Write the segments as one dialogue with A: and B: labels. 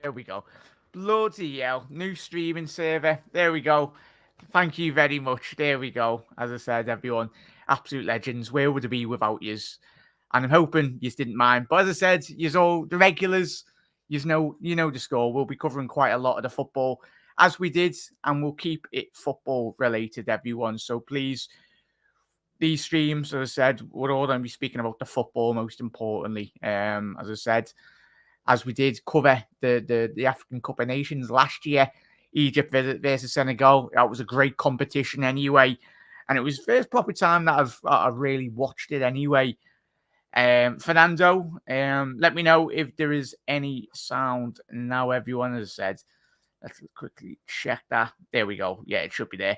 A: There we go. Bloody hell. New streaming server. There we go. Thank you very much. There we go. As I said, everyone, absolute legends. Where would it be without yous? And I'm hoping you didn't mind. But as I said, yous all the regulars, you know the score. We'll be covering quite a lot of the football as we did, and we'll keep it football related, everyone. So please, these streams, as I said, we're all going to be speaking about the football most importantly. As I said, as we did cover the African Cup of Nations last year, Egypt versus Senegal. That was a great competition anyway, and it was the first proper time that I've really watched it anyway. Fernando, let me know if there is any sound now. Everyone has said, let's quickly check that. There we go. Yeah, it should be there.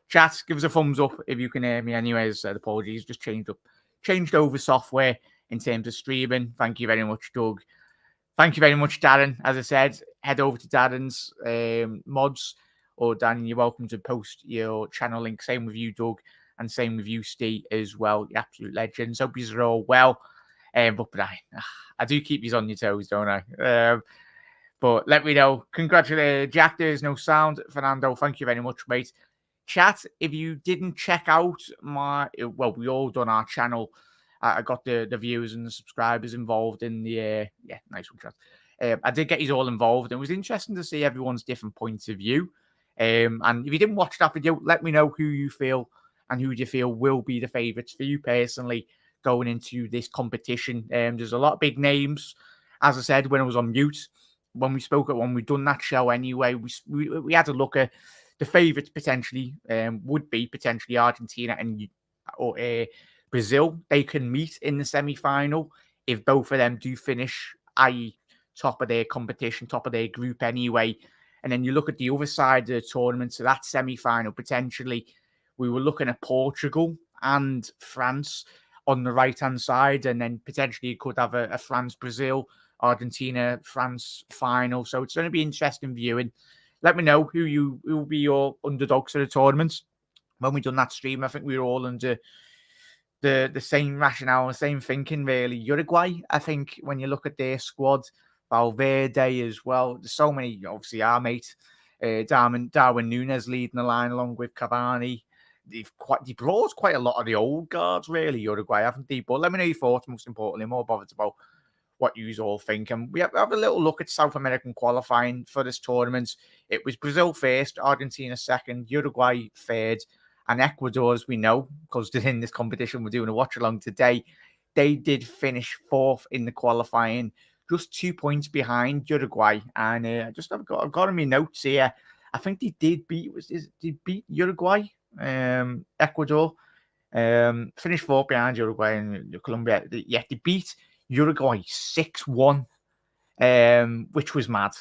A: Chat, give us a thumbs up if you can hear me. Anyways, apologies, just changed over software in terms of streaming. Thank you very much, Doug. Thank you very much, Darren. As I said, head over to Darren's mods, or Darren, you're welcome to post your channel link. Same with you, Doug, and same with you, Steve, as well. You absolute legends. Hope you're all well. But I do keep you on your toes, don't I? But let me know. Congratulations, Jack. There's no sound. Fernando, thank you very much, mate. Chat, if you didn't check out we all done our channel. I got the viewers and the subscribers involved in the nice one, chat. I did get you all involved, and it was interesting to see everyone's different points of view. And if you didn't watch that video, let me know who you feel and who you feel will be the favourites for you personally going into this competition. There's a lot of big names. As I said when I was on mute, when we'd done that show anyway, we had a look at the favourites potentially would be potentially Argentina and Brazil. They can meet in the semi-final if both of them do finish, i.e. top of their competition, top of their group anyway. And then you look at the other side of the tournament, so that semi-final potentially, we were looking at Portugal and France on the right-hand side, and then potentially you could have a France-Brazil, Argentina-France final. So it's going to be interesting viewing. Let me know who will be your underdogs for the tournaments. When we done that stream, I think we were all under the same rationale, the same thinking, really. Uruguay, I think, when you look at their squad, Valverde as well, there's so many, obviously, our mate, Darwin Núñez leading the line along with Cavani. They brought quite a lot of the old guards, really, Uruguay, haven't they? But let me know your thoughts, most importantly, more bothered about what you all think. And we have a little look at South American qualifying for this tournament. It was Brazil first, Argentina second, Uruguay third, and Ecuador, as we know, because they're in this competition, we're doing a watch-along today, they did finish fourth in the qualifying, just 2 points behind Uruguay. And I've got in my notes here, I think they did beat Uruguay, Ecuador, finished fourth behind Uruguay and Colombia. Yeah, they beat Uruguay 6-1, which was mad.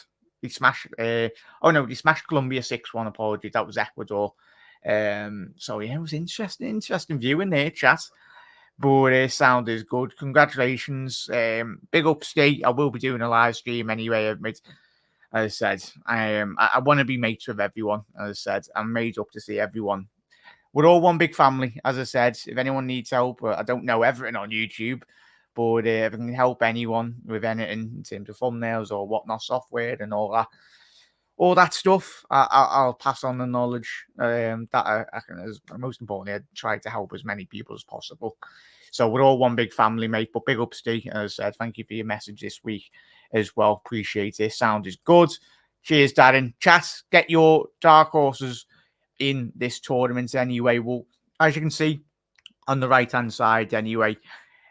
A: They smashed they smashed Colombia 6-1, apologies. That was Ecuador. So yeah, it was interesting viewing there, chat. But sound is good. Congratulations. Big up, Steve. I will be doing a live stream anyway, mate. As I said, I want to be mates with everyone. As I said, I'm made up to see everyone. We're all one big family. As I said, if anyone needs help, I don't know everything on YouTube, but if I can help anyone with anything in terms of thumbnails or whatnot, software and all that stuff, I'll pass on the knowledge that I can. Most importantly, I try to help as many people as possible. So we're all one big family, mate. But big up, Steve. As I said, thank you for your message this week as well. Appreciate it. Sound is good. Cheers, Darren. Chat, get your dark horses in this tournament anyway. Well, as you can see on the right-hand side anyway.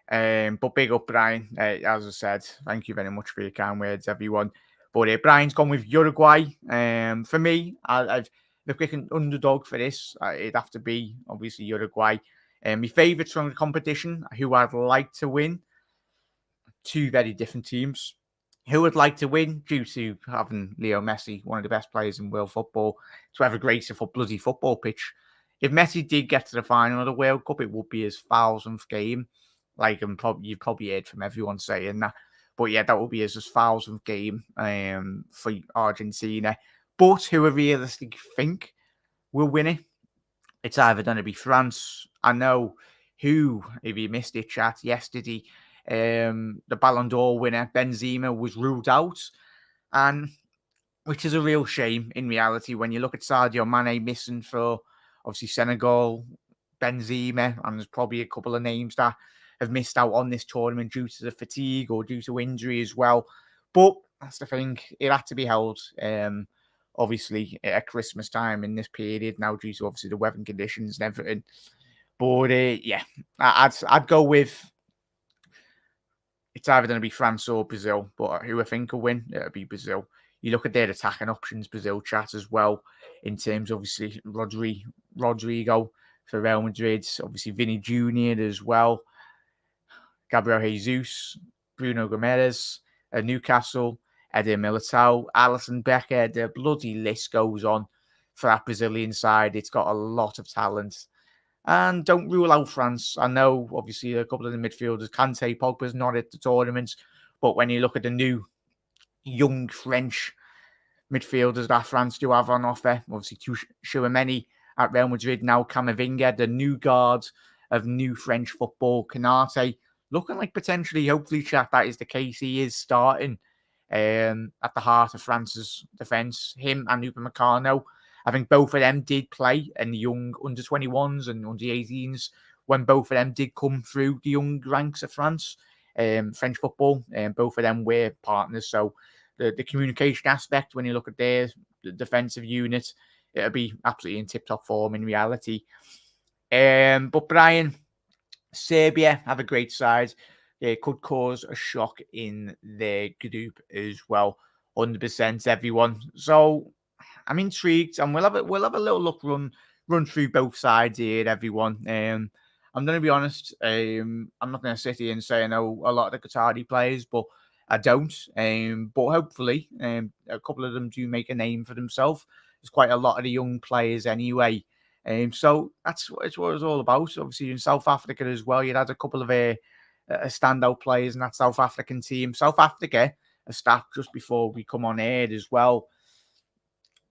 A: But big up, Brian. As I said, thank you very much for your kind words, everyone. But Brian's gone with Uruguay. For me, I've the quick underdog for this. It'd have to be obviously Uruguay. My favourites from the competition, who I'd like to win, two very different teams. Who would like to win due to having Leo Messi, one of the best players in world football, to have a greater bloody football pitch. If Messi did get to the final of the World Cup, it would be his 1000th game. Like, you've probably heard from everyone saying that. But yeah, that would be his 1000th game for Argentina. But who I realistically think will win it, it's either going to be France. I know who, if you missed it, chat, yesterday, the Ballon d'Or winner, Benzema, was ruled out. And which is a real shame in reality when you look at Sadio Mane missing for obviously Senegal, Benzema, and there's probably a couple of names that have missed out on this tournament due to the fatigue or due to injury as well. But that's the thing, it had to be held. Obviously at Christmas time in this period now due to obviously the weather conditions and everything. But yeah, I'd go with it's either going to be France or Brazil, but who I think will win, it'll be Brazil. You look at their attacking options, Brazil chat as well, in terms obviously Rodrigo for Real Madrid, obviously Vinny Jr. as well, Gabriel Jesus, Bruno Gomes, Newcastle, Eder Militao, Alisson Becker. The bloody list goes on for that Brazilian side. It's got a lot of talent. And don't rule out France. I know, obviously, a couple of the midfielders, Kante, Pogba's not at the tournament. But when you look at the new young French midfielders that France do have on offer, obviously, Tchouameni at Real Madrid, now Camavinga, the new guard of new French football, Canate, looking like potentially, hopefully, chat, that is the case. He is starting at the heart of France's defence. Him and Upamecano, I think both of them did play in the young under-21s and under-18s when both of them did come through the young ranks of France, French football, and both of them were partners. So the communication aspect, when you look at their defensive unit, it'll be absolutely in tip-top form in reality. But Brian, Serbia have a great side. It could cause a shock in their group as well. 100% everyone. So I'm intrigued, and we'll have a little look run through both sides here, everyone. I'm going to be honest. I'm not going to sit here and say I know a lot of the Qatari players, but I don't. But hopefully, a couple of them do make a name for themselves. There's quite a lot of the young players anyway. So that's what it's all about. Obviously, in South Africa as well, you had a couple of standout players in that South African team. South Africa, a stat just before we come on air as well.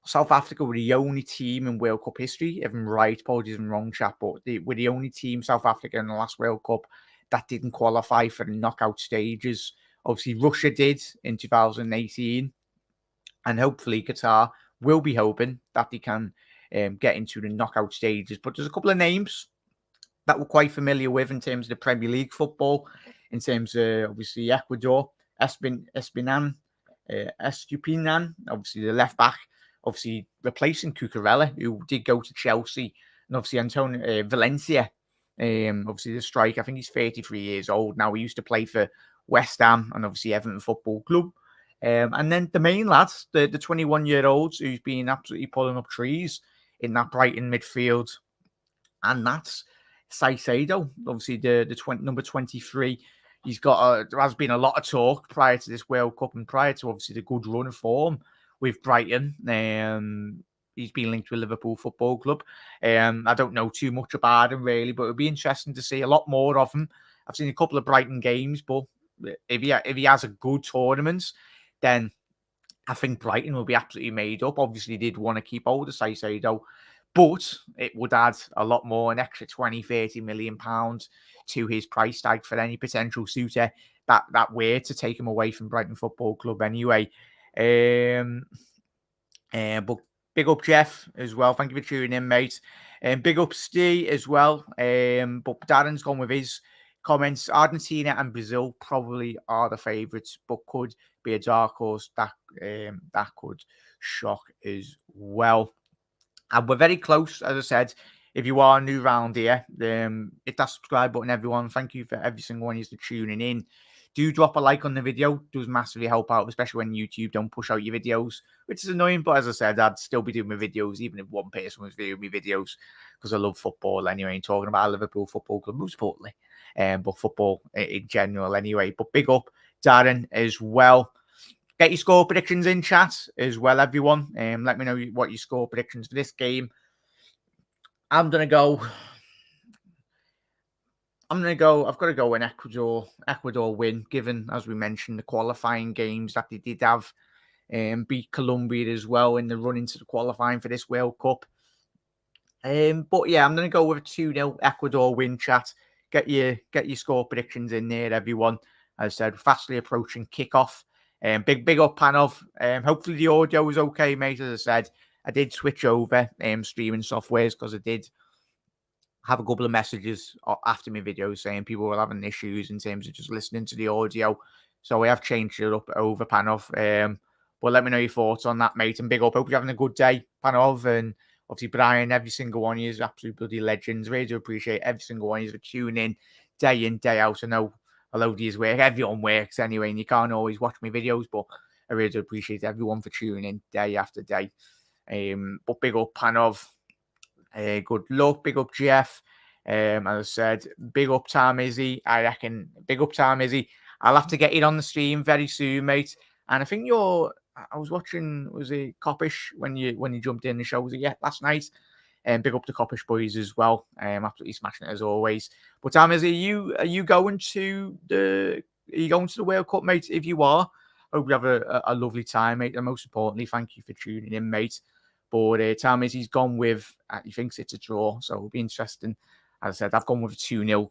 A: South Africa were the only team in World Cup history, if I'm right, apologies if I'm wrong, chap, but they were the only team, South Africa, in the last World Cup that didn't qualify for the knockout stages. Obviously, Russia did in 2018, and hopefully Qatar will be hoping that they can get into the knockout stages. But there's a couple of names that we're quite familiar with in terms of the Premier League football, in terms of, obviously, Ecuador, Estupinan, obviously the left-back, obviously replacing Cucurella, who did go to Chelsea, and obviously Antonio Valencia, obviously the striker. I think he's 33 years old now. He used to play for West Ham and obviously Everton Football Club. And then the main lads, the 21-year-olds who's been absolutely pulling up trees in that Brighton midfield, and that's Saicedo, obviously the number 23. There has been a lot of talk prior to this World Cup and prior to obviously the good run of form with Brighton. He's been linked with Liverpool Football Club. I don't know too much about him really, but it'll be interesting to see a lot more of him. I've seen a couple of Brighton games, but if he has a good tournament, then I think Brighton will be absolutely made up. Obviously, did want to keep hold of Saicedo, but it would add a lot more, an extra 20, 30 million pounds to his price tag for any potential suitor that were to take him away from Brighton Football Club anyway. But big up Jeff as well. Thank you for tuning in, mate. Big up Steve as well. But Darren's gone with his comments. Argentina and Brazil probably are the favourites, but could be a dark horse that could shock as well. And we're very close, as I said. If you are new round here, hit that subscribe button, everyone. Thank you for every single one of you for tuning in. Do drop a like on the video. It does massively help out, especially when YouTube don't push out your videos, which is annoying. But as I said, I'd still be doing my videos, even if one person was viewing my videos, because I love football anyway, and talking about Liverpool Football Club, most importantly, but football in general anyway. But big up Darren as well. Get your score predictions in chat as well, everyone. Let me know what your score predictions for this game. I've got to go an Ecuador win, given, as we mentioned, the qualifying games that they did have. Beat Colombia as well in the run into the qualifying for this World Cup. But yeah, I'm going to go with a 2-0 Ecuador win, chat. Get your score predictions in there, everyone. As I said, fastly approaching kickoff. Big up, Panov. Hopefully the audio was okay, mate. As I said, I did switch over streaming softwares because I did have a couple of messages after my videos saying people were having issues in terms of just listening to the audio. So we have changed it up over, Panov. But let me know your thoughts on that, mate. And big up. Hope you're having a good day, Panov. And obviously, Brian, every single one of you is absolute bloody legends. Really do appreciate every single one of you for tuning in, day out. I know a load of you work. Everyone works anyway, and you can't always watch my videos, but I really do appreciate everyone for tuning in day after day. But big up, Panov. Good luck. Big up, Jeff. As I said, big up, Tom Izzy. I reckon, big up, Tom Izzy. I'll have to get it on the stream very soon, mate. And I think I was watching, was it Coppish when you jumped in the show? Was it last night? And big up the Coppish boys as well. Absolutely smashing it as always. But Tom Izzy, are you going to the World Cup, mate? If you are, hope you have a lovely time, mate. And most importantly, thank you for tuning in, mate. But Tom Izzy's gone with, he thinks it's a draw, so it'll be interesting. As I said, I've gone with a 2-0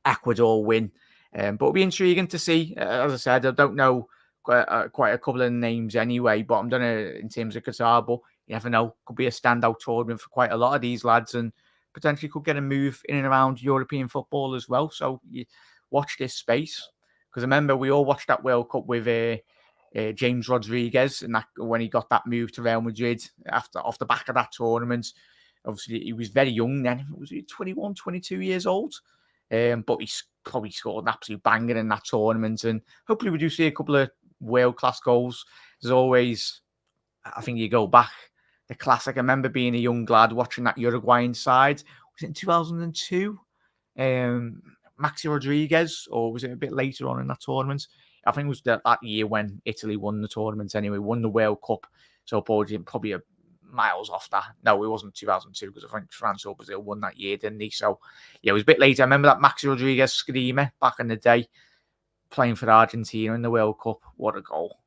A: Ecuador win. But it'll be intriguing to see. As I said, I don't know quite a couple of names anyway, but I'm done in terms of Qatar. But you never know. Could be a standout tournament for quite a lot of these lads and potentially could get a move in and around European football as well. So you watch this space. Because remember, we all watched that World Cup with James Rodriguez, and that when he got that move to Real Madrid off the back of that tournament. Obviously, he was very young then. Was he 21, 22 years old? But he probably scored an absolute banger in that tournament. And hopefully we do see a couple of world-class goals. As always, I think you go back, the classic. I remember being a young lad watching that Uruguayan side. Was it in 2002? Maxi Rodriguez, or was it a bit later on in that tournament? I think it was that year when Italy won the tournament anyway, won the World Cup. So probably miles off that. No, it wasn't 2002 because I think France or Brazil won that year, didn't they? So, yeah, it was a bit later. I remember that Maxi Rodriguez screamer back in the day playing for Argentina in the World Cup. What a goal.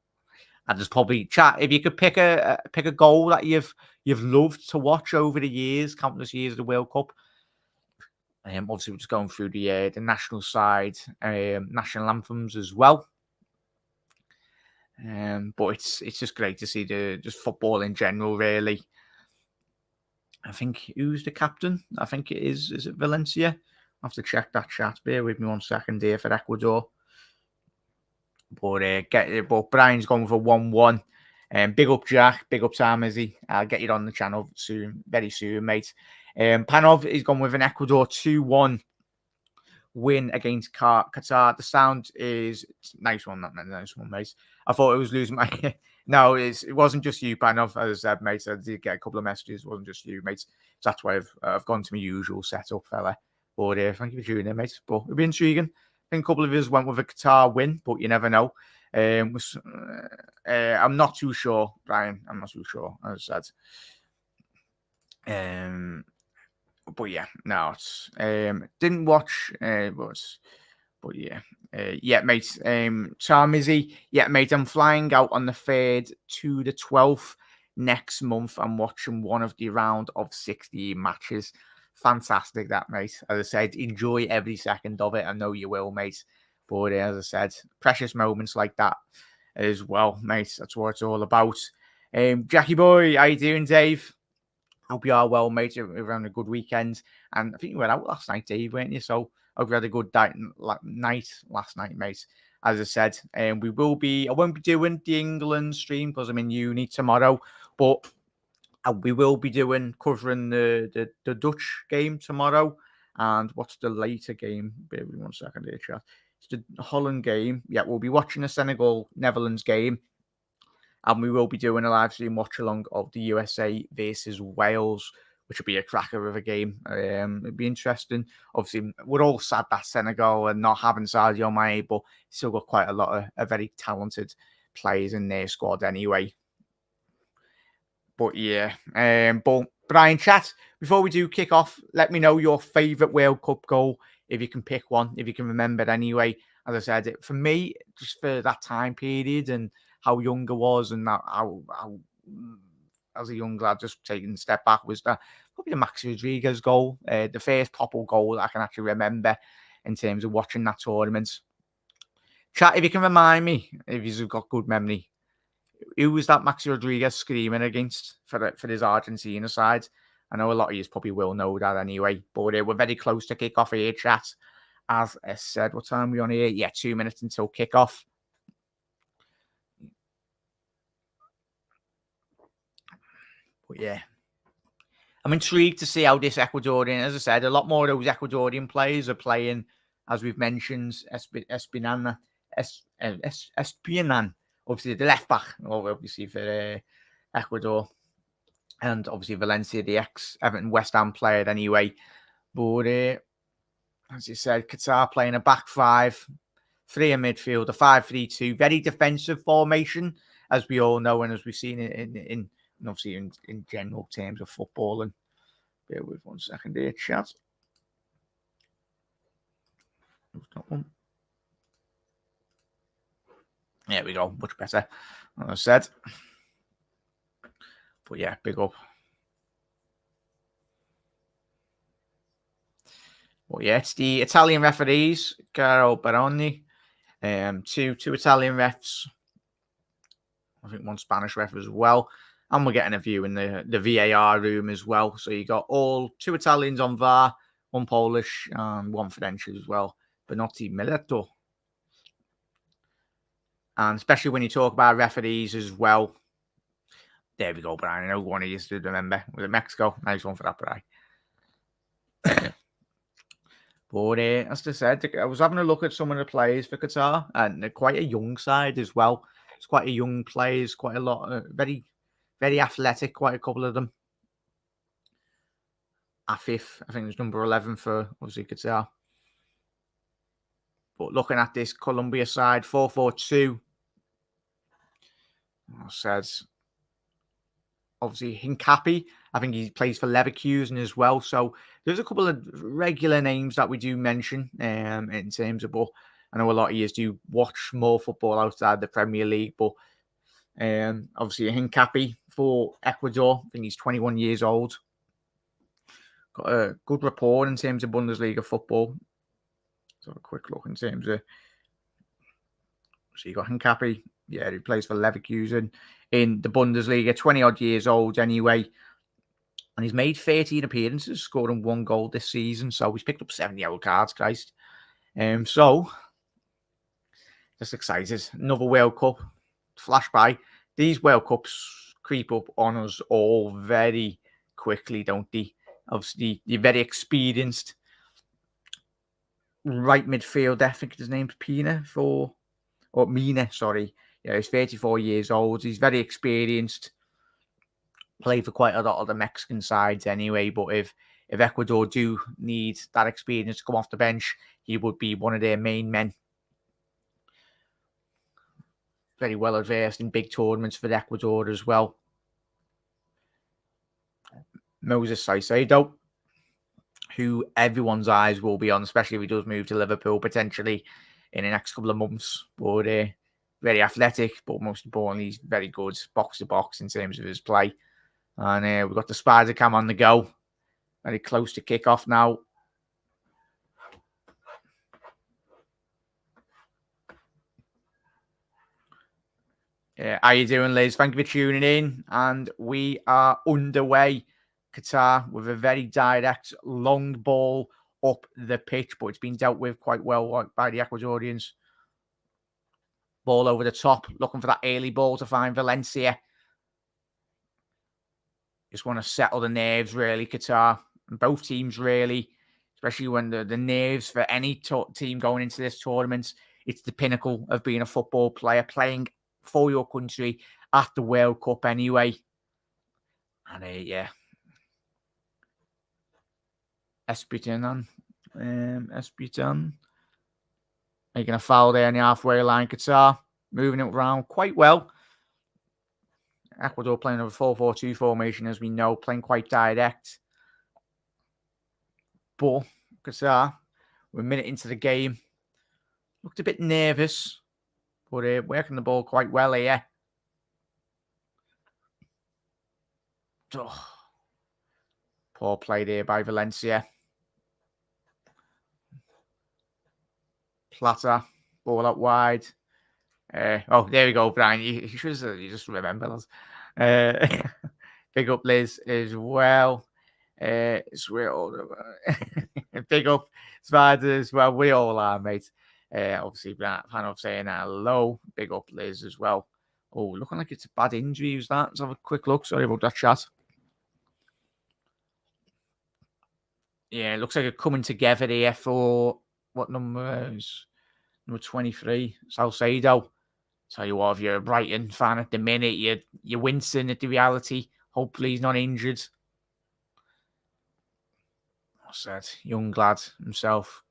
A: And there's probably, chat, if you could pick a goal that you've loved to watch over the years, countless years of the World Cup. Obviously, we're just going through the national side, national anthems as well. But it's just great to see just football in general, really. I think who's the captain? I think it is it Valencia? I have to check that chat. Bear with me 1 second here for Ecuador. But Brian's going for 1-1. Big up Jack, big up Sam Izzy. I'll get you on the channel soon, very soon, mate. Panov is gone with an Ecuador 2-1 win against Qatar. The sound is nice one, nice one, mate. I thought it was losing my. No, it wasn't just you, Panov. As I said, mate, I did get a couple of messages. It wasn't just you, mate. So that's why I've gone to my usual setup, fella. But thank you for tuning in, mate. But it'll be intriguing. I think a couple of us went with a Qatar win, but you never know. I'm not too sure, Brian. I'm not too sure, as I said. But yeah, no, it's didn't watch, but yeah, mate. Tom Izzy, yeah, mate. I'm flying out on the 3rd to the 12th next month. I'm watching one of the round of 16 matches. Fantastic, that, mate. As I said, enjoy every second of it. I know you will, mate. But as I said, precious moments like that as well, mate. That's what it's all about. Jackie boy, how you doing, Dave? Hope you are well, mate. You're having a good weekend. And I think you went out last night, Dave, weren't you? So hope you had a good night last night, mate. As I said, I won't be doing the England stream because I'm in uni tomorrow. But we will be covering the Dutch game tomorrow. And what's the later game? Bear with me 1 second here, chat. It's the Holland game. Yeah, we'll be watching the Senegal-Netherlands game. And we will be doing a live stream watch-along of the USA versus Wales, which will be a cracker of a game. It'll be interesting. Obviously, we're all sad that Senegal and not having Sadio Mane, but still got quite a lot of very talented players in their squad anyway. But yeah, but Brian, chat, before we do kick off, let me know your favourite World Cup goal, if you can pick one, if you can remember it anyway. As I said, for me, just for that time period and how young I was and how as a young lad, just taking a step back, was that probably the Maxi Rodriguez goal, the first proper goal that I can actually remember in terms of watching that tournament. Chat, if you can remind me, if you've got good memory, who was that Maxi Rodriguez screaming against for his Argentina side? I know a lot of you probably will know that anyway, but we're very close to kick off here, chat. As I said, what time are we on here? Yeah, 2 minutes until kickoff. But yeah, I'm intrigued to see how this Ecuadorian, as I said, a lot more of those Ecuadorian players are playing, as we've mentioned, Espinan, obviously the left back, obviously for Ecuador, and obviously Valencia, the ex-Everton West Ham player anyway. But as you said, Qatar playing a back five, three in midfield, a 5-3-2, very defensive formation, as we all know, and as we've seen in obviously in general terms of football. And bear with 1 second here, chat. There we go, much better, as I said. But yeah, big up. But yeah, it's the Italian referees, Caro Baroni, two Italian refs. I think 1 Spanish ref as well. And we're getting a view in the VAR room as well. So you got 2 Italians on VAR, 1 Polish, and 1 French as well. Benotti Mileto. And especially when you talk about referees as well. There we go, Brian. I know one of you to remember. Was it Mexico? Nice one for that, Brian. But as I said, I was having a look at some of the players for Qatar, and they're quite a young side as well. It's quite a young players, quite a lot, very, very athletic, quite a couple of them. Afif, I think it's number 11 for obviously Qatar. But looking at this Colombia side, 4-4-2. Says obviously Hincapi. I think he plays for Leverkusen as well. So there's a couple of regular names that we do mention in terms of, but I know a lot of you do watch more football outside the Premier League, but obviously Hincapi for Ecuador. I think he's 21 years old. Got a good rapport in terms of Bundesliga football. Let's have a quick look in terms of. So you got Hincapi. Yeah, he plays for Leverkusen in the Bundesliga, 20-odd years old anyway. And he's made 13 appearances, scoring 1 goal this season. So he's picked up 7 yellow cards, Christ. So, just excited. Another World Cup. Flash by. These World Cups creep up on us all very quickly, don't they? Obviously, you're very experienced. Right midfielder, I think his name's Mina, sorry. Yeah, he's 34 years old. He's very experienced. Played for quite a lot of the Mexican sides anyway, but if Ecuador do need that experience to come off the bench, he would be one of their main men. Very well advanced in big tournaments for Ecuador as well. Moses Caicedo, who everyone's eyes will be on, especially if he does move to Liverpool potentially in the next couple of months. But very athletic, but most importantly, he's very good box to box in terms of his play. And we've got the Spider Cam on the go. Very close to kickoff now. How you doing, Liz? Thank you for tuning in. And we are underway. Qatar with a very direct, long ball up the pitch, but it's been dealt with quite well by the Ecuadorians. Ball over the top, looking for that early ball to find Valencia. Just want to settle the nerves, really, Qatar. And both teams, really, especially when the nerves for any team going into this tournament, it's the pinnacle of being a football player, playing for your country at the World Cup anyway. And yeah. Espinan. Making a foul there in the halfway line. Qatar moving it around quite well. Ecuador playing a 4-4-2 formation, as we know, playing quite direct. But Qatar, we're a minute into the game. Looked a bit nervous, but working the ball quite well here. Oh, poor play there by Valencia. Plata Ball out wide. Oh, there we go, Brian. You should have, you just remember us. Big up Liz as well. It's we're all big up Spider as well. We all are, mate. Obviously, fan of saying hello. Big up Liz as well. Oh, looking like it's a bad injury. Was that? Let's have a quick look. Sorry about that, chat. Yeah, it looks like it's coming together here for what number is number 23, Salcedo. Tell you what, if you're a Brighton fan at the minute, you're wincing at the reality. Hopefully he's not injured. I said, young lad himself.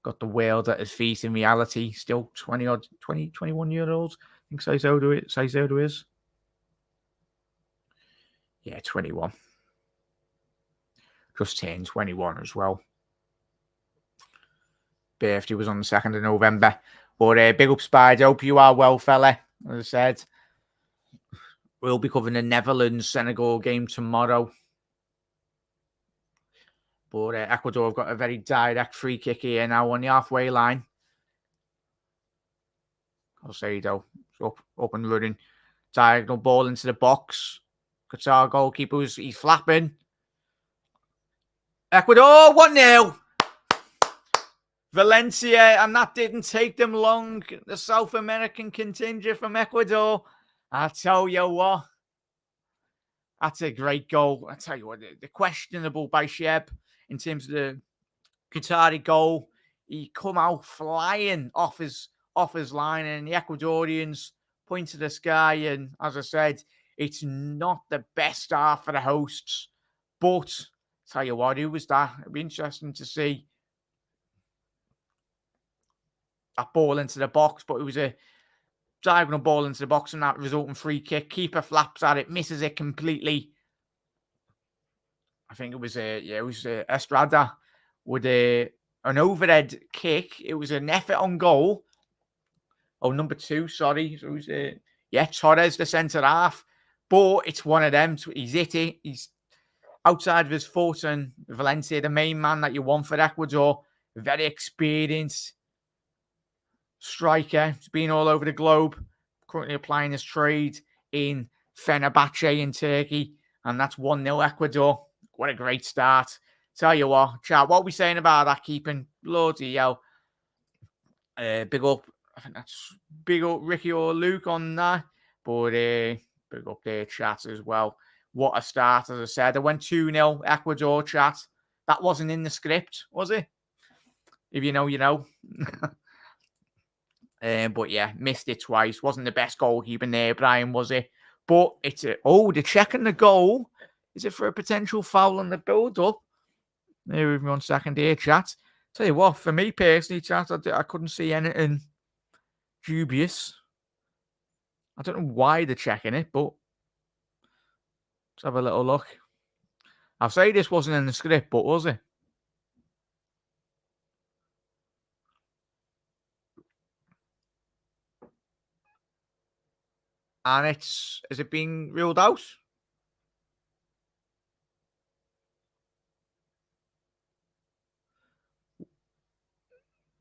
A: Got the world at his feet in reality. Still 21-year-old. I think Salcedo is. Yeah, 21. Just turned 21 as well. Birthday was on the 2nd of November. But big up, Spider. Hope you are well, fella. As I said, we'll be covering the Netherlands-Senegal game tomorrow. But Ecuador have got a very direct free kick here now on the halfway line. Salcedo up and running. Diagonal ball into the box. Qatar goalkeeper, he's flapping. Ecuador, 1-0. Valencia, and that didn't take them long. The South American contingent from Ecuador. I tell you what, that's a great goal. I tell you what, the questionable by Sheb in terms of the Qatari goal. He come out flying off his line, and the Ecuadorians point to the sky. And as I said, it's not the best start for the hosts. But tell you what, who was that? It'd be interesting to see that ball into the box, but it was a diagonal ball into the box and that resulting free kick. Keeper flaps at it, misses it completely. I think it was Estrada with an overhead kick. It was an effort on goal. Oh, number 2, sorry. So it was, Torres, the centre half. But it's one of them. He's hit it. He's outside of his foot, and Valencia, the main man that you want for Ecuador, very experienced striker. He's been all over the globe, currently applying his trade in Fenerbahce in Turkey, and that's 1-0 Ecuador. What a great start. Tell you what, chat, what are we saying about that keeping? Bloody hell. Big up, I think that's big up Ricky or Luke on that, but big up their chat as well. What a start, as I said. I went 2-0 Ecuador, chat. That wasn't in the script, was it? If you know, you know. But yeah, missed it twice. Wasn't the best goalkeeping there, Brian, was it? But it's they're checking the goal. Is it for a potential foul on the build-up? There with me 1 second here, chat. Tell you what, for me personally, chat, I couldn't see anything dubious. I don't know why they're checking it, but let's have a little look. I'll say this wasn't in the script, but was it? And has it been ruled out?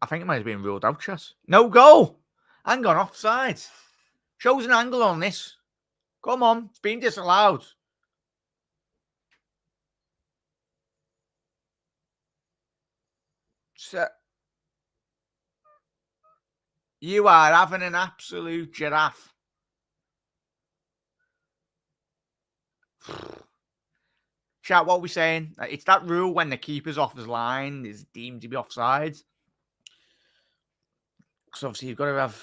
A: I think it might have been ruled out, chat. No goal. Hang on, offside. Shows an angle on this. Come on, it's been disallowed. So, you are having an absolute giraffe. Chat, what are we saying? It's that rule when the keeper's off his line is deemed to be offside. Because obviously you've got to have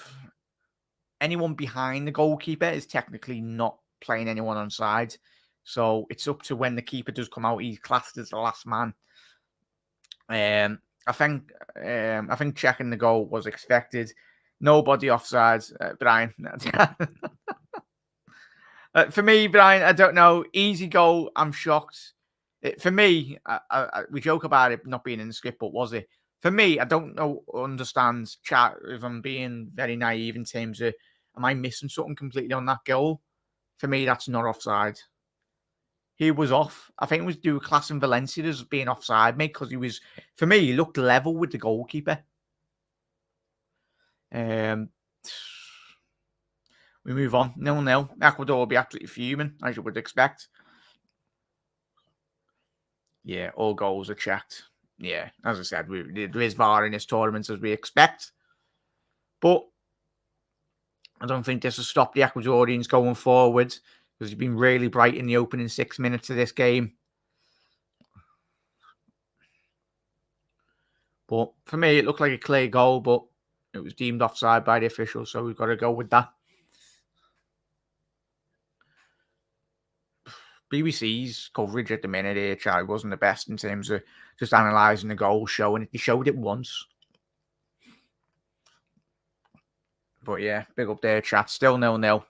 A: anyone behind the goalkeeper is technically not playing anyone on side. So it's up to when the keeper does come out, he's classed as the last man. I think checking the goal was expected. Nobody offside, Brian. For me, Brian, I don't know. Easy goal. I'm shocked. For me, we joke about it not being in the script, but was it? For me, I don't know, understand, chat, if I'm being very naive in terms of, am I missing something completely on that goal? For me, that's not offside. He was off. I think it was due to class in Valencia as being offside, mate, because he was, for me, he looked level with the goalkeeper. We move on. 0-0. Ecuador will be absolutely fuming, as you would expect. Yeah, all goals are checked. Yeah, as I said, there is VAR in this tournament as we expect. But I don't think this will stop the Ecuadorians going forward because he's been really bright in the opening 6 minutes of this game. But for me, it looked like a clear goal, but it was deemed offside by the officials, so we've got to go with that. BBC's coverage at the minute here, Charlie, wasn't the best in terms of just analysing the goal, showing it. They showed it once. But yeah, big up there, chat. Still 0-0.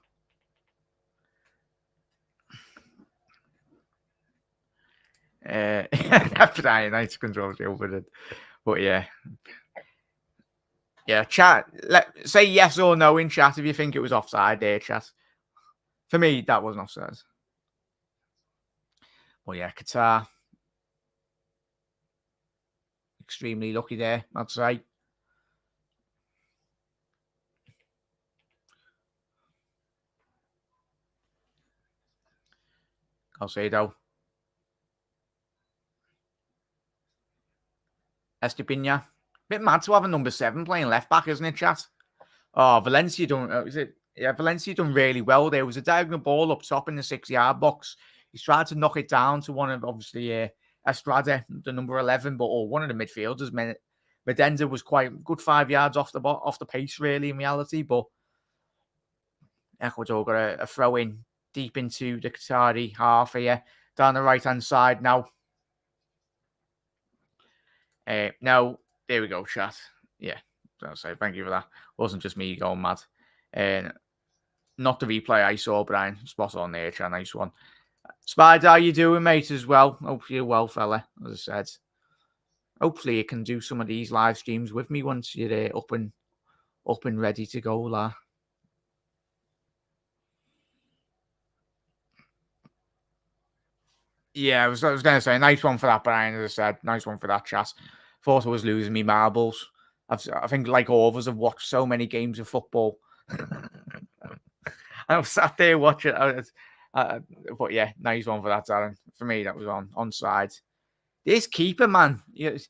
A: Brian, nice control over it. But yeah. Yeah, chat. Say yes or no in chat if you think it was offside there, chat. For me, that wasn't offside. Well, yeah, Qatar. Extremely lucky there, I'd say. I'll say though. Estepina. Bit mad to have a number 7 playing left back, isn't it, chat? Oh, Valencia done. Valencia done really well. There was a diagonal ball up top in the 6-yard box. He's tried to knock it down to one of obviously Estrada, the number 11, but one of the midfielders. Medenda was quite good 5 yards off the pace, really, in reality. But Ecuador got a throw in deep into the Qatari half here, down the right hand side now. Now, there we go, chat. Yeah, I'll say thank you for that. Wasn't just me going mad. Not the replay I saw, Brian. Spot on there, chat. Nice one. Spider, how you doing, mate, as well? Hope you're well, fella, as I said. Hopefully you can do some of these live streams with me once you're up and ready to go, la. Yeah, I was going to say, nice one for that, Brian, as I said. Nice one for that, chat. Thought I was losing me marbles. I think, like all of us, have watched so many games of football. I was sat there watching. But yeah, nice one for that, Darren. For me, that was onside. This keeper, man. It's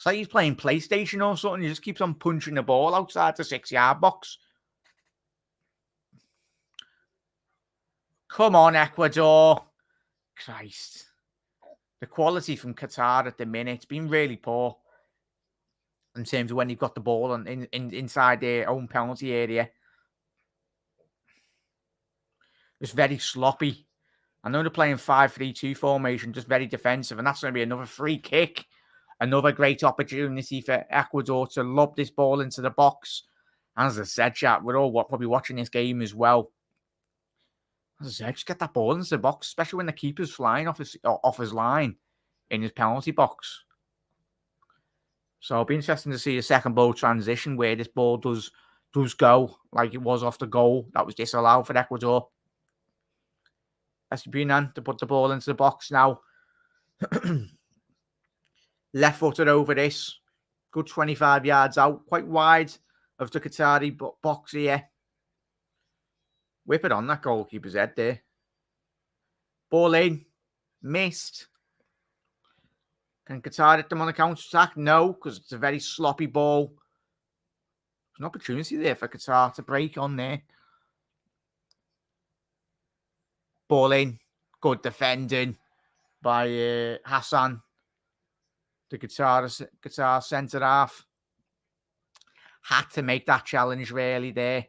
A: like he's playing PlayStation or something. He just keeps on punching the ball outside the 6-yard box. Come on, Ecuador. Christ. The quality from Qatar at the minute, it's been really poor in terms of when you've got the ball inside their own penalty area. It's very sloppy. I know they're playing 5-3-2 formation, just very defensive, and that's going to be another free kick. Another great opportunity for Ecuador to lob this ball into the box. As I said, chat, we're all probably watching this game as well. As I said, just get that ball into the box, especially when the keeper's flying off his line in his penalty box. So it'll be interesting to see a second ball transition where this ball does go like it was off the goal that was disallowed for Ecuador. Esteban to put the ball into the box now. Left-footed over this. Good 25 yards out. Quite wide of the Qatari box here. Whip it on that goalkeeper's head there. Ball in. Missed. Can Qatar hit them on a counter-attack? No, because it's a very sloppy ball. There's an opportunity there for Qatar to break on there. Ball in. Good defending by Hassan. The Qatar centre-half. Had to make that challenge really there.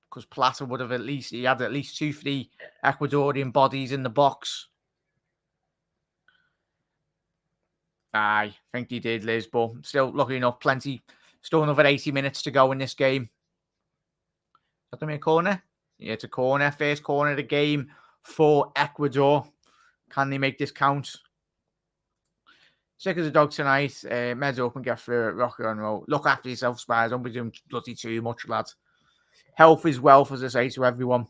A: Because Plata would have he had at least 2-3 Ecuadorian bodies in the box. I think he did, Liz, but still lucky enough, still another 80 minutes to go in this game. Is that a corner? Yeah, it's a corner. First corner of the game for Ecuador. Can they make this count? Sick as a dog tonight. Meds up and get through it. Rock and roll. Look after yourself, Spires. Don't be doing bloody too much, lads. Health is wealth, as I say to everyone.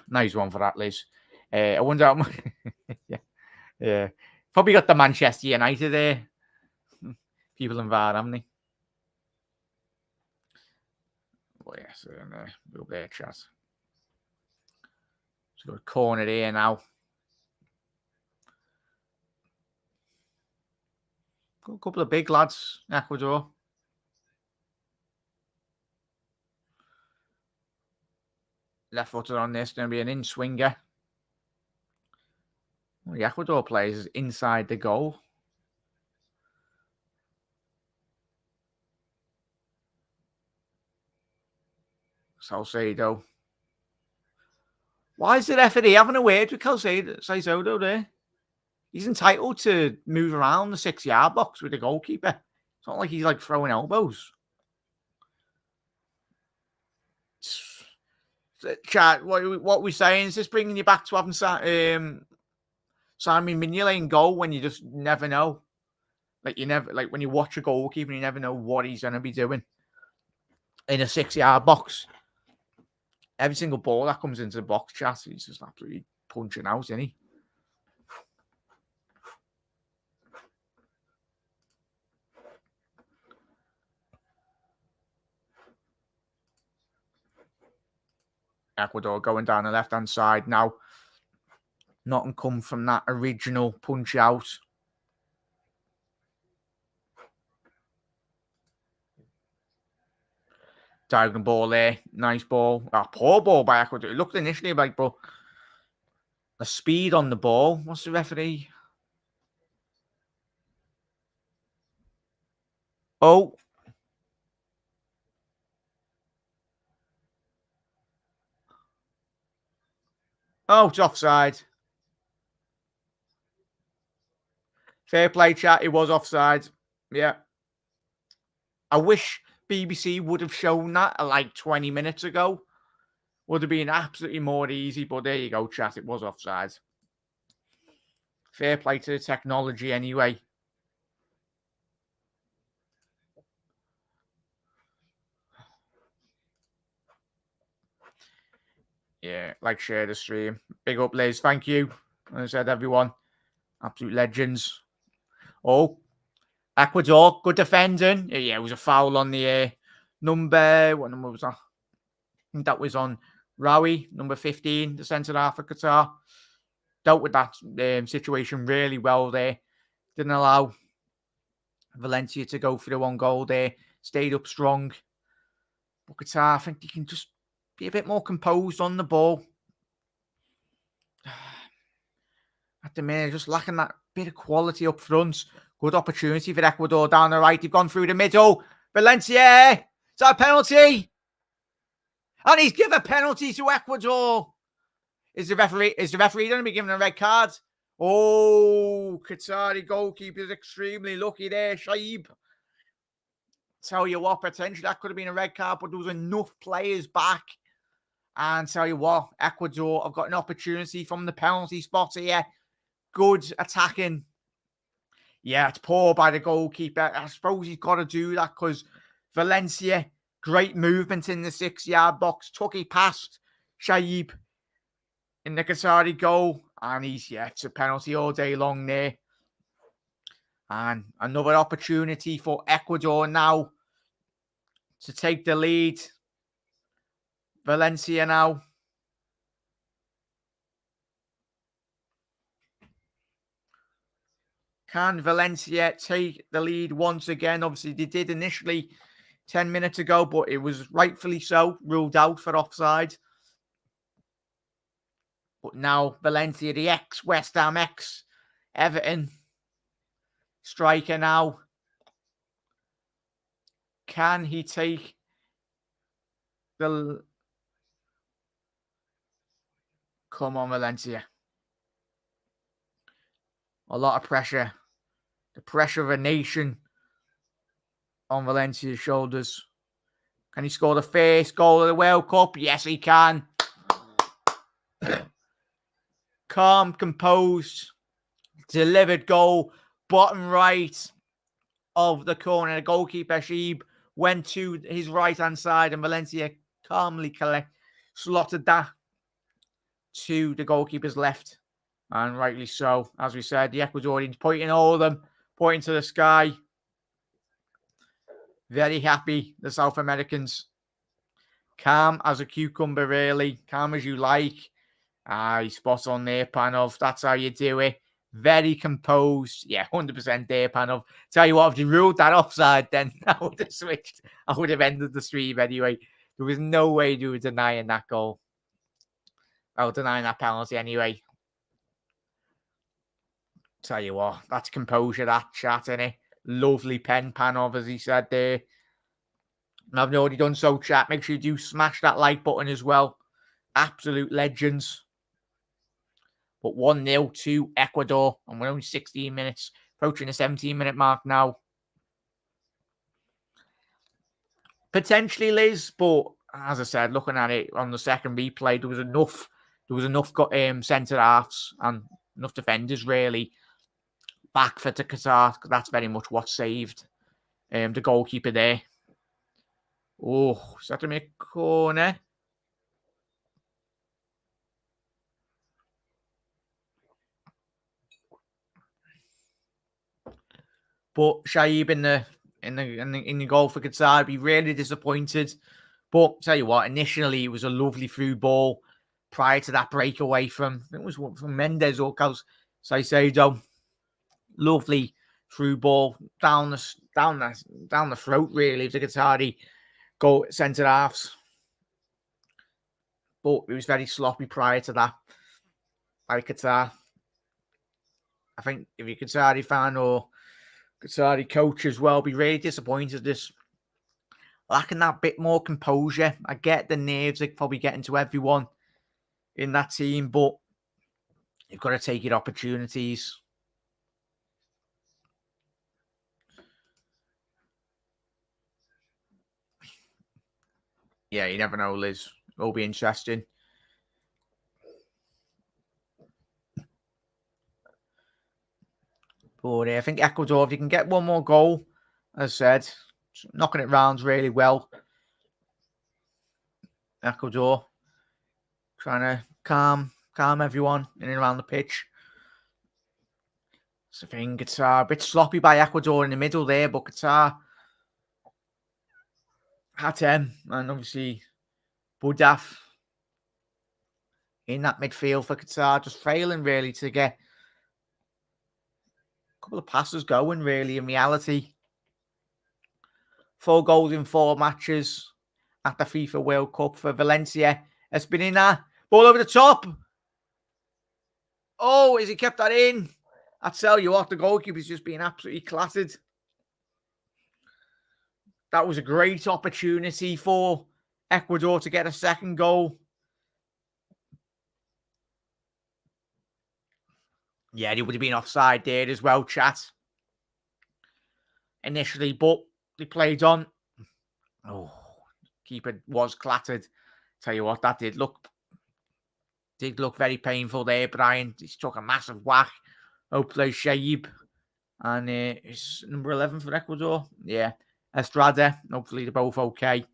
A: Nice one for that, Liz. I wonder how much. Yeah. Probably got the Manchester United there. people in VAR, haven't they? Oh, yes, we'll be a chat. So got a corner here now. Got a couple of big lads, Ecuador. Left footed on this, going to be an in-swinger. Well, the Ecuador players inside the goal. Salcedo. Why is the referee having a word with Salcedo there? He's entitled to move around the 6-yard box with the goalkeeper. It's not like he's like throwing elbows. Chat, what we're saying is this bringing you back to having Simon Mignolet in goal when you just never know. Like when you watch a goalkeeper, you never know what he's gonna be doing in a 6-yard box. Every single ball that comes into the box, chat, he's just absolutely punching out, isn't he? Ecuador going down the left-hand side now. Nothing come from that original punch out. Diagonal ball there. Nice ball. Poor ball by Ecuador. It looked initially like, but the speed on the ball. What's the referee? Oh. Oh, it's offside. Fair play, chat. It was offside. Yeah. I wish BBC would have shown that like 20 minutes ago. Would have been absolutely more easy, but there you go, chat. It was offside. Fair play to the technology anyway. Yeah, like, share the stream. Big up, Liz. Thank you. As I said, everyone. Absolute legends. Oh, Ecuador, good defending. Yeah, it was a foul on the number. What number was that? I think that was on Rawi, number 15, the centre half of Qatar. Dealt with that situation really well there. Didn't allow Valencia to go for the 1 goal there. Stayed up strong. But Qatar, I think they can just be a bit more composed on the ball. At the minute, just lacking that bit of quality up front. Good opportunity for Ecuador down the right. They've gone through the middle. Valencia! Is that a penalty? And he's given a penalty to Ecuador. Is the referee going to be given a red card? Oh, Qatari goalkeeper is extremely lucky there, Shaib. Tell you what, potentially that could have been a red card, but there was enough players back. And tell you what, Ecuador have got an opportunity from the penalty spot here. Good attacking. Yeah, it's poor by the goalkeeper. I suppose he's got to do that because Valencia, great movement in the 6-yard box. Took it past Shaib in the Qatari goal. And it's a penalty all day long there. And another opportunity for Ecuador now to take the lead. Valencia now. Can Valencia take the lead once again? Obviously, they did initially 10 minutes ago, but it was rightfully so ruled out for offside. But now Valencia, the ex-West Ham, ex-Everton striker now. Can he take the... Come on, Valencia. A lot of pressure. The pressure of a nation on Valencia's shoulders. Can he score the first goal of the World Cup? Yes, he can. Calm, composed, delivered goal. Bottom right of the corner. The goalkeeper, Sheeb, went to his right-hand side and Valencia calmly slotted that to the goalkeeper's left. And rightly so. As we said, the Ecuadorians pointing all of them, pointing to the sky. Very happy, the South Americans. Calm as a cucumber, really. Calm as you like. He's spot on there, Panov. That's how you do it. Very composed. Yeah, 100% there, Panov. Tell you what, if you ruled that offside, then I would have switched. I would have ended the stream anyway. There was no way you were denying that goal. I was denying that penalty anyway. Tell you what, that's composure, that chat, innit? Lovely pen, Panov, as he said there. And I've already done so, chat. Make sure you do smash that like button as well. Absolute legends. But 1-0 to Ecuador. And we're only 16 minutes, approaching the 17-minute mark now. Potentially, Liz, but as I said, looking at it on the second replay, there was enough centre halves and enough defenders really back for the Qatar. That's very much what saved the goalkeeper there. Oh, set him in a corner. But Shaib in the goal for Qatar, I'd be really disappointed. But tell you what, initially it was a lovely through ball prior to that breakaway from, I think it was from Mendes or Caicedo. Lovely through ball down the throat really of the Qatari goal centre halves. But it was very sloppy prior to that by Qatar. I think if you're a Qatari fan or Qatari coach as well, be really disappointed this lacking that bit more composure. I get the nerves are probably getting to everyone in that team, but you've got to take your opportunities. Yeah, you never know, Liz. It'll be interesting. But I think Ecuador, if you can get one more goal, as I said, knocking it round really well. Ecuador trying to calm everyone in and around the pitch. So I think it's a bit sloppy by Ecuador in the middle there, but Qatar had him, and obviously Budaf in that midfield for Qatar, just failing really to get a couple of passes going really in reality. 4 goals in 4 matches at the FIFA World Cup for Valencia. Espinina, ball over the top. Oh, has he kept that in? I tell you what, the goalkeeper's just being absolutely clattered. That was a great opportunity for Ecuador to get a second goal. Yeah, he would have been offside there as well, chat. Initially, but they played on. Oh, keeper was clattered. Tell you what, that did look very painful there, Brian. He took a massive whack. Hopefully, Shaib. And it's number 11 for Ecuador. Yeah, Estrada. Hopefully, they're both okay. It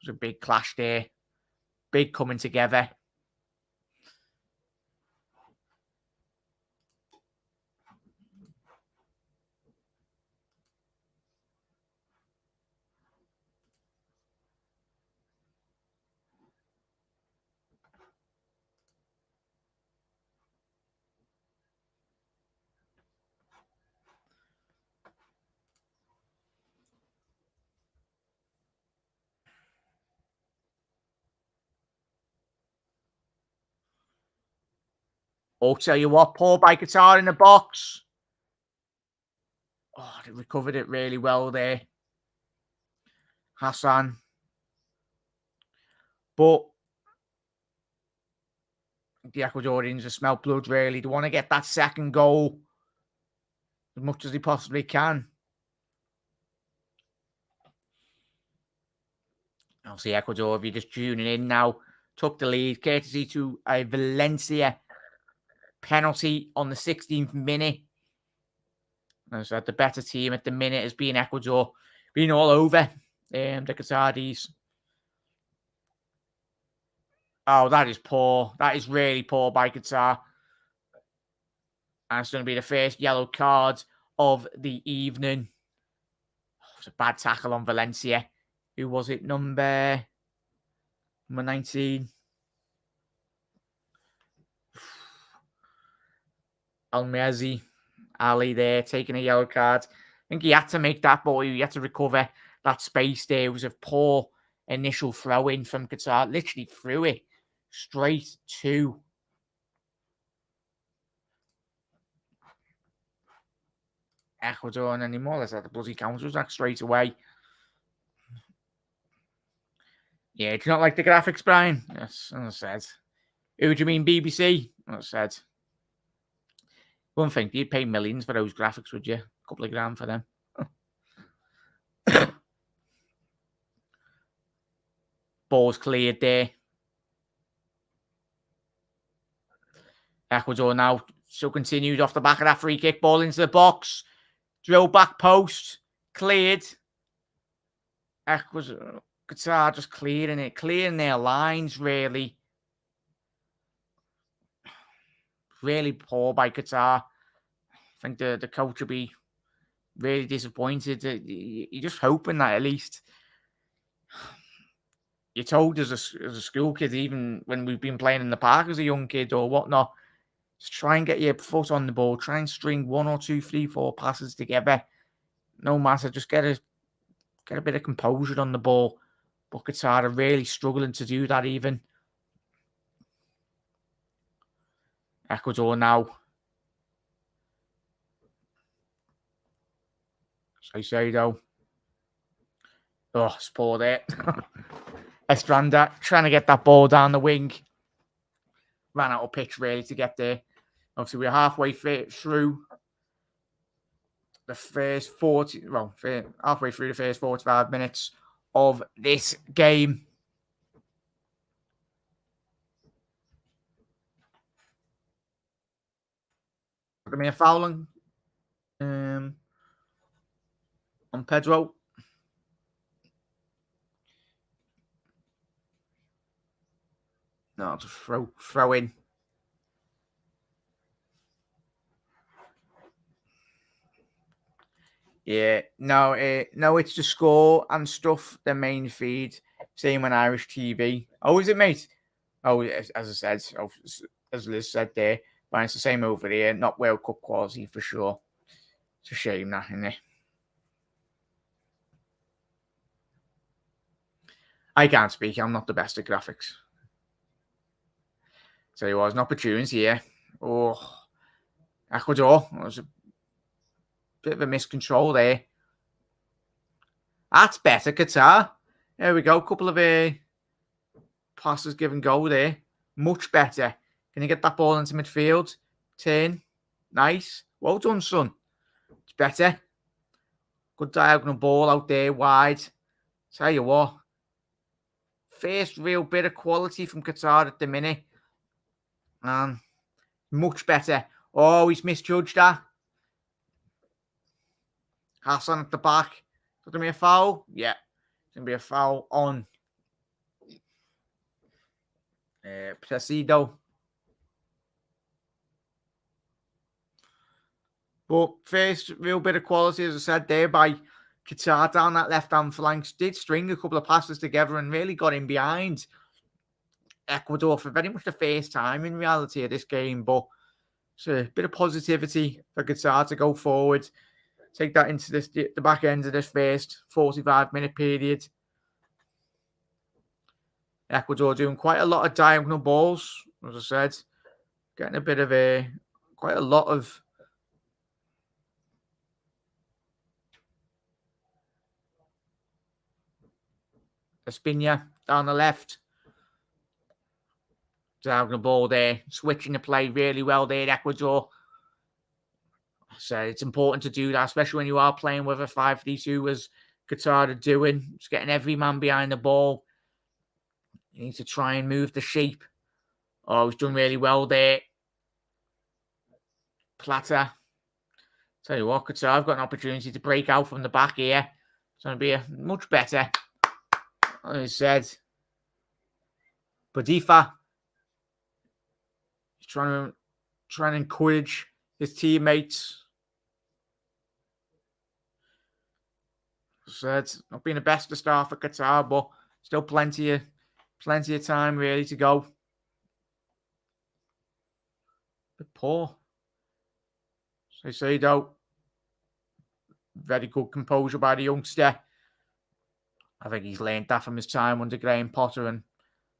A: was a big clash there. Big coming together. I'll tell you what, Paul by Qatar in the box. Oh, they recovered it really well there. Hassan. But the Ecuadorians have smelled blood, really. They want to get that second goal as much as they possibly can. Obviously, Ecuador, if you're just tuning in now, took the lead, courtesy to a Valencia penalty on the 16th minute. As the better team at the minute has been Ecuador, being all over the Qataris. Oh, that is poor. That is really poor by Qatar. And it's going to be the first yellow card of the evening. was a bad tackle on Valencia. Who was it? Number 19. Almezi Ali there taking a yellow card. I think he had to make that, but he had to recover that space there. It was a poor initial throw in from Qatar. Literally threw it straight to Ecuador, and then he more or less had the bloody counters back straight away. Yeah, do you not like the graphics, Brian? Yes, as I said. Who do you mean, BBC? As I said. One thing, you'd pay millions for those graphics, would you? A couple of grand for them. Ball's cleared there. Ecuador now still continued off the back of that free kick. Ball into the box. Drill back post. Cleared. Ecuador, Qatar just clearing it. Clearing their lines, really. Really poor by Qatar. I think the coach will be really disappointed. You're just hoping that at least you're told as a school kid, even when we've been playing in the park as a young kid or whatnot, just try and get your foot on the ball. Try and string 1 or 2, 3, 4 passes together. No matter, just get a bit of composure on the ball. But Qatar are really struggling to do that even. Ecuador now. As I say though. Oh, it's poor there. Estranda trying to get that ball down the wing. Ran out of pitch really to get there. Obviously, we're halfway through the first 40, well, halfway through the first 45 minutes of this game. Give me a foul on Pedro. No, just throw in. Yeah, no, it's the score and stuff, the main feed. Same on Irish TV. Oh, is it, mate? Oh, as I said, as Liz said there, but it's the same over here. Not World Cup quality for sure. It's a shame that, isn't it? I can't speak. I'm not the best at graphics. So it was an opportunity here. Oh, Ecuador. It was a bit of a miscontrol there. That's better, Qatar. There we go. Couple of passes given goal there. Much better. Can you get that ball into midfield? Turn. Nice. Well done, son. It's better. Good diagonal ball out there, wide. Tell you what. First real bit of quality from Qatar at the minute. Much better. Oh, he's misjudged that. Hassan at the back. Is there going to be a foul? Yeah. It's going to be a foul on Presido. But first real bit of quality, as I said there, by Qatar down that left-hand flank. Did string a couple of passes together and really got in behind Ecuador for very much the first time in reality of this game. But it's a bit of positivity for Qatar to go forward. Take that into the back end of this first 45-minute period. Ecuador doing quite a lot of diagonal balls, as I said. Getting a bit of quite a lot of Espina down the left. Diagonal ball there. Switching the play really well there, Ecuador. So it's important to do that, especially when you are playing with a 5-3-2 as Qatar are doing. Just getting every man behind the ball. You need to try and move the shape. Oh, he's done really well there. Plata. Tell you what, Qatar have got an opportunity to break out from the back here. It's going to be a much better. As I said, Bodifa is trying to encourage his teammates. Said not being the best to start for Qatar, but still plenty of time really to go. But poor. So say though, very good composure by the youngster. I think he's learned that from his time under Graham Potter, and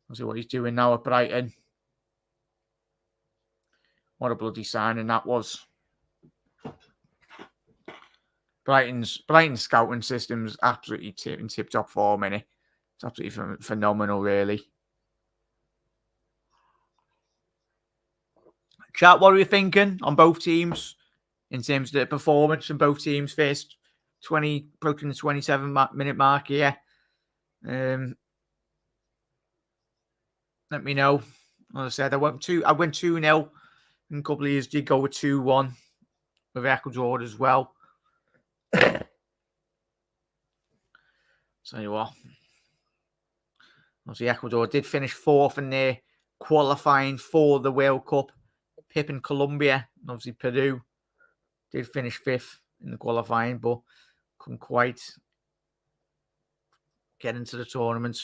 A: we'll see what he's doing now at Brighton. What a bloody signing that was. Brighton's scouting system's absolutely in tip-top form, innit? It's absolutely phenomenal, really. Chat, what are we thinking on both teams in terms of the performance in both teams? First 20, approaching the 27-minute mark here. Let me know. As I said, I went 2-0. And a couple of years did go with 2-1 with Ecuador as well. Tell you what. Obviously, Ecuador did finish 4th in their qualifying for the World Cup. Pipping Colombia. And obviously, Peru did finish 5th in the qualifying, but couldn't quite get into the tournament.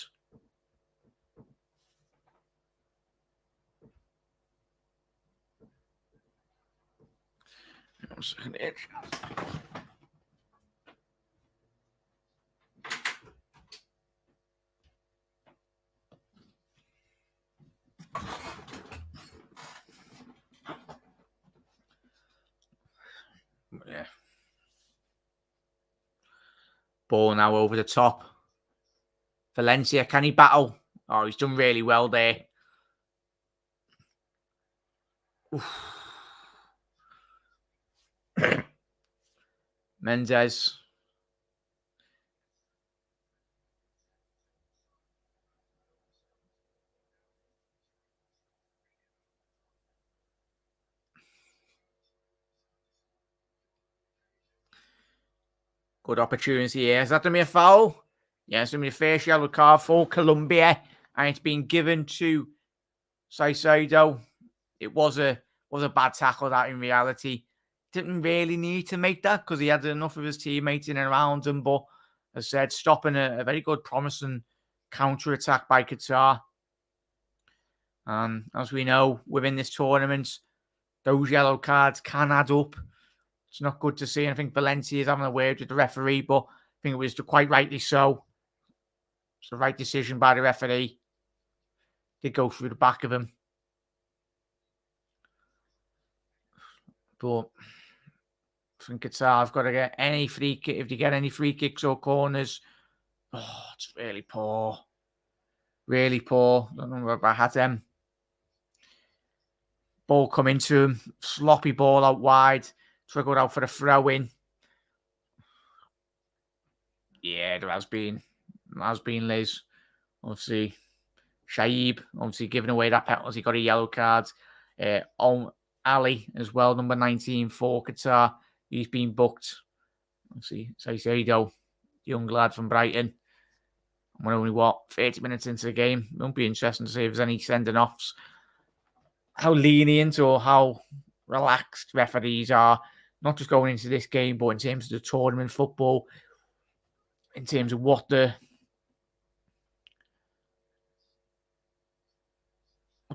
A: Yeah. Ball now over the top. Valencia, can he battle? Oh, he's done really well there. Mendes. Good opportunity here. Is that going to be a foul? Yeah, it's going to be a first yellow card for Colombia. And it's been given to Saicedo. It was a bad tackle, that in reality. Didn't really need to make that because he had enough of his teammates in and around him. But as I said, stopping a very good, promising counter-attack by Qatar. As we know, within this tournament, those yellow cards can add up. It's not good to see. And I think Valencia is having a word with the referee, but I think it was quite rightly so. It's the right decision by the referee. Did go through the back of him. But I think Qatar have got to get any free kick. If they get any free kicks or corners, it's really poor. Really poor. I don't know if I had them. Ball come into him. Sloppy ball out wide. Trickled out for the throw-in. Yeah, there has been. Liz. Obviously, Shaib, obviously giving away that penalty, got a yellow card. Ali as well, number 19 for Qatar. He's been booked. Obviously, Saicedo, young lad from Brighton. We're only, 30 minutes into the game. It won't be interesting to see if there's any sending offs. How lenient or how relaxed referees are, not just going into this game, but in terms of the tournament football, in terms of what the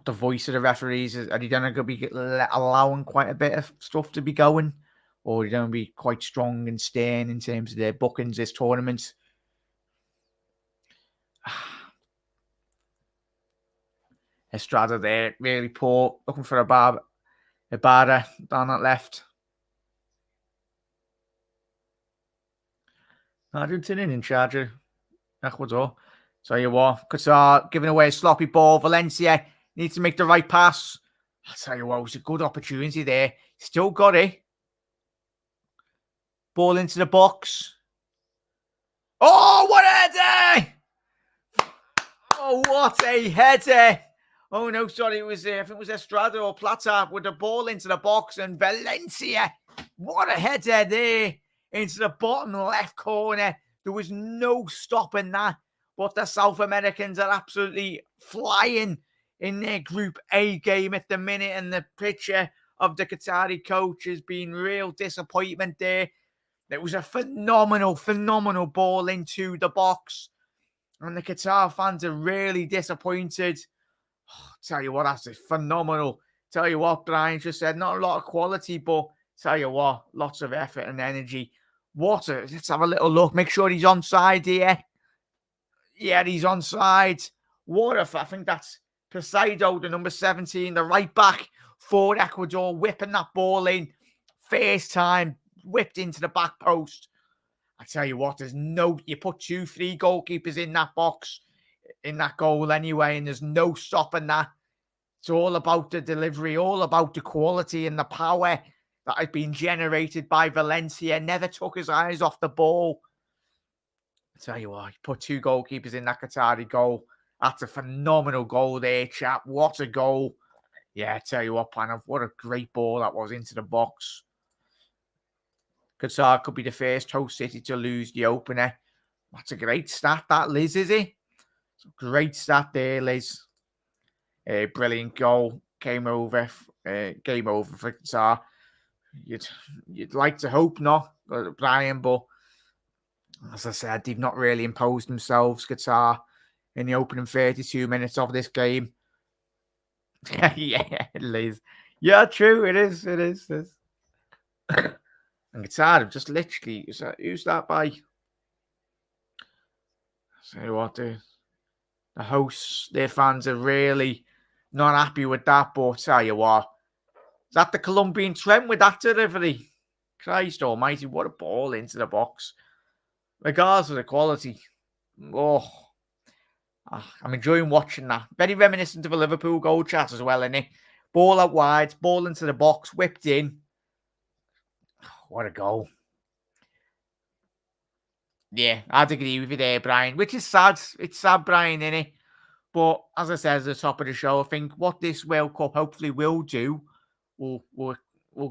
A: voice of the referees is. Are they going to be allowing quite a bit of stuff to be going? Or are they going to be quite strong and stern in terms of their bookings this tournament? Estrada there, really poor. Looking for Ibarra down that left. Argentina in charge of Ecuador. So you what, Qatar giving away a sloppy ball. Valencia needs to make the right pass. I'll tell you what, it was a good opportunity there. Still got it. Ball into the box. Oh, what a header! Oh, what a header! Oh, no, sorry, it was, I think it was Estrada or Plata with the ball into the box, and Valencia, what a header there into the bottom left corner. There was no stopping that, but the South Americans are absolutely flying in their Group A game at the minute, and the picture of the Qatari coach has been real disappointment there. It was a phenomenal ball into the box. And the Qatar fans are really disappointed. Tell you what, that's phenomenal. Tell you what, Brian just said, not a lot of quality, but tell you what, lots of effort and energy. Let's have a little look. Make sure he's onside here. Yeah, he's onside. I think that's Poseido, the number 17, the right back for Ecuador, whipping that ball in. First time, whipped into the back post. I tell you what, you put 2-3 goalkeepers in that box, in that goal anyway, and there's no stopping that. It's all about the delivery, all about the quality and the power that has been generated by Valencia. Never took his eyes off the ball. I tell you what, he put 2 goalkeepers in that Qatari goal. That's a phenomenal goal there, chap. What a goal. Yeah, I tell you what, Panov, what a great ball that was into the box. Qatar could be the first host city to lose the opener. That's a great stat, that, Liz, is it? It's a great stat there, Liz. Brilliant goal. Game over for Qatar. You'd like to hope not, Brian, but as I said, they've not really imposed themselves, Qatar, in the opening 32 minutes of this game. Yeah, Liz. Yeah, true. It is. And Qatar have just literally, who's that by? So what, the hosts, their fans are really not happy with that, but tell you what, is that the Colombian Trent with that delivery? Christ almighty, what a ball into the box. Regardless of the quality. I'm enjoying watching that. Very reminiscent of a Liverpool goal, chat, as well, isn't it? Ball out wide, ball into the box, whipped in. What a goal. Yeah, I'd agree with you there, Brian, which is sad. It's sad, Brian, innit? But as I said at the top of the show, I think what this World Cup hopefully will do will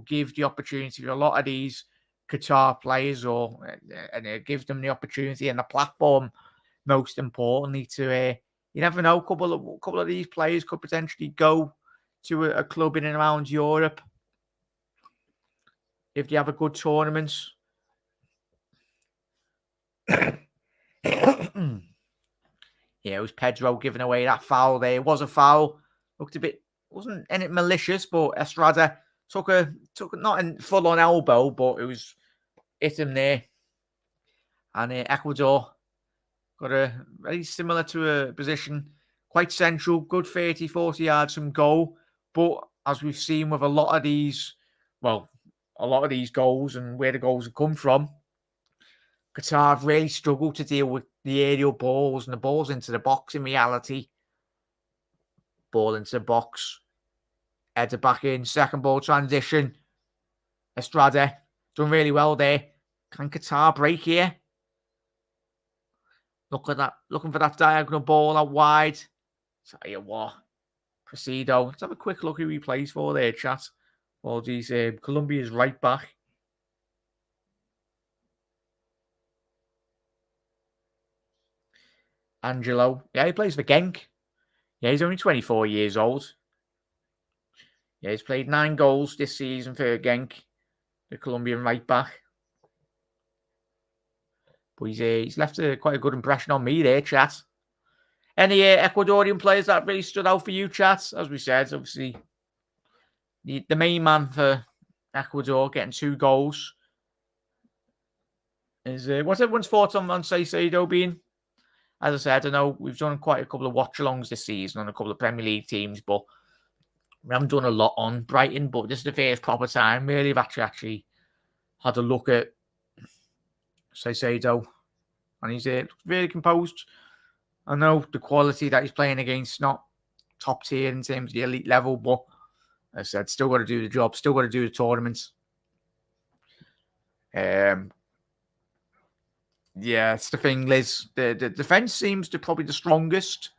A: give the opportunity for a lot of these Qatar players, and it gives them the opportunity and the platform, most importantly, to you never know, a couple of these players could potentially go to a club in and around Europe if they have a good tournament. Yeah, it was Pedro giving away that foul there. It was a foul. Looked a bit, wasn't in it malicious, but Estrada took not in full on elbow, but it was hit him there. And Ecuador got a very similar to a position, quite central, good 30, 40 yards from goal. But as we've seen with a lot of these goals and where the goals have come from, Qatar have really struggled to deal with the aerial balls and the balls into the box in reality. Ball into the box. Header back in. Second ball transition. Estrada done really well there. Can Qatar break here? Look at that. Looking for that diagonal ball out wide. Tell you what. Poseido. Let's have a quick look who he plays for there, chat. Apologies. Colombia's right back. Angelo. Yeah, he plays for Genk. Yeah, he's only 24 years old. Yeah, he's played 9 goals this season for Genk, the Colombian right back. But he's left quite a good impression on me there, chat. Any Ecuadorian players that really stood out for you, chat? As we said, obviously, the main man for Ecuador getting 2 goals. What's everyone's thoughts on Saicedo being? As I said, I know we've done quite a couple of watch-alongs this season on a couple of Premier League teams, but we haven't done a lot on Brighton. But this is the first proper time really I've actually had a look at Saicedo, and he's really composed. I know the quality that he's playing against not top tier in terms of the elite level, but as I said, still got to do the job, still got to do the tournaments. Yeah, it's the thing, Liz. The defence seems to probably the strongest.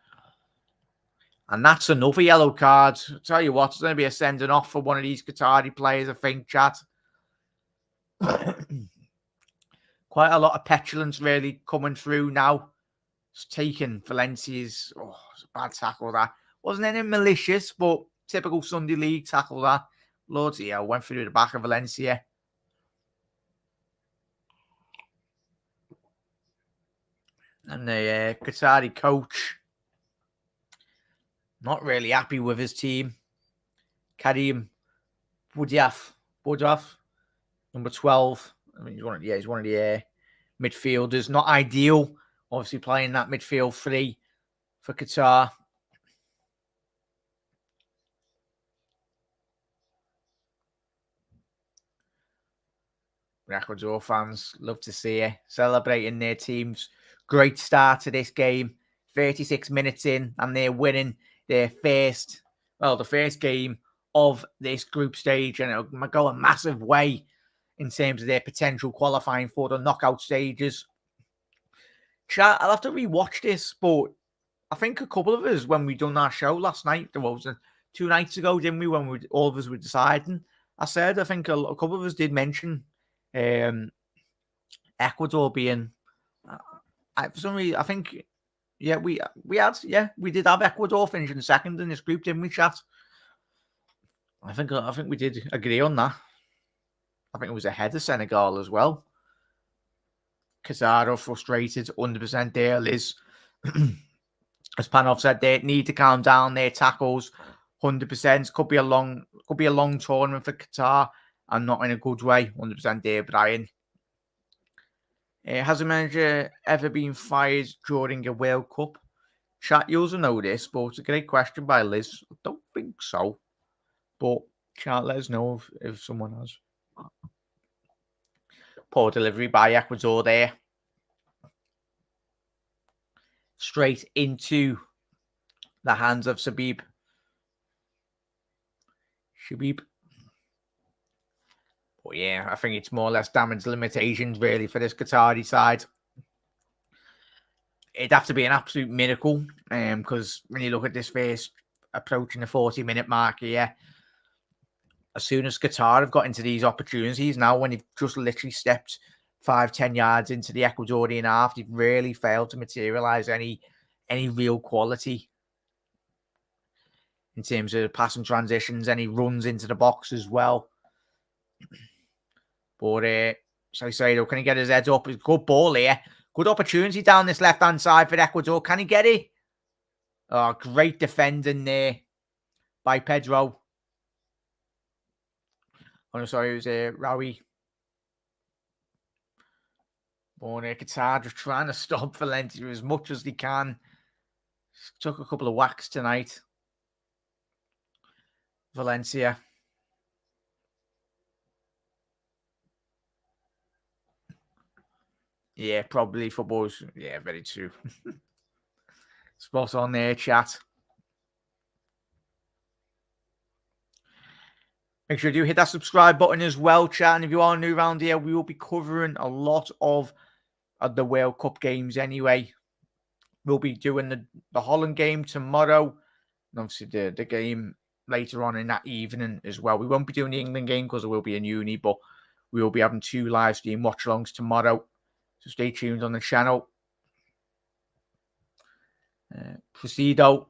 A: And that's another yellow card. I'll tell you what, it's going to be a sending off for one of these Qatari players, I think, chat. Quite a lot of petulance really coming through now. It's taken Valencia's... Oh, it's a bad tackle, that. Wasn't any malicious, but typical Sunday League tackle, that. Bloody hell, went through the back of Valencia. And the Qatari coach, not really happy with his team. Karim Budaf, number 12. I mean, he's one of the midfielders. Not ideal, obviously, playing that midfield three for Qatar. Ecuador fans love to see it, celebrating their team's great start to this game. 36 minutes in, and they're winning their the first game of this group stage, and it'll go a massive way in terms of their potential qualifying for the knockout stages. Chat, I'll have to rewatch this, but I think a couple of us, when we done our show last night, there was 2 nights ago, didn't we, when all of us were deciding, I think a couple of us did mention Ecuador being, for some reason, I think, we did have Ecuador finishing second in this group, didn't we, chat? I think we did agree on that. I think it was ahead of Senegal as well. Qatar frustrated, 100% there, Liz. As Panov said, they need to calm down their tackles, 100%. Could be a long tournament for Qatar, and not in a good way, 100% there, Brian. Has a manager ever been fired during a World Cup? Chat, you also know this, but it's a great question by Liz. I don't think so, but chat, let us know if someone has. Poor delivery by Ecuador there. Straight into the hands of Shabib. But yeah, I think it's more or less damage limitations really for this Qatari side. It'd have to be an absolute miracle, because when you look at this first approaching the 40-minute mark here, as soon as Qatar have got into these opportunities, now when they've just literally stepped 5-10 yards into the Ecuadorian half, they've really failed to materialise any real quality in terms of passing transitions, any runs into the box as well. But Saicedo, can he get his head up? It's a good ball here. Good opportunity down this left-hand side for Ecuador. Can he get it? Oh, great defending there by Pedro. Oh, no, sorry, it was Rawi. But Qatar just trying to stop Valencia as much as they can. Took a couple of whacks tonight. Valencia. Yeah, probably football's. Yeah, very true. Spot on there, chat. Make sure you do hit that subscribe button as well, chat. And if you are new around here, we will be covering a lot of the World Cup games anyway. We'll be doing the Holland game tomorrow. And obviously the game later on in that evening as well. We won't be doing the England game because it will be in uni, but we will be having 2 live stream watch-alongs tomorrow. So stay tuned on the channel. Presido.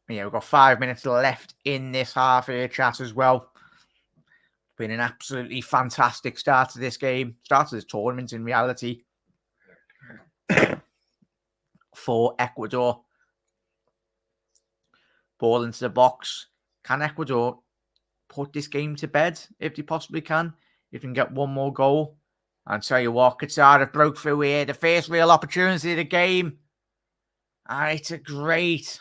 A: Yeah, we've got 5 minutes left in this half here, chat, as well. Been an absolutely fantastic start to this game. Start to this tournament, in reality, for Ecuador. Ball into the box. Can Ecuador put this game to bed if they possibly can? If they can get one more goal. And tell you what, Qatar have broke through here. The first real opportunity of the game. And it's a great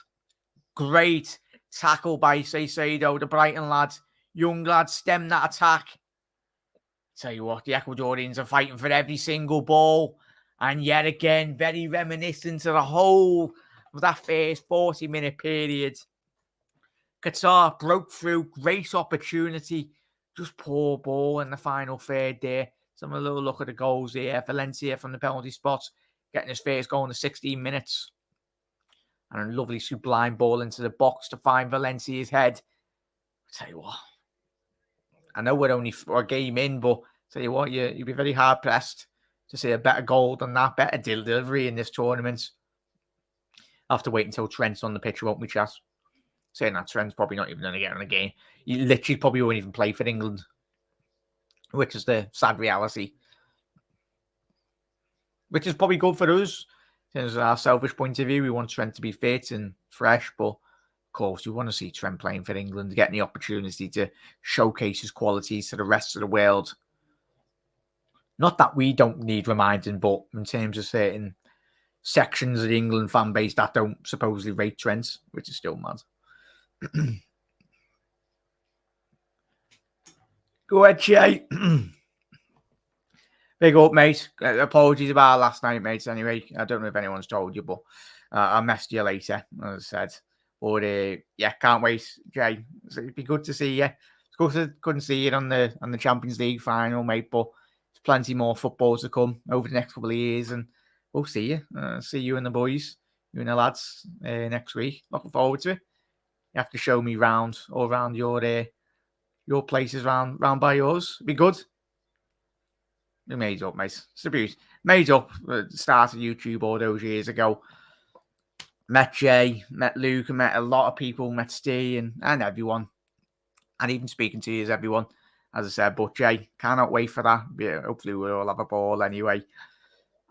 A: tackle by Saicedo, the Brighton lad. Young lad, stem that attack. Tell you what, the Ecuadorians are fighting for every single ball. And yet again, very reminiscent of the whole of that first 40-minute period. Qatar broke through, great opportunity. Just poor ball in the final third there. Let's have a little look at the goals here. Valencia from the penalty spot, getting his first goal in the 16 minutes. And a lovely sublime ball into the box to find Valencia's head. I tell you what, I know we're only a game in, but tell you what, you'd be very hard pressed to see a better goal than that, better delivery in this tournament. I'll have to wait until Trent's on the pitch, won't we, Chas? Saying that Trent's probably not even going to get on a game. You literally probably won't even play for England, which is the sad reality. Which is probably good for us. In terms of our selfish point of view, we want Trent to be fit and fresh, but of course, we want to see Trent playing for England, getting the opportunity to showcase his qualities to the rest of the world. Not that we don't need reminding, but in terms of certain sections of the England fan base that don't supposedly rate Trent, which is still mad. Go ahead, Jay. Big up, mate. Apologies about last night, mates. Anyway, I don't know if anyone's told you, but I'll mess you later, as I said. But yeah, can't wait, Jay. It'd be good to see you. Of course, I couldn't see you on the Champions League final, mate. But there's plenty more football to come over the next couple of years, and we'll see you. See you and the boys, you and the lads, next week. Looking forward to it. You have to show me round all around your places round by yours. It'd be good. We made up, mate. It's a beauty. Made up at the start of YouTube all those years ago. Met Jay, met Luke, and met a lot of people, met Steve and everyone. And even speaking to you as everyone, as I said. But Jay, cannot wait for that. Yeah, hopefully we'll all have a ball anyway.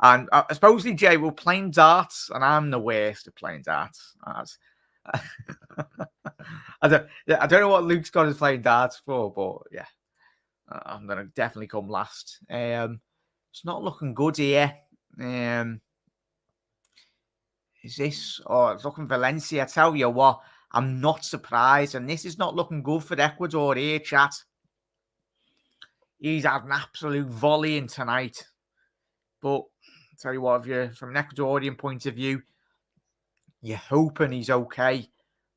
A: And supposedly, Jay, we're playing darts, and I'm the worst at playing darts. I don't know what Luke's got us playing darts for, but yeah. I'm going to definitely come last. It's not looking good here. Is this? Oh, it's looking Valencia. I tell you what, I'm not surprised. And this is not looking good for Ecuador here, chat. He's had an absolute volleying tonight. But I tell you what, if you're from an Ecuadorian point of view, you're hoping he's okay.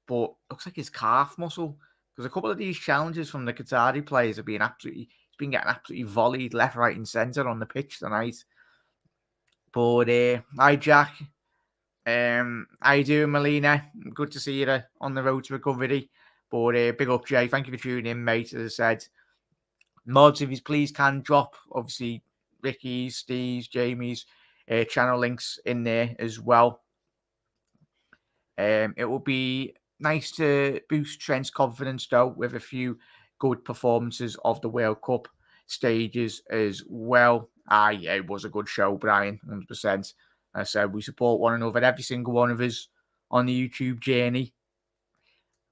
A: But looks like his calf muscle. Because a couple of these challenges from the Qatari players have been he's been getting absolutely volleyed left, right, and centre on the pitch tonight. But hi, Jack. How you doing, Melina? Good to see you on the road to recovery. But big up, Jay. Thank you for tuning in, mate. As I said, mods, if you please can drop, obviously, Ricky's, Steve's, Jamie's channel links in there as well. It will be nice to boost Trent's confidence, though, with a few good performances of the World Cup stages as well. Yeah, it was a good show, Brian, 100%. I said we support one another, every single one of us, on the YouTube journey.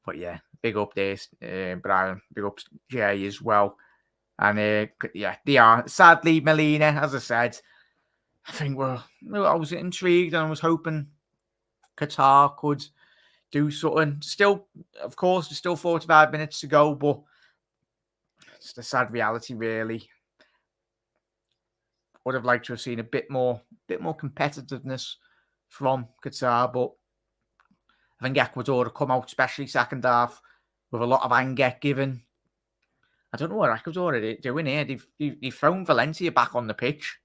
A: But yeah, big up there, Brian. Big up Jay as well. And yeah, they are. Sadly, Melina, as I said, I think I was intrigued and I was hoping Qatar could do something. Still, of course, there's still 45 minutes to go, but it's the sad reality, really. Would have liked to have seen a bit more competitiveness from Qatar, but I think Ecuador have come out, especially second half, with a lot of anger given. I don't know what Ecuador are doing here. They've thrown Valencia back on the pitch.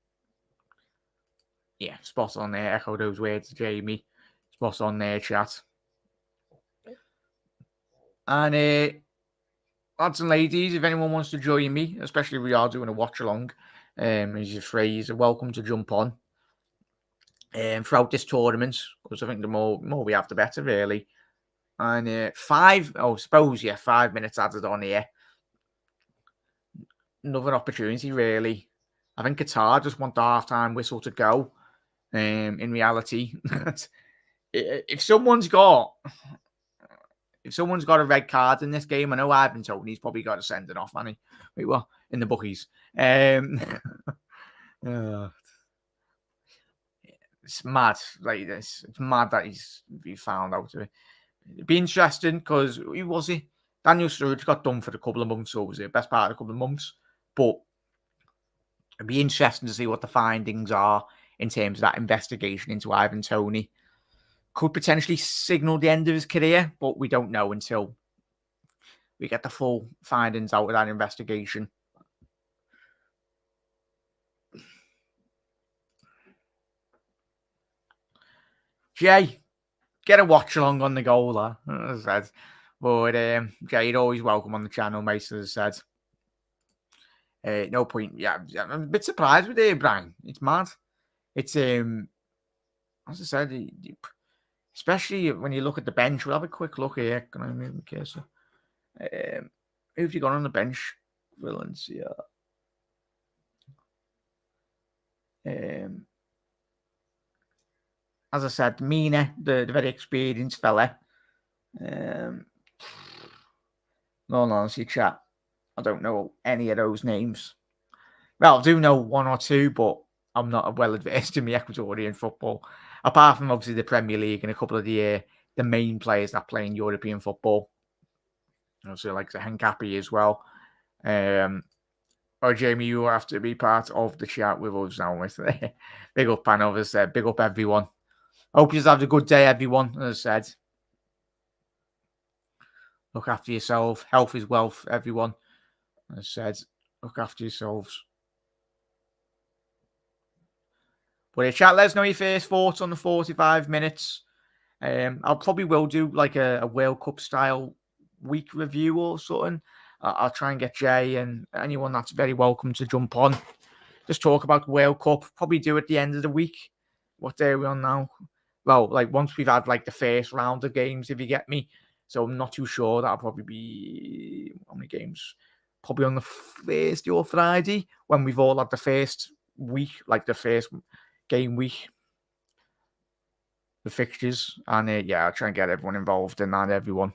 A: Yeah, spot on there. Echo those words, Jamie. Spot on there, chat. And lads and ladies, if anyone wants to join me, especially if we are doing a watch along, as your phrase, are welcome to jump on throughout this tournament, because I think the more we have, the better, really. And 5 minutes added on here. Another opportunity, really. I think Qatar just want the half-time whistle to go. In reality, if someone's got a red card in this game, I know Ivan Tony's probably got to send it off, hasn't he? Wait, what? In the bookies. It's mad like this. It's mad that he's found out of it. It'd be interesting because who was he? Daniel Sturridge got done for a couple of months, so was it best part of a couple of months. But it'd be interesting to see what the findings are in terms of that investigation into Ivan Toney. Could potentially signal the end of his career, but we don't know until we get the full findings out of that investigation. Jay, get a watch along on the goal, as I said. But Jay, you're always welcome on the channel, mate, as I said. No point. Yeah, I'm a bit surprised with it, Brian. It's mad. It's as I said, especially when you look at the bench. We'll have a quick look here. Can I move the cursor? Who have you got on the bench? Valencia. As I said, Mina, the very experienced fella. No, honestly, chat. I don't know any of those names. Well, I do know one or two, but I'm not well adversed in the Ecuadorian football. Apart from obviously the Premier League and a couple of the main players that play in European football. Also, like the Henkapi as well. Jamie, you will have to be part of the chat with us now. Big up, Pan, as I said. Big up, everyone. Hope you have a good day, everyone. As I said, look after yourself. Health is wealth, everyone. As I said, look after yourselves. But chat, let us know your first thoughts on the 45 minutes. I'll probably will do like a World Cup style week review or something. I'll try and get Jay and anyone that's very welcome to jump on. Just talk about World Cup. Probably do at the end of the week. What day are we on now? Well, like once we've had like the first round of games, if you get me. So I'm not too sure. That'll probably be how many games? Probably on the Thursday or Friday when we've all had the first week, like the first game week, the fixtures, and I'll try and get everyone involved in that. Everyone.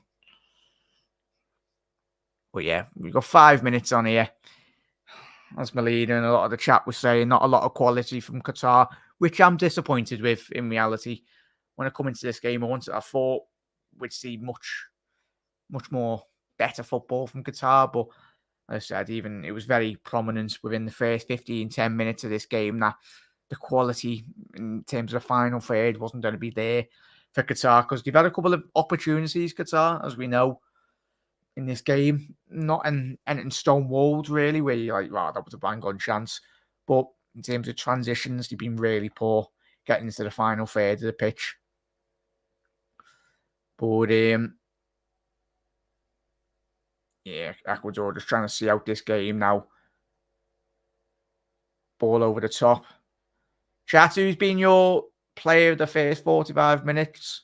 A: But yeah, we've got 5 minutes on here. As my leader and a lot of the chat was saying, not a lot of quality from Qatar, which I'm disappointed with in reality. When I come into this game, I thought we'd see much more better football from Qatar. But as I said, even it was very prominent within the first 10 minutes of this game that the quality in terms of the final third wasn't going to be there for Qatar because they've had a couple of opportunities, Qatar, as we know, in this game. Not in stonewalled, really, where you're like, wow, that was a bang-on chance. But in terms of transitions, they've been really poor getting into the final third of the pitch. But, Ecuador just trying to see out this game now. Ball over the top. Chat, who's been your player of the first 45 minutes?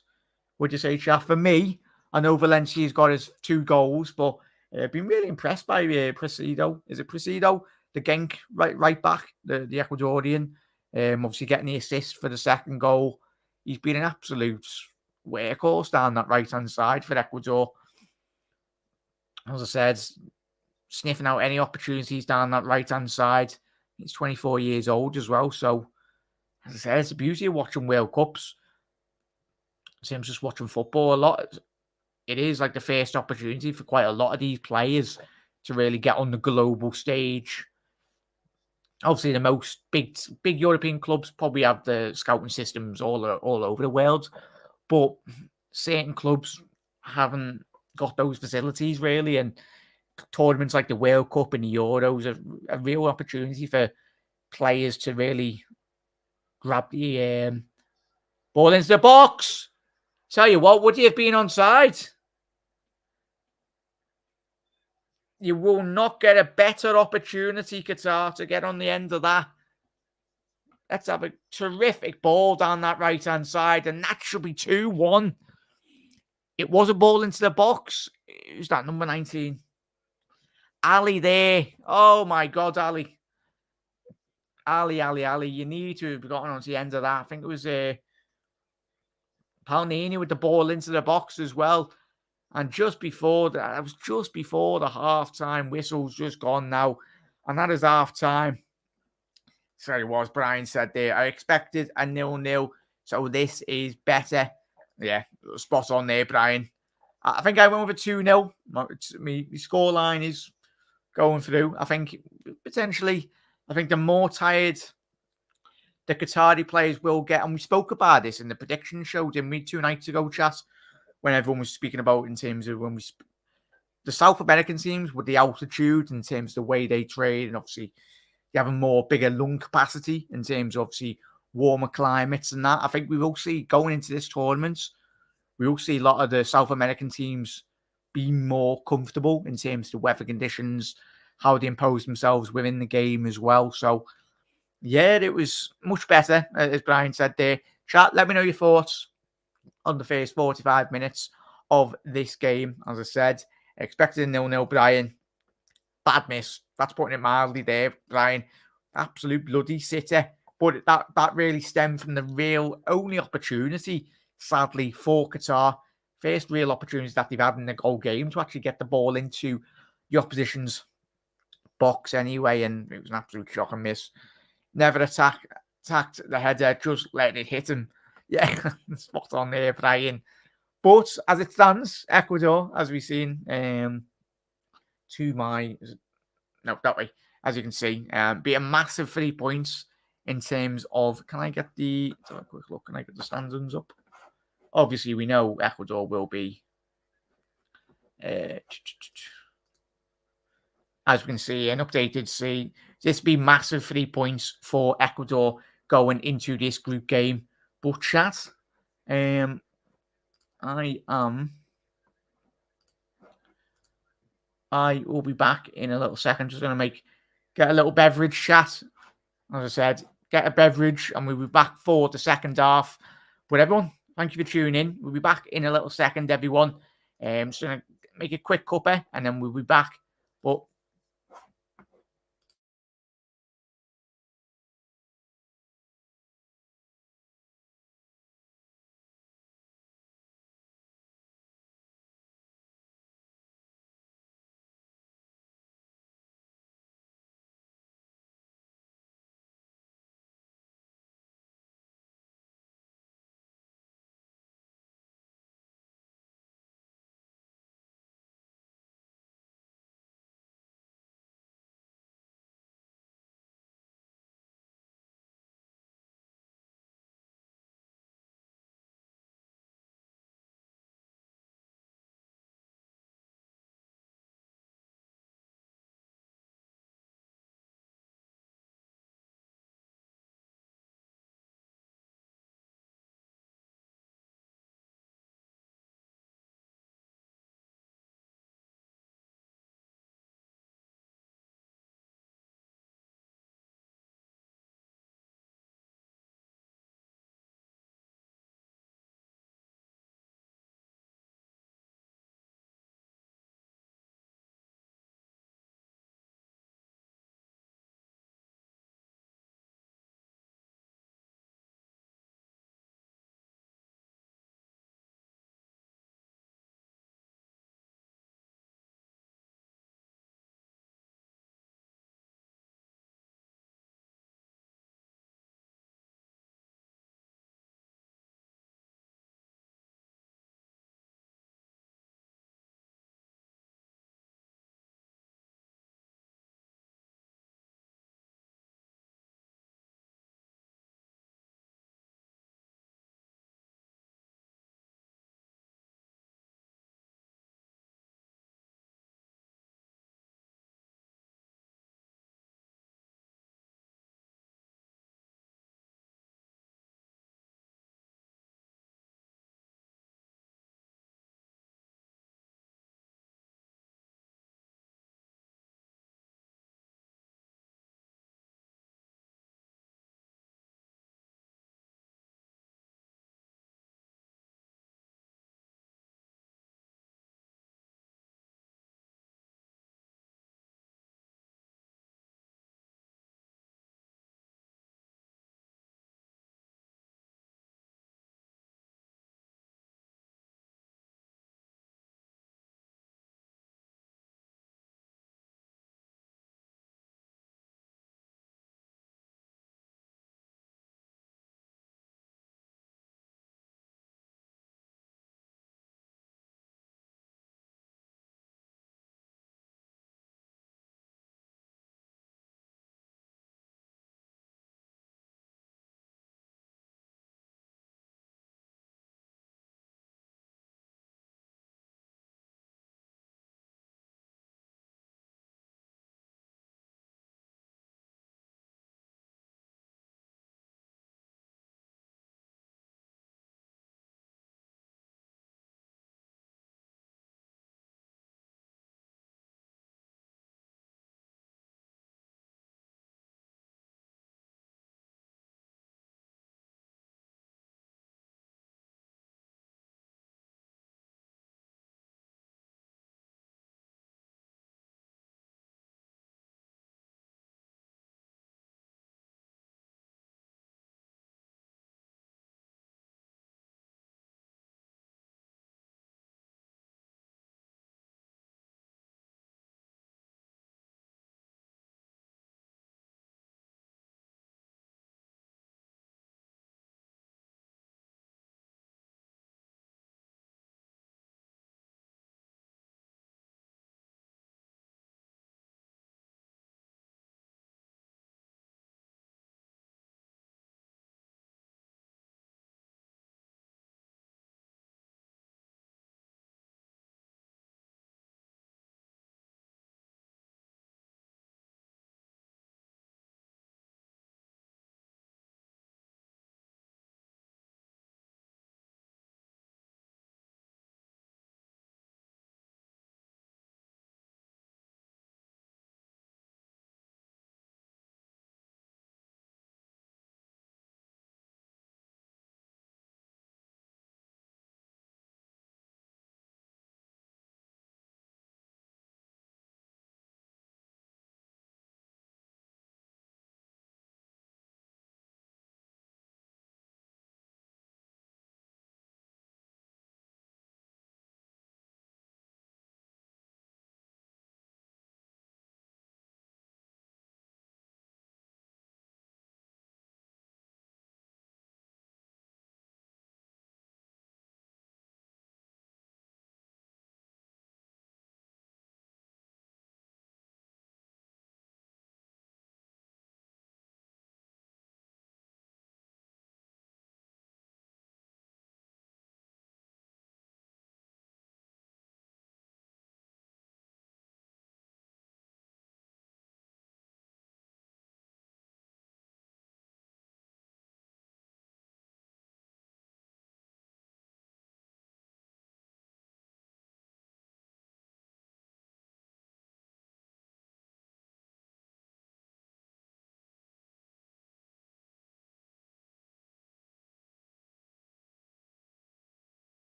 A: Would you say, chat? For me, I know Valencia's got his 2 goals, but I've been really impressed by Presido. Is it Presido? The Genk right back, the Ecuadorian. Obviously getting the assist for the second goal. He's been an absolute workhorse down that right-hand side for Ecuador. As I said, sniffing out any opportunities down that right-hand side. He's 24 years old as well. So, as I said, it's the beauty of watching World Cups. Same as just watching football a lot. It is like the first opportunity for quite a lot of these players to really get on the global stage. Obviously, the most big European clubs probably have the scouting systems all over the world, but certain clubs haven't got those facilities really. And tournaments like the World Cup and the Euros are a real opportunity for players to really grab the ball into the box. Tell you what, would you have been onside? You will not get a better opportunity, Qatar, to get on the end of that. Let's have a terrific ball down that right-hand side, and that should be 2-1. It was a ball into the box. Who's that, number 19? Ali there. Oh, my God, Ali. Ali. You need to have gotten onto the end of that. I think it was Palnini with the ball into the box as well. And just before that, it was just before the half-time whistle's just gone now. And that is half-time. Sorry, what was Brian said there. I expected a 0-0. So this is better. Yeah, spot on there, Brian. I think I went with a 2-0. My scoreline is going through. I think potentially, the more tired the Qatari players will get. And we spoke about this in the prediction show, didn't we, 2 nights ago, chat? When everyone was speaking about in terms of the South American teams with the altitude, in terms of the way they trade, and obviously they have a more bigger lung capacity in terms of obviously warmer climates and that. I think we will see going into this tournament, we will see a lot of the South American teams be more comfortable in terms of the weather conditions, how they imposed themselves within the game as well. So, yeah, it was much better, as Brian said there. Chat, let me know your thoughts on the first 45 minutes of this game. As I said, expected a 0-0, Brian. Bad miss. That's putting it mildly there, Brian. Absolute bloody city. But that really stemmed from the real only opportunity, sadly, for Qatar. First real opportunity that they've had in the whole game to actually get the ball into the opposition's box anyway, and it was an absolute shock and miss. Never attacked the header, just letting it hit him. Yeah, spot on there, Brian. But as it stands, Ecuador, as we've seen, to my no, that way, as you can see, be a massive 3 points in terms of. Can I get the? Let's have a quick look. Can I get the standings up? Obviously, we know Ecuador will be. As we can see, an updated see this be massive 3 points for Ecuador going into this group game. But chat, I will be back in a little second. Just gonna get a little beverage chat. As I said, get a beverage, and we'll be back for the second half. But everyone, thank you for tuning in. We'll be back in a little second, everyone. Just gonna make a quick cuppa, and then we'll be back. But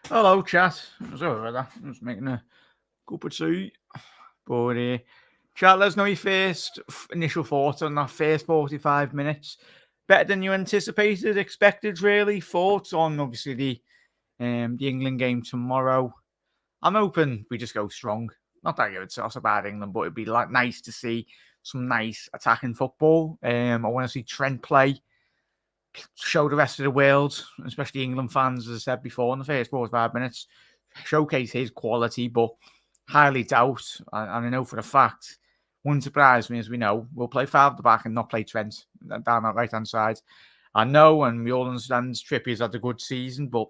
A: Hello, chat. Sorry about that. I was making a cup of tea. But, chat, let us know your first initial thoughts on that first 45 minutes. Better than you anticipated, expected, really. Thoughts on, obviously, the England game tomorrow. I'm hoping we just go strong. Not that I give a toss about England, but it'd be like nice to see some nice attacking football. I want to see Trent play, show the rest of the world, especially England fans, as I said before, in the first 45 minutes, showcase his quality, but highly doubt, and I know for a fact, wouldn't surprise me, as we know, we'll play five at the back and not play Trent down that right-hand side. I know, and we all understand Trippier's had a good season, but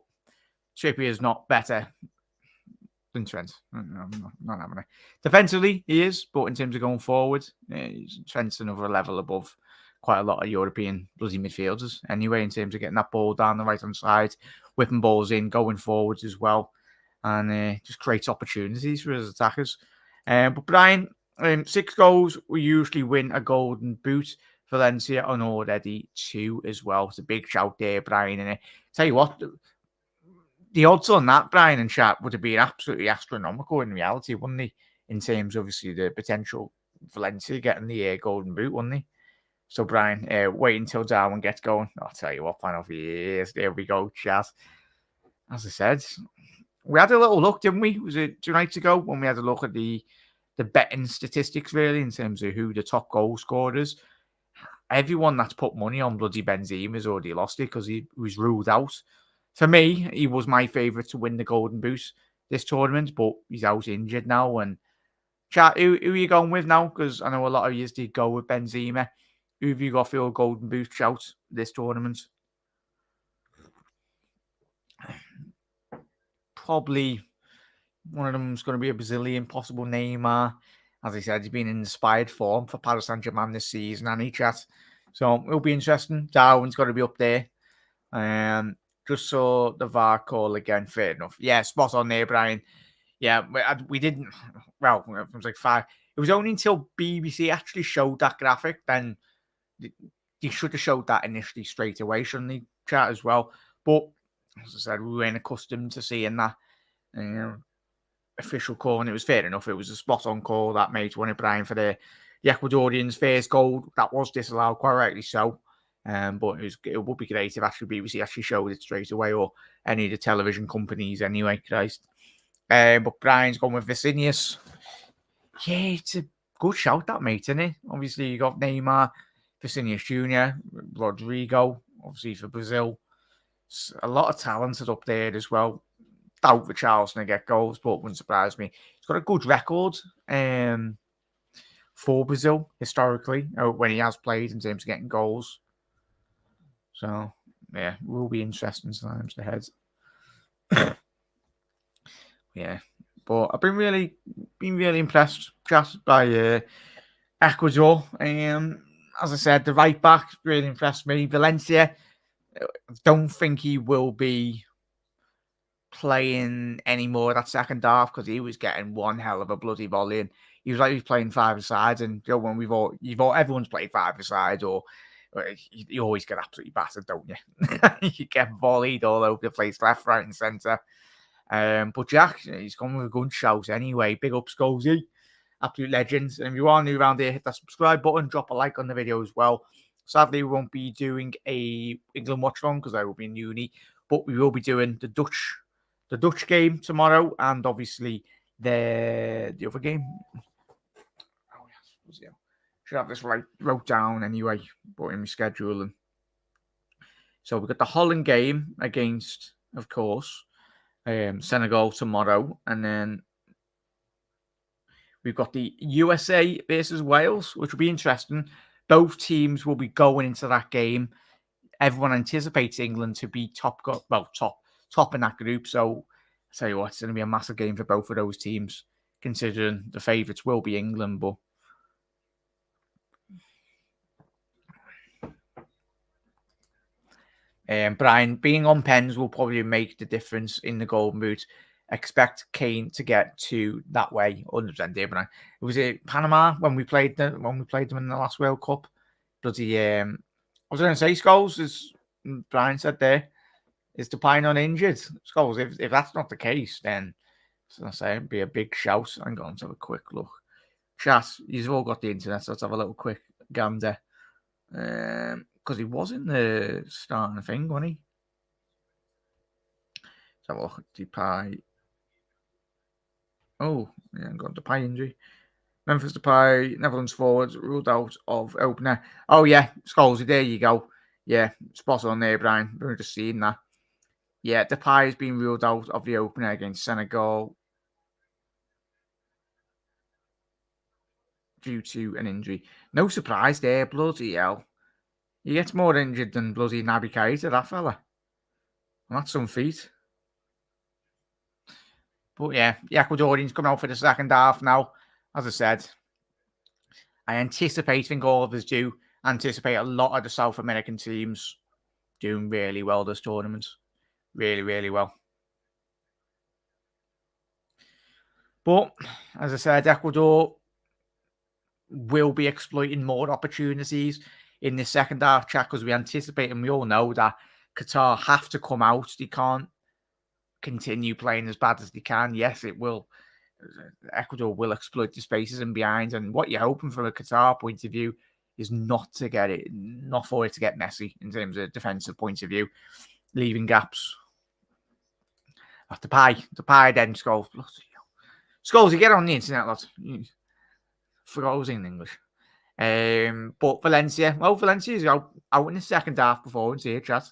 A: Trippier's not better than Trent. I'm not having it. Defensively, he is, but in terms of going forward, Trent's another level above quite a lot of European bloody midfielders anyway, in terms of getting that ball down the right-hand side, whipping balls in, going forwards as well, and just creates opportunities for his attackers. But Brian, 6 goals, we usually win a golden boot. Valencia on already 2 as well. It's a big shout there, Brian. And tell you what, the odds on that, Brian and chat, would have been absolutely astronomical in reality, wouldn't they? In terms, obviously, the potential Valencia getting the golden boot, wouldn't they? So, Brian, wait until Darwin gets going. I'll tell you what, plan of years. There we go, chat. As I said, we had a little look, didn't we? Was it 2 nights ago when we had a look at the betting statistics, really, in terms of who the top goal scorers? Everyone that's put money on bloody Benzema has already lost it because he was ruled out. For me, he was my favourite to win the Golden Boot this tournament, but he's out injured now. And chat, who are you going with now? Because I know a lot of you did go with Benzema. Who have you got for your Golden Boot shout this tournament? Probably one of them is going to be a Brazilian, possible Neymar. As I said, he's been in inspired form for Paris Saint-Germain this season, and he chat. So it'll be interesting. Darwin's got to be up there. Just saw the VAR call again. Fair enough. Yeah, spot on there, Brian. Yeah, we didn't. Well, it was like 5. It was only until BBC actually showed that graphic, then they should have showed that initially straight away, shouldn't they, chat as well? But as I said, we weren't accustomed to seeing that official call, and it was fair enough. It was a spot-on call that made one of Brian for the Ecuadorians' first goal. That was disallowed, quite rightly so. But it would be great if actually BBC actually showed it straight away, or any of the television companies anyway, Christ. But Brian's gone with Vicinius. Yeah, it's a good shout, that, mate, isn't it? Obviously, you got Neymar, Vicinius Jr., Rodrigo, obviously for Brazil. A lot of talented up there as well. Doubt for Charleston to get goals, but wouldn't surprise me. He's got a good record for Brazil historically when he has played in terms of getting goals. So yeah, it will be interesting times ahead. Yeah, but I've been really impressed just by Ecuador. As I said, the right back really impressed me. Valencia, don't think he will be playing anymore that second half because he was getting one hell of a bloody volley, and he was like he was playing 5-a-side. And you know, when everyone's played 5-a-side, or you always get absolutely battered, don't you? You get volleyed all over the place, left, right, and centre. But Jack, he's gone with a good shout anyway. Big up, Scosey. Absolute legends. And if you are new around here, hit that subscribe button, drop a like on the video as well. Sadly, we won't be doing a England watch-along because I will be in uni, but we will be doing the Dutch game tomorrow, and obviously the other game. Oh yes, should have this wrote down anyway, but in my schedule. And so we've got the Holland game against, of course, Senegal tomorrow, and then we've got the USA versus Wales, which will be interesting. Both teams will be going into that game. Everyone anticipates England to be top in that group. So I'll tell you what, it's going to be a massive game for both of those teams, considering the favourites will be England. But Brian, being on pens will probably make the difference in the Golden Boot. Expect Kane to get to that way 100%. But was it Panama when we played them in the last World Cup? Bloody I was going to say Scholes, as Brian said there. Is Depay not injured? Scholes, if that's not the case, then as I say, it'd be a big shout. Hang on, let's have a quick look. Chat, you've all got the internet, so let's have a little quick gander. Because he was in the starting thing, wasn't he? Let's have a look at Depay. Oh, yeah, got Depay injury. Memphis Depay, Netherlands forwards, ruled out of opener. Oh, yeah, Scholes, there you go. Yeah, spot on there, Brian. We're just seeing that. Yeah, Depay has been ruled out of the opener against Senegal due to an injury. No surprise there, bloody hell. He gets more injured than bloody Naby Keita, that fella. And that's some feat. But yeah, the Ecuadorians come out for the second half now. As I said, I think all of us do anticipate a lot of the South American teams doing really well this tournament. Really, really well. But, as I said, Ecuador will be exploiting more opportunities in the second half, chat, because we anticipate and we all know that Qatar have to come out. They can't continue playing as bad as they can. Yes, it will. Ecuador will exploit the spaces and behind. And what you're hoping from a Qatar point of view is not for it to get messy in terms of defensive point of view, leaving gaps. Depay then Scholes. Scholes, you get on the internet, lot. Forgot I was in English. But Valencia is out in the second half performance here, chat.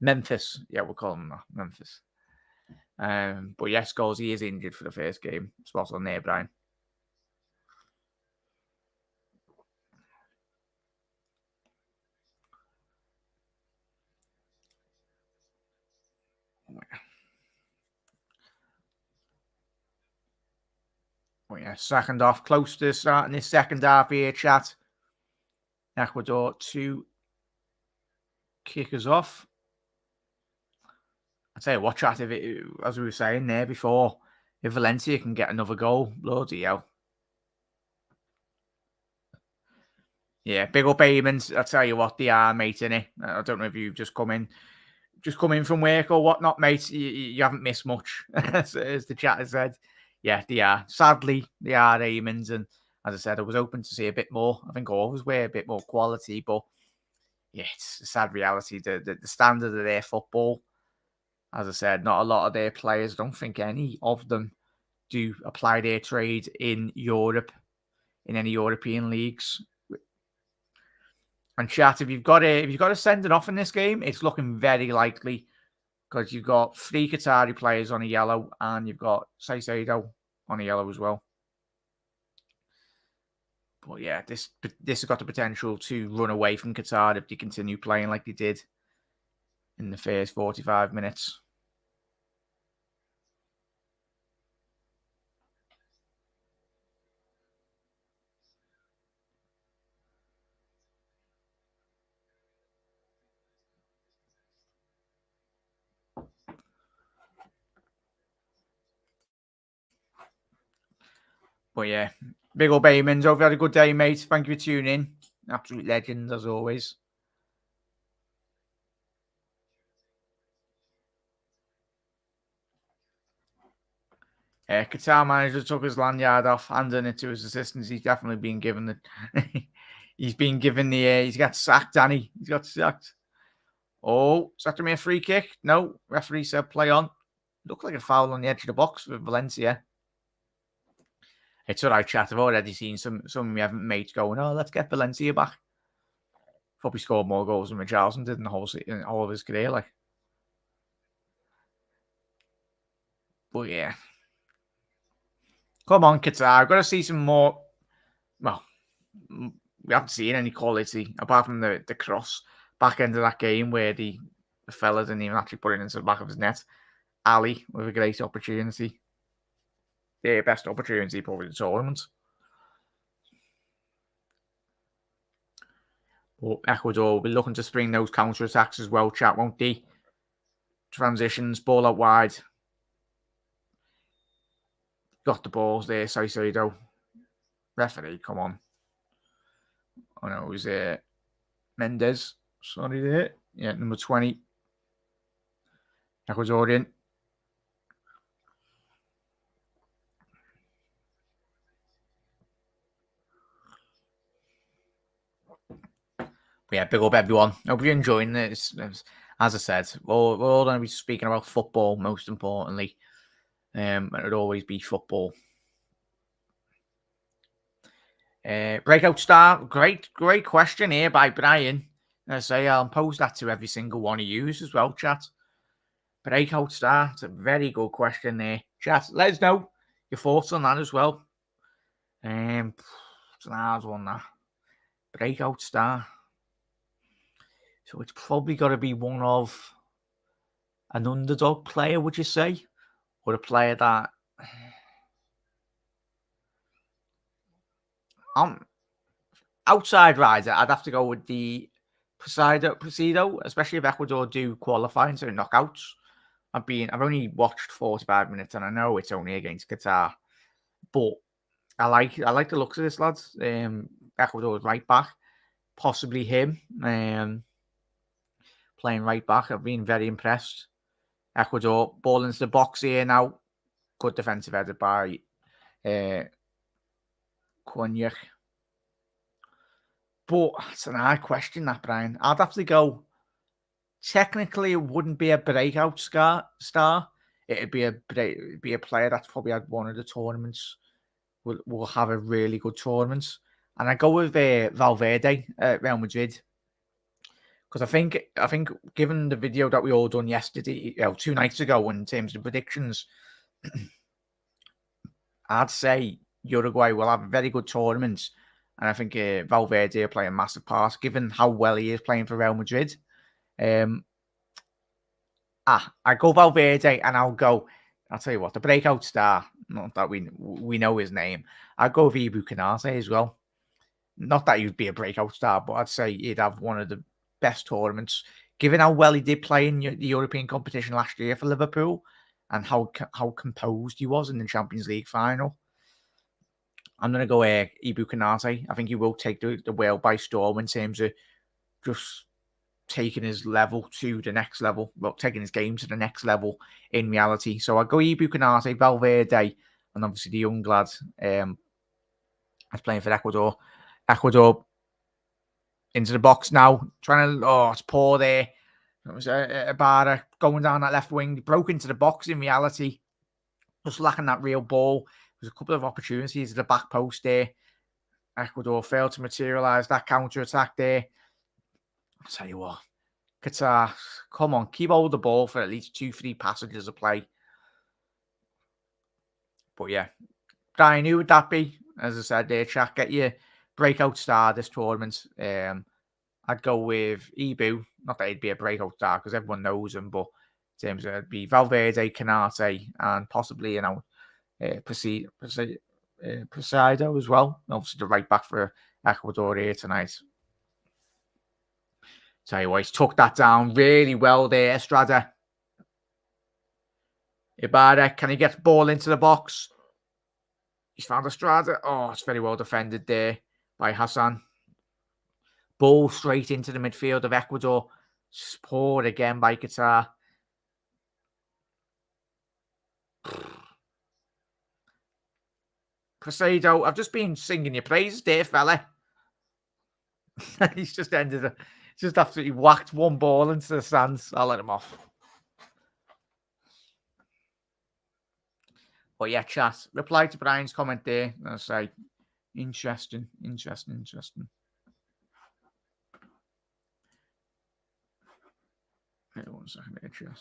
A: Memphis, yeah, we'll call them that. Memphis. But yes, Scholes, he is injured for the first game. Spot on there, Brian. Oh, yeah, second half, close to starting this second half here, chat. Ecuador to kick us off. I tell you what, chat, as we were saying there before, if Valencia can get another goal, bloody hell. Yeah, big up Eamons. I tell you what, they are, mate, innit? I don't know if you've just come in from work or whatnot, mate. You haven't missed much, as the chat has said. Yeah, they are. Sadly, they are Eamons. And as I said, I was hoping to see a bit more. I think I always wear a bit more quality, but yeah, it's a sad reality. The standard of their football, as I said, not a lot of their players, I don't think any of them do apply their trade in Europe, in any European leagues. And chat, if you've got to send it off in this game, it's looking very likely because you've got 3 Qatari players on a yellow and you've got Saicedo on a yellow as well. But yeah, this has got the potential to run away from Qatar if they continue playing like they did in the first 45 minutes. But yeah, big old Baymans. Hope you had a good day, mate. Thank you for tuning in. Absolute legend, as always. Qatar manager took his lanyard off, handing it to his assistants. He's definitely been given the... he's been given the... he's got sacked, Danny. He's got sacked. Oh, is that going to be a free kick? No. Referee said play on. Looked like a foul on the edge of the box for Valencia. It's all right, chat. I've already seen some of my mates going, oh, let's get Valencia back. Probably scored more goals than Richarlison did in all of his career. Like, but yeah. Come on, Qatar. I've got to see some more. Well, we haven't seen any quality apart from the cross back end of that game where the fella didn't even actually put it into the back of his net. Ali with a great opportunity. Their best opportunity probably the tournament. But Ecuador will be looking to spring those counter attacks as well, chat, won't they? Transitions, ball out wide. Got the balls there, Saicedo. Referee, come on. Oh no, it was Mendes. Sorry there. Yeah, number 20. Ecuadorian. But yeah, big up everyone. Hope you're enjoying this. As I said, we're all going to be speaking about football, most importantly. It'd always be football. Breakout star, great question here by Brian. I say I'll pose that to every single one of you as well, chat. Breakout star, it's a very good question there. Chat, let us know your thoughts on that as well. It's an hard one, that. Breakout star. So it's probably got to be one of an underdog player, would you say? Or a player that... outside rider, I'd have to go with the Presido, especially if Ecuador do qualify into knockouts. I've only watched 45 minutes, and I know it's only against Qatar, but I like the looks of this lads. Ecuador's right back, possibly him. Playing right back, I've been very impressed. Ecuador ball into the box here now. Good defensive header by Cognac. But it's an hard question, that, Brian. I'd have to go. Technically, it wouldn't be a breakout star. It'd be a player that's probably had one of the tournaments. Will have a really good tournament, and I go with Valverde at Real Madrid, because I think given the video that we all done yesterday, 2 nights ago, in terms of predictions, I'd say Uruguay will have a very good tournament, and I think Valverde will play a massive part, given how well he is playing for Real Madrid. I go Valverde, and I'll tell you what, the breakout star, not that we know his name, I'd go with Ibu Canate as well. Not that he'd be a breakout star, but I'd say he'd have one of the best tournaments, given how well he did play in the European competition last year for Liverpool, and how composed he was in the Champions League final. I'm going to go Ibu Canate. I think he will take the world by storm in terms of just taking his level to the next level, well, taking his game to the next level in reality. So I go Ibu Canate, Valverde, and obviously the young lad that's playing for Ecuador. Ecuador into the box now, trying to, it's poor there. It was Ibarra going down that left wing, broke into the box in reality, just lacking that real ball. There's a couple of opportunities at the back post there. Ecuador failed to materialise that counter-attack there. I'll tell you what, Qatar, come on, keep hold of the ball for at least 2-3 passages of play. But yeah, Brian, who would that be? As I said there, chat, get your breakout star this tournament. I'd go with Ibu. Not that he'd be a breakout star because everyone knows him, but in terms of it'd be Valverde, Canate, and possibly, Presido as well. Obviously, the right back for Ecuador here tonight. Tell you what, he's took that down really well there, Estrada. Ibarra, can he get the ball into the box? He's found Estrada. Oh, it's very well defended there by Hassan. Ball straight into the midfield of Ecuador. Scored again by Qatar. Presido, I've just been singing your praises there, fella. He's just just absolutely whacked one ball into the stands. I'll let him off. But yeah, chat. Reply to Brian's comment there. I'll say, interesting. Wait 1 second there, chat.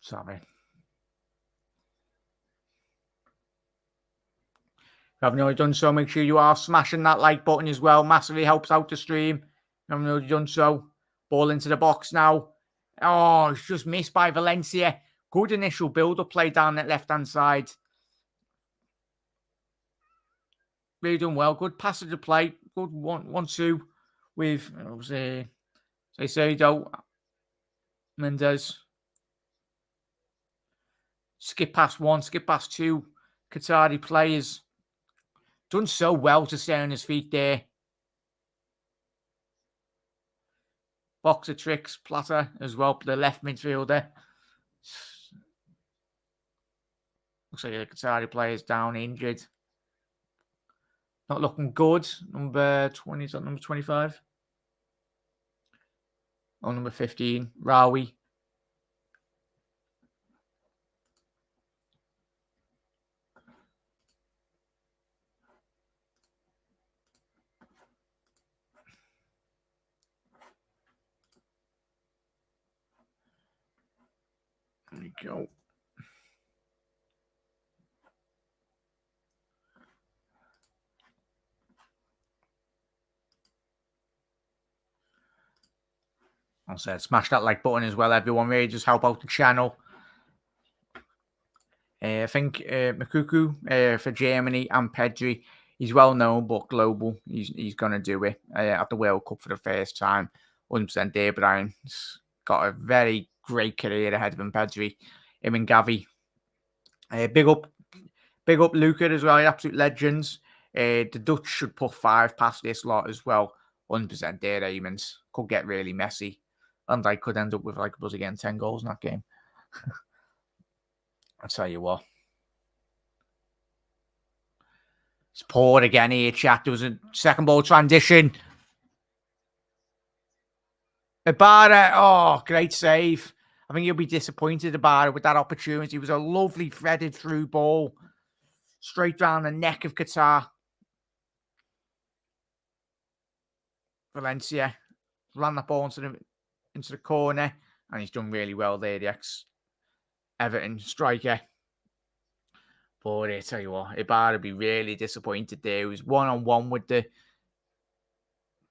A: Sorry. If you haven't already done so, make sure you are smashing that like button as well. Massively helps out the stream. If you haven't already done so. Ball into the box now. Oh, it's just missed by Valencia. Good initial build-up play down that left-hand side. Really done well. Good passage of play. Good 1-2 with Caicedo, Mendes. Skip past one, skip past two. Qatari players. Done so well to stay on his feet there. Box of tricks, Platter as well, the left midfielder. Looks like the Qatari player's down, injured. Not looking good. Number 20, is that number 25? Oh, number 15, Rawi. There we go. I said, smash that like button as well, everyone. Really just help out the channel. I think Makuku for Germany and Pedri, he's well known but global. He's going to do it at the World Cup for the first time. 100% there. Brian's got a very great career ahead of him, Pedri. Him and Gavi. Big up Luca as well. Absolute legends. The Dutch should put 5 past this lot as well. 100% there, Eamons. Could get really messy. And I could end up with like us again 10 goals in that game. I'll tell you what. It's poured again here, chat. There was a second ball transition. Ibarra, oh, great save. I think you'll be disappointed, Ibarra, with that opportunity. It was a lovely threaded through ball. Straight down the neck of Qatar. Valencia ran that ball into the corner. And he's done really well there, the ex-Everton striker. But I tell you what, Ibarra would be really disappointed there. He was one-on-one with the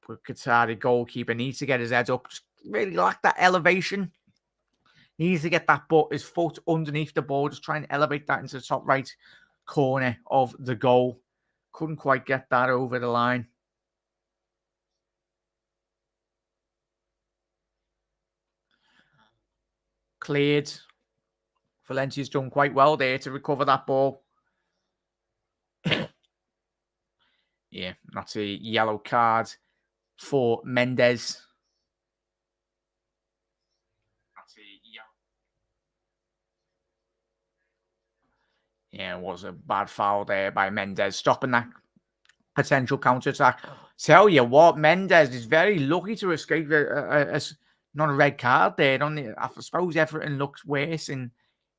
A: Qatari goalkeeper. Needs to get his head up. Just really lacked that elevation. Needs to get his foot underneath the ball. Just try and elevate that into the top right corner of the goal. Couldn't quite get that over the line. Cleared. Valencia's done quite well there to recover that ball. Yeah, that's a yellow card for Mendes. Yeah, it was a bad foul there by Mendes, stopping that potential counter-attack. Tell you what, Mendes is very lucky to escape not a red card there. I suppose Everton looks worse in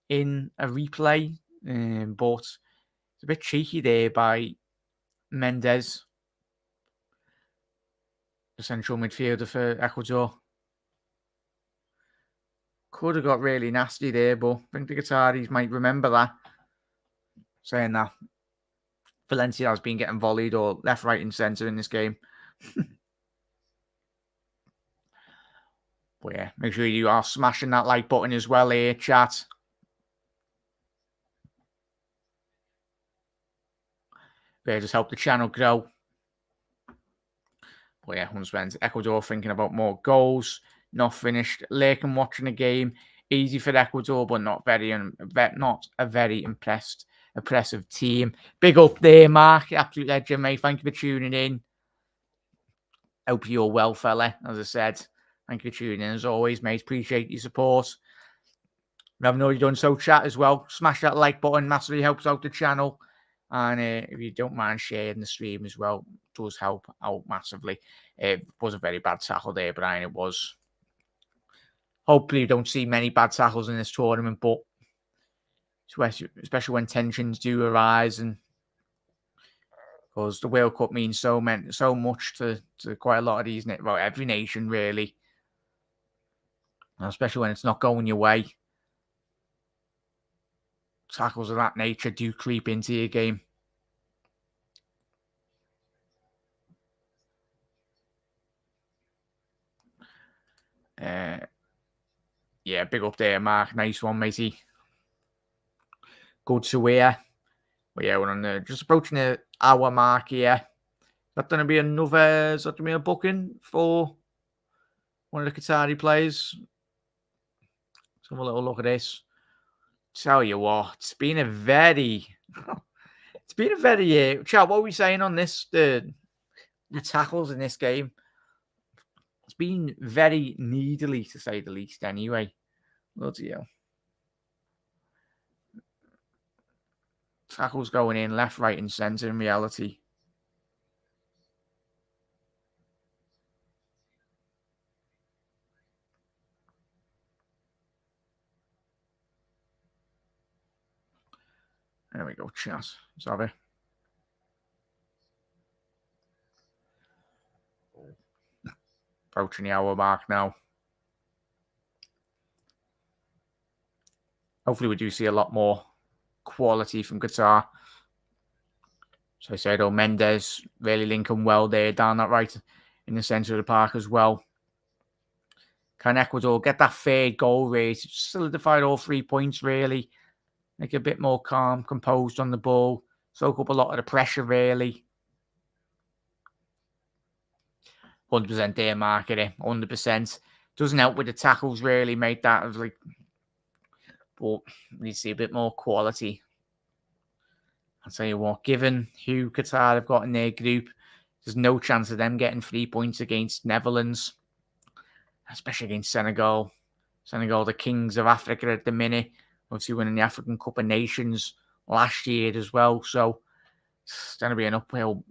A: a replay, but it's a bit cheeky there by Mendes, the central midfielder for Ecuador. Could have got really nasty there, but I think the Qataris might remember that. Saying that Valencia has been getting volleyed or left, right, and centre in this game. But yeah, make sure you are smashing that like button as well here, chat. They just help the channel grow. But yeah, once again, Ecuador thinking about more goals. Not finished. Lakin watching the game. Easy for Ecuador, but not a very impressive team. Big up there, Mark. Absolute legend, mate. Thank you for tuning in. Hope you're well, fella. As I said, thank you for tuning in as always, mate. Appreciate your support. If you haven't already done so, chat as well. Smash that like button. Massively helps out the channel. And if you don't mind sharing the stream as well, it does help out massively. It was a very bad tackle there, Brian. It was. Hopefully, you don't see many bad tackles in this tournament, but especially when tensions do arise, and because the World Cup means so much to quite a lot of these, well, every nation really, and especially when it's not going your way. Tackles of that nature do creep into your game. Yeah, big up there, Mark. Nice one, matey. Good to hear. But yeah, we're on just approaching the hour mark here. Is that going to be a booking for one of the Qatari players? Let's have a little look at this. Tell you what, it's been a very, Chad, what are we saying on this? The tackles in this game. It's been very needly, to say the least, anyway. Bloody hell. Tackles going in left, right, and centre in reality. There we go, chat. Sorry. Approaching the hour mark now. Hopefully we do see a lot more quality from Qatar. So I said, Mendes really linking well there down that right in the centre of the park as well. Can Ecuador get that third goal rate? Solidified all 3 points, really. Make it a bit more calm, composed on the ball. Soak up a lot of the pressure, really. 100% there, market 100%. Doesn't help with the tackles, really, mate. That was like, but we need to see a bit more quality. I'll tell you what, given who Qatar have got in their group, there's no chance of them getting 3 points against Netherlands, especially against Senegal. Senegal, the kings of Africa at the minute, obviously winning the African Cup of Nations last year as well. So it's going to be an uphill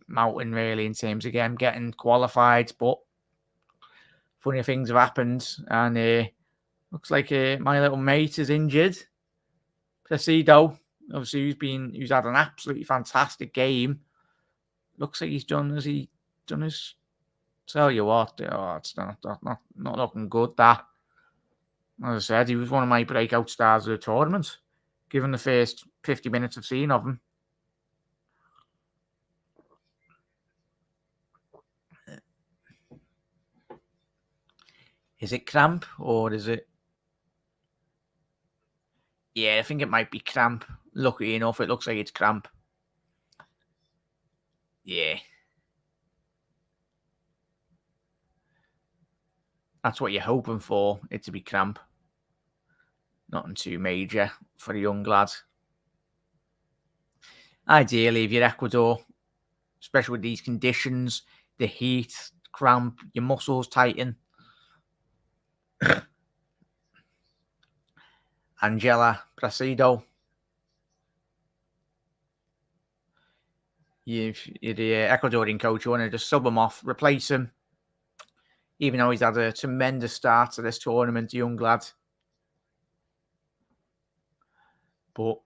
A: mountain, really, in terms of them getting qualified. But funny things have happened, and looks like my little mate is injured. Placido, obviously, who's had an absolutely fantastic game. Looks like he's done his. Tell you what, it's not looking good. That, as I said, he was one of my breakout stars of the tournament. Given the first 50 minutes I've seen of him. Is it cramp or is it? Yeah, I think it might be cramp. Lucky enough, it looks like it's cramp. Yeah. That's what you're hoping for, it to be cramp. Nothing too major for a young lad. Ideally, if you're Ecuador, especially with these conditions, the heat, cramp, your muscles tighten. Angela Placido. You're the Ecuadorian coach, you want to just sub him off, replace him. Even though he's had a tremendous start to this tournament, young lad. But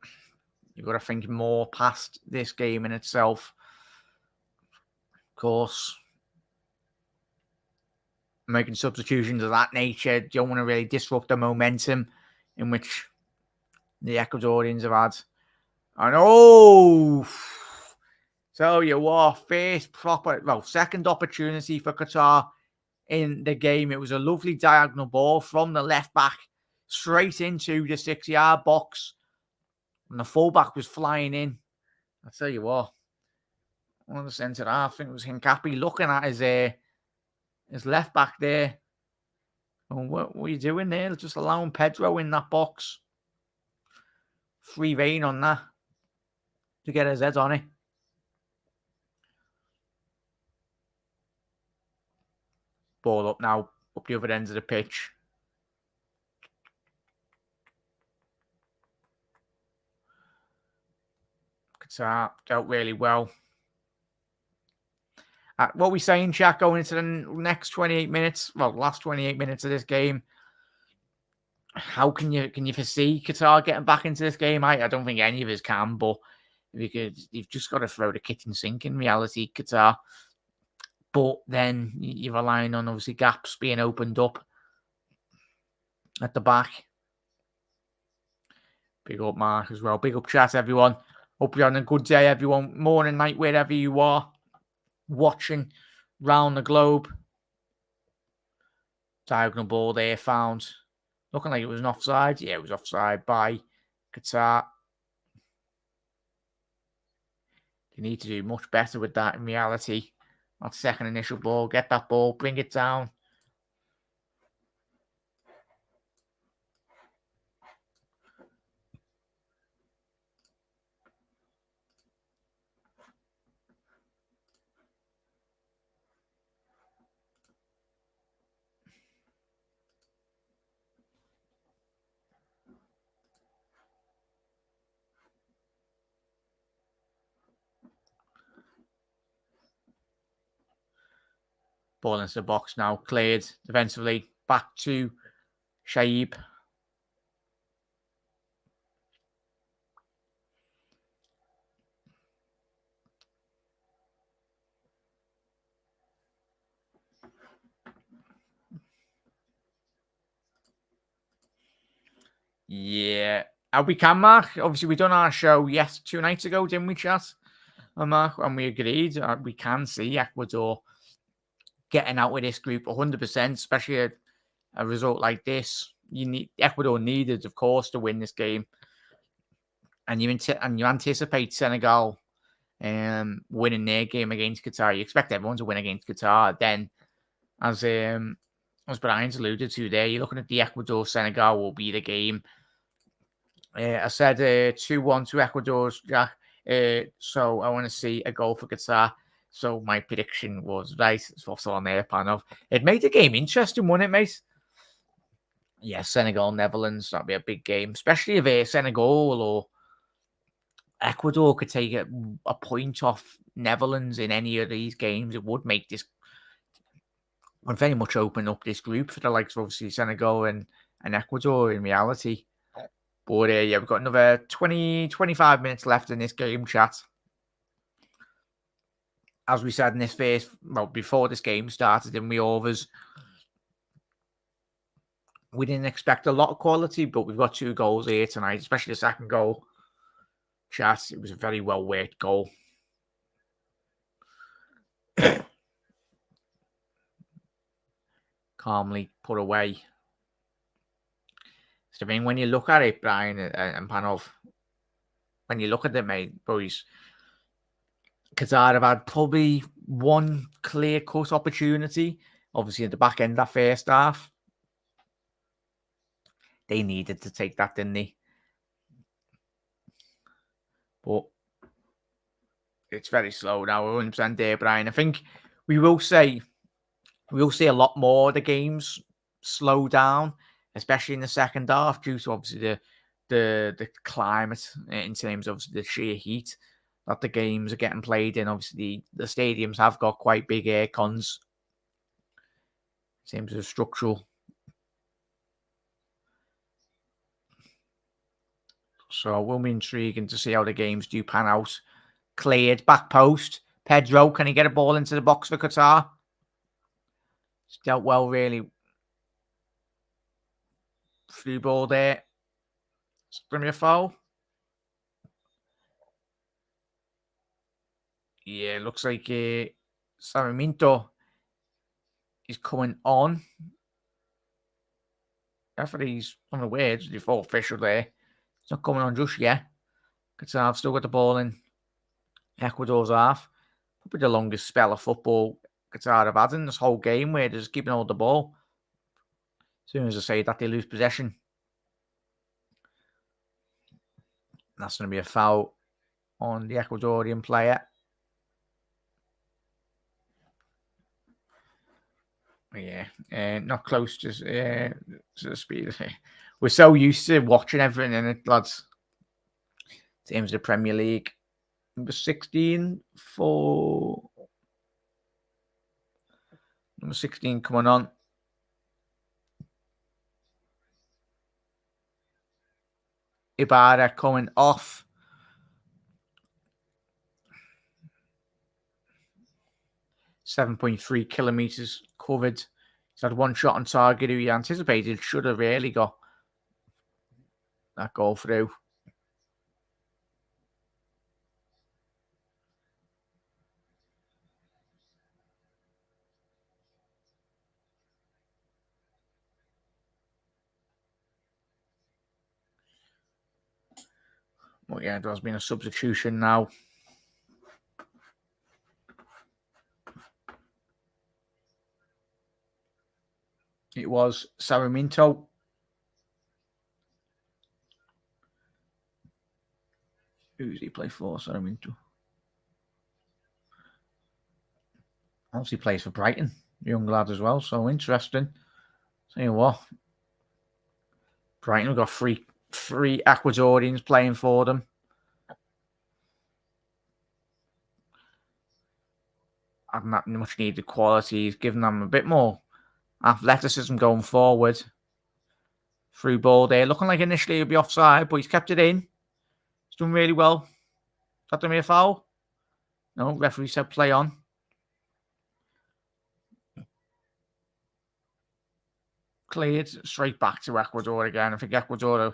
A: you've got to think more past this game in itself. Of course, making substitutions of that nature, you don't want to really disrupt the momentum in which the Ecuadorians have had. And tell you what, second opportunity for Qatar in the game. It was a lovely diagonal ball from the left back straight into the 6-yard box. And the fullback was flying in. I'll tell you what, one of the centre half, I think it was Hincapi, looking at his left back there. And what are you doing there? Just allowing Pedro in that box. Free rein on that to get his head on it. Ball up now, up the other end of the pitch. Qatar dealt really well. What are we saying, Shaq, going into the next 28 minutes? Well, last 28 minutes of this game. How can you foresee Qatar getting back into this game? I don't think any of us can, but you've just got to throw the kitchen sink in reality, Qatar. But then you're relying on, obviously, gaps being opened up at the back. Big up, Mark, as well. Big up, chat, everyone. Hope you're having a good day, everyone. Morning, night, wherever you are. Watching round the globe. Diagonal ball there found. Looking like it was an offside. Yeah, it was offside by Qatar. They need to do much better with that in reality. That second initial ball, get that ball, bring it down. Ball into the box now, cleared defensively. Back to Shaib. Yeah. We can, Mark. Obviously, we done our show 2 nights ago, didn't we, chat? And Mark, and we agreed we can see Ecuador getting out with this group 100%, especially a result like this. Ecuador needed, of course, to win this game, and you anticipate Senegal winning their game against Qatar. You expect everyone to win against Qatar. Then, as Brian's alluded to there, you're looking at the Ecuador Senegal will be the game. I said 2-1 to Ecuador, Jack. So I want to see a goal for Qatar. So my prediction was right. It's also on there, panel. It made the game interesting, wouldn't it, mate? Yeah, Senegal, Netherlands, that'd be a big game, especially if Senegal or Ecuador could take a point off Netherlands in any of these games. It would make this would very much open up this group for the likes of obviously Senegal and Ecuador in reality. But yeah, we've got another 25 minutes left in this game, chat. As we said in this phase, well, before this game started in the overs, we didn't expect a lot of quality, but we've got 2 goals here tonight, especially the second goal. Chat, it was a very well-worked goal. Calmly put away. So, I mean, when you look at it, Brian and Panov, when you look at it, mate, boys, Qatar have had probably one clear-cut opportunity, obviously at the back end of that first half. They needed to take that, didn't they? But it's very slow now, 100% there, Brian. I think we will see a lot more of the games slow down, especially in the second half, due to obviously the climate in terms of the sheer heat that the games are getting played in. Obviously, the stadiums have got quite big air cons in terms of structural. So it will be intriguing to see how the games do pan out. Cleared, back post. Pedro, can he get a ball into the box for Qatar? It's dealt well, really. Through ball there. It's going to be a foul. Yeah, looks like Sarmiento is coming on. Referee's unaware. It's the full official there. It's not coming on just yet. Qatar have still got the ball in Ecuador's half. Probably the longest spell of football Qatar have had in this whole game, where they're just keeping hold of the ball. As soon as I say that, they lose possession. That's going to be a foul on the Ecuadorian player. Yeah, not close to the speed. We're so used to watching everything in it, lads. Teams of the Premier League. Number 16 for... Number 16 coming on. Ibarra coming off. .3 kilometers covered. He's had one shot on target who he anticipated should have really got that goal through. But yeah, there has been a substitution now. It was Sarmiento. Who does he play for, Sarmiento? Obviously plays for Brighton, young lad as well, so interesting. Tell you what, Brighton have got three Ecuadorians playing for them. Having that much needed qualities, giving them a bit more athleticism going forward. Through ball there, looking like initially he'll be offside, but he's kept it in. He's done really well. Is that going to be a foul? No, referee said play on. Cleared straight back to Ecuador again. I think Ecuador are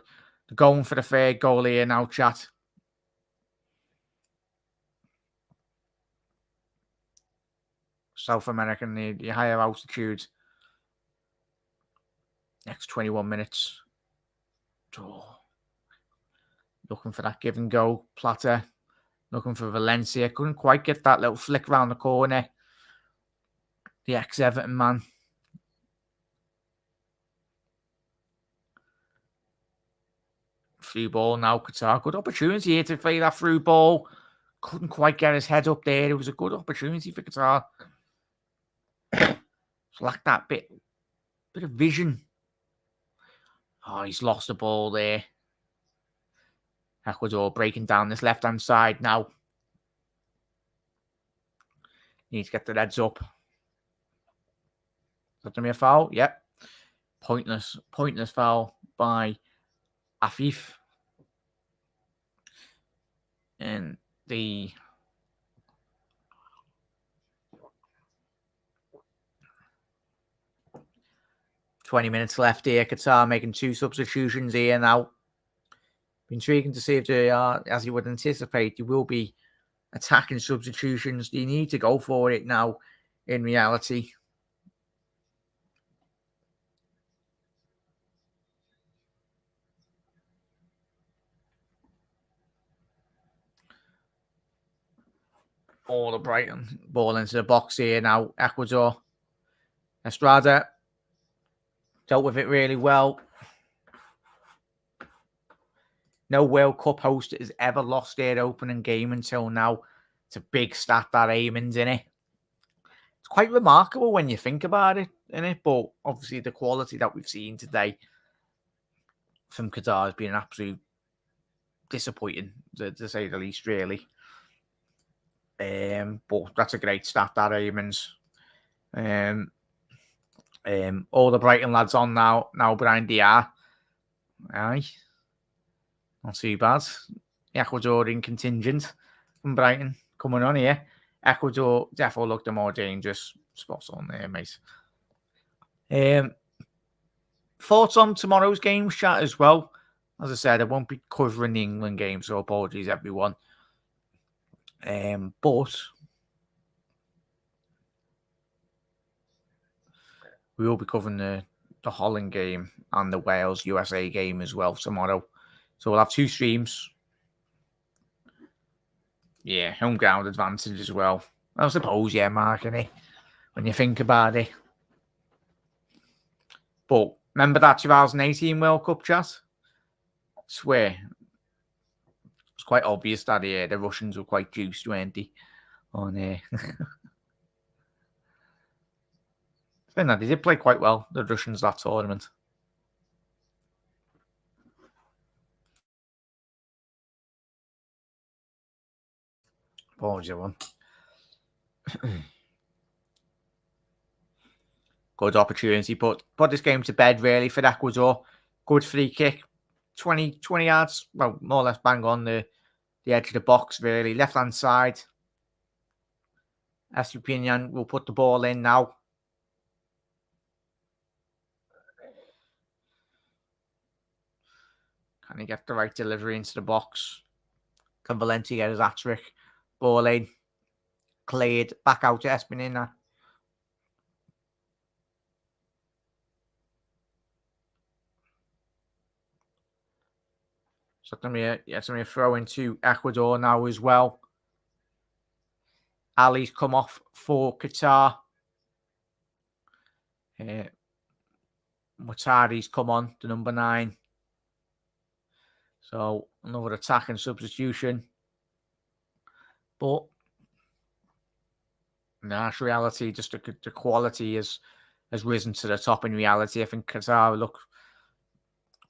A: going for the third goal here now, chat. South American, the higher altitude. Next 21 minutes. Oh. Looking for that give and go. Plata. Looking for Valencia. Couldn't quite get that little flick round the corner. The ex-Everton man. Through ball now, Qatar. Good opportunity here to play that through ball. Couldn't quite get his head up there. It was a good opportunity for Qatar. Lacked that bit of vision. Oh, he's lost the ball there. Ecuador breaking down this left-hand side now. Need to get the heads up. Is that going to be a foul? Yep. Pointless foul by Afif. And the 20 minutes left here. Qatar making 2 substitutions here now. Intriguing to see if they are, as you would anticipate, there will be attacking substitutions. You need to go for it now in reality. All the Brighton ball into the box here now. Ecuador. Estrada dealt with it really well. No World Cup host has ever lost their opening game until now. It's a big stat that Eamon's in it. It's quite remarkable when you think about it, innit? But obviously the quality that we've seen today from Qatar has been absolute disappointing, to say the least, really. But that's a great stat, that Eamon's. All the Brighton lads on now behind the R. Aye. Not too bad. The Ecuadorian contingent from Brighton coming on here. Ecuador definitely looked the more dangerous. Spots on there, mate. Thoughts on tomorrow's game chat as well. As I said, I won't be covering the England game, so apologies, everyone. But we will be covering the Holland game and the Wales USA game as well tomorrow. So we'll have 2 streams. Yeah, home ground advantage as well. I suppose, yeah, Mark, innit? When you think about it. But remember that 2018 World Cup chat? I swear. It's quite obvious that the Russians were quite juiced, weren't they? On there. They did play quite well, the Russians, that tournament. Apologies, everyone. Good opportunity. Put this game to bed, really, for Ecuador. Good free kick. 20 yards. Well, more or less bang on the edge of the box, really. Left-hand side. Estupinian will put the ball in now. Can he get the right delivery into the box? Can Valencia get his hat-trick? Ball in. Cleared. Back out to Espinina. So it's going to be a throw into Ecuador now as well. Ali's come off for Qatar. Mutari's come on, the number 9. So another attack and substitution. But in harsh reality, just the quality has risen to the top in reality. I think Qatar look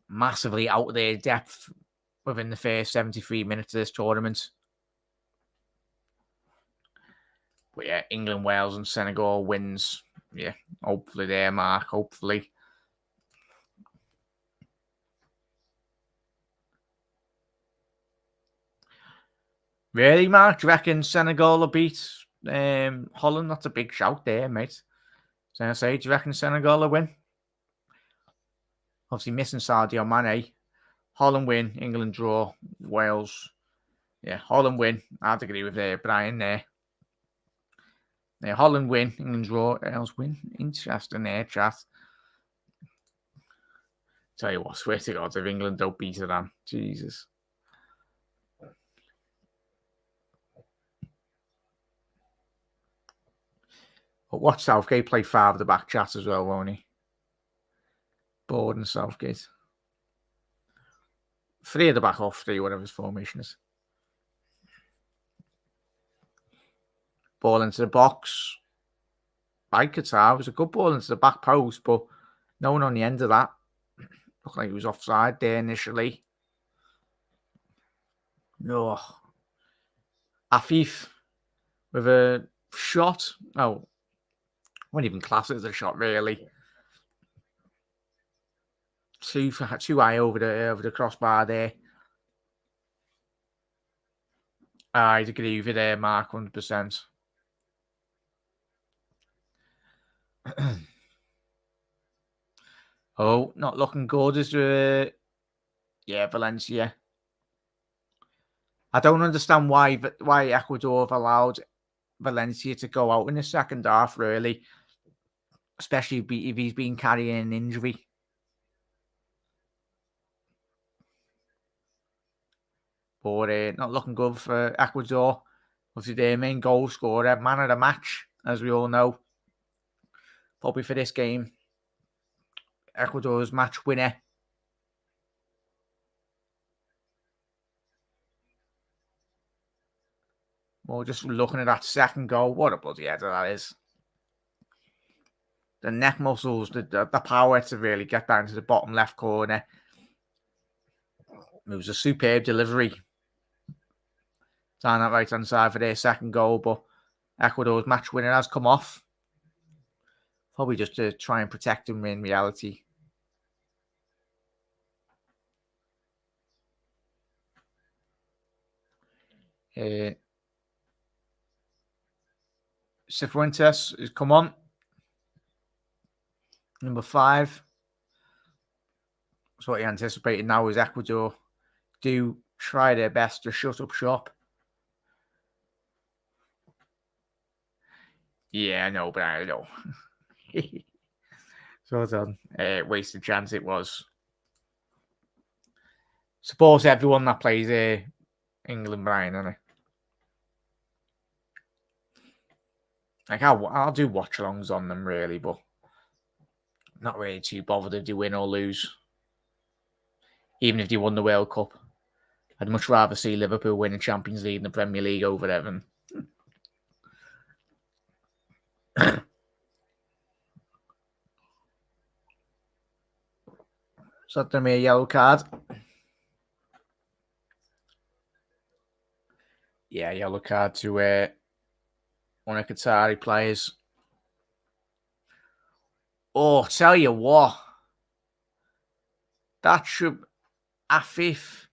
A: massively out of their depth within the first 73 minutes of this tournament. But yeah, England, Wales and Senegal wins. Yeah, hopefully there, Mark. Hopefully. Really, Mark? Do you reckon Senegal will beat Holland? That's a big shout there, mate. So I say, do you reckon Senegal will win? Obviously missing Sadio Mane. Holland win, England draw, Wales. Yeah, Holland win. I'd agree with Brian there. Yeah, Holland win, England draw, Wales win. Interesting there, chat. Tell you what, swear to God, if England don't beat Iran, Jesus. But watch Southgate play 5 at the back, chat as well, won't he? Board and Southgate. 3 at the back or 3, whatever his formation is. Ball into the box. By Qatar. It was a good ball into the back post, but no one on the end of that. Looked like he was offside there initially. No. Afif with a shot. Oh, I wouldn't even class it as a shot, really. Too high over the crossbar there. I'd agree with you there, Mark, 100%. Oh, not looking good, is there? Yeah, Valencia. I don't understand why Ecuador have allowed Valencia to go out in the second half, really. Especially if he's been carrying an injury. But not looking good for Ecuador. Obviously, their main goal scorer, man of the match, as we all know. Probably for this game. Ecuador's match winner. Well, just looking at that second goal, what a bloody header that is. The neck muscles, the power to really get down to the bottom left corner. It was a superb delivery. Down that right-hand side for their second goal, but Ecuador's match winner has come off. Probably just to try and protect him in reality. Cifuentes has come on. Number 5. So what you're anticipating now is Ecuador do try their best to shut up shop. Yeah, I know, but I know. So it's a wasted chance it was. Suppose everyone that plays England, Brian, isn't it? Like I'll do watch-alongs on them, really, but not really too bothered if they win or lose. Even if they won the World Cup. I'd much rather see Liverpool win the Champions League and the Premier League over Everton. So that's me a yellow card. Yeah, yellow card to one of Qatari players. Oh, tell you what. That should... Afif.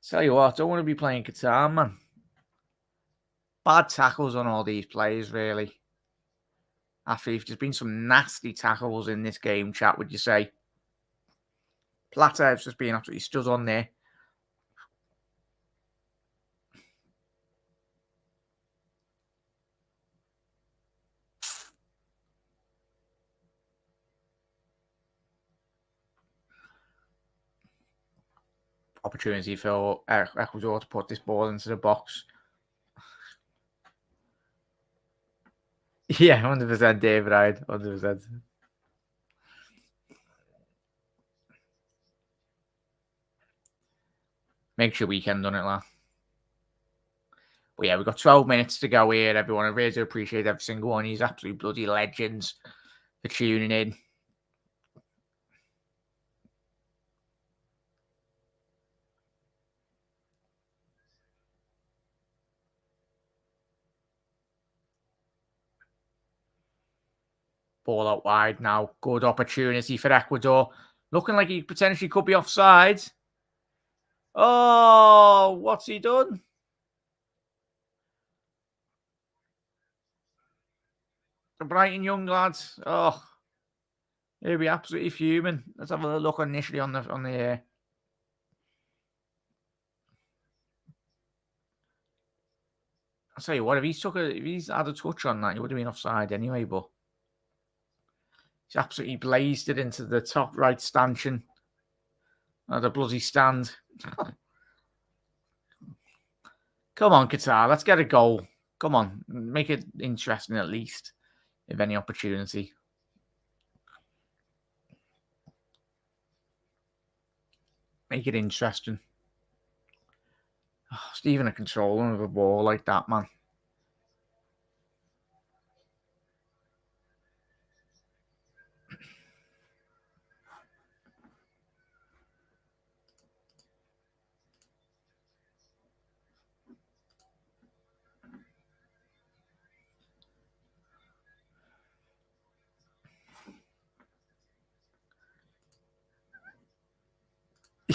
A: Tell you what, I don't want to be playing Qatar, man. Bad tackles on all these players, really. Afif, there's been some nasty tackles in this game, chat, would you say? Platev's just being absolutely stood on there. opportunity for Ecuador to put this ball into the box. Yeah, 100% Dave Ryan, 100%. Makes your weekend, doesn't it, lad? But yeah, we've got 12 minutes to go here, everyone. I really do appreciate every single one. He's absolute bloody legends for tuning in. Ball out wide now. Good opportunity for Ecuador. Looking like he potentially could be offside. Oh, what's he done? The Brighton young lads. Oh, he'll be absolutely fuming. Let's have a look initially on the. I'll tell you what, if he's had a touch on that, he would have been offside anyway. But he's absolutely blazed it into the top right stanchion. Oh, the bloody stand. Come on, Qatar. Let's get a goal. Come on, make it interesting at least, if any opportunity. Make it interesting. Oh, Stephen a controlling of a ball like that, man.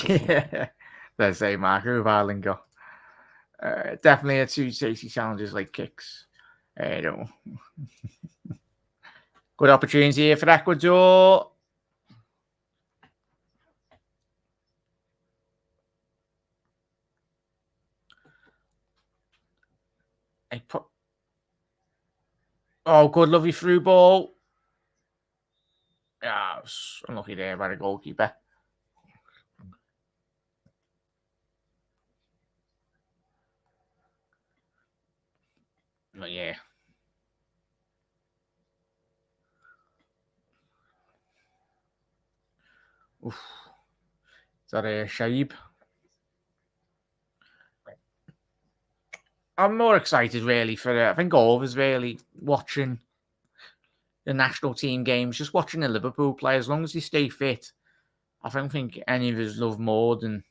A: Yeah, let's say Marco Varlingo. Definitely a two safety challenges like kicks. Don't. Good opportunity here for Ecuador. Oh, good, lovely through ball. Yeah, unlucky there by the goalkeeper. Oh, yeah. Oof. Is that a Shaib? I'm more excited, really, for I think all of us really watching the national team games, just watching the Liverpool play. As long as they stay fit, I don't think any of us love more than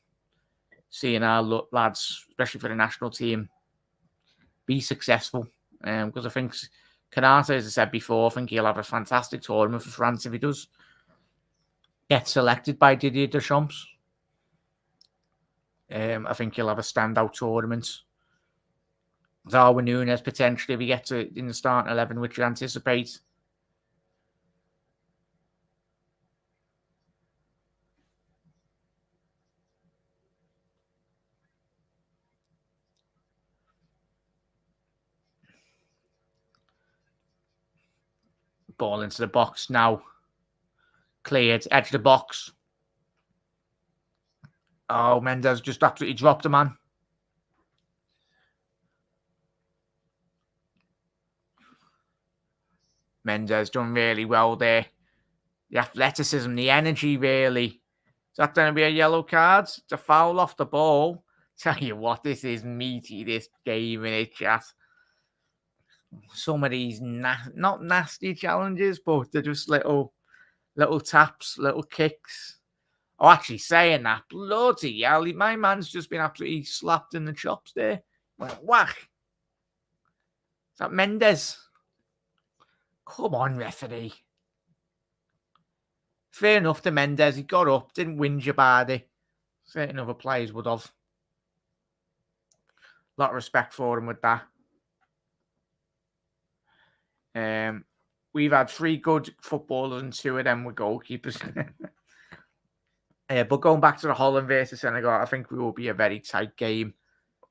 A: seeing our lads, especially for the national team, be successful. Because I think Kanata, as I said before, I think he'll have a fantastic tournament for France if he does get selected by Didier Deschamps. I think he'll have a standout tournament. Darwin Núñez potentially if he gets it in the starting 11, which you anticipate. Ball into the box now. Cleared, edge of the box. Oh, Mendes just absolutely dropped a man. Mendes done really well there. The athleticism, the energy, really. Is that going to be a yellow card? It's a foul off the ball. Tell you what, this is meaty, this game in it, chat. Some of these not nasty challenges, but they're just little taps, little kicks. Oh, actually, saying that, bloody hell, my man's just been absolutely slapped in the chops there. Whack. Is that Mendes? Come on, referee. Fair enough to Mendes. He got up, didn't whinge about it. Certain other players would have. A lot of respect for him with that. We've had 3 good footballers and 2 of them were goalkeepers. But going back to the Holland versus Senegal, I think we will be a very tight game.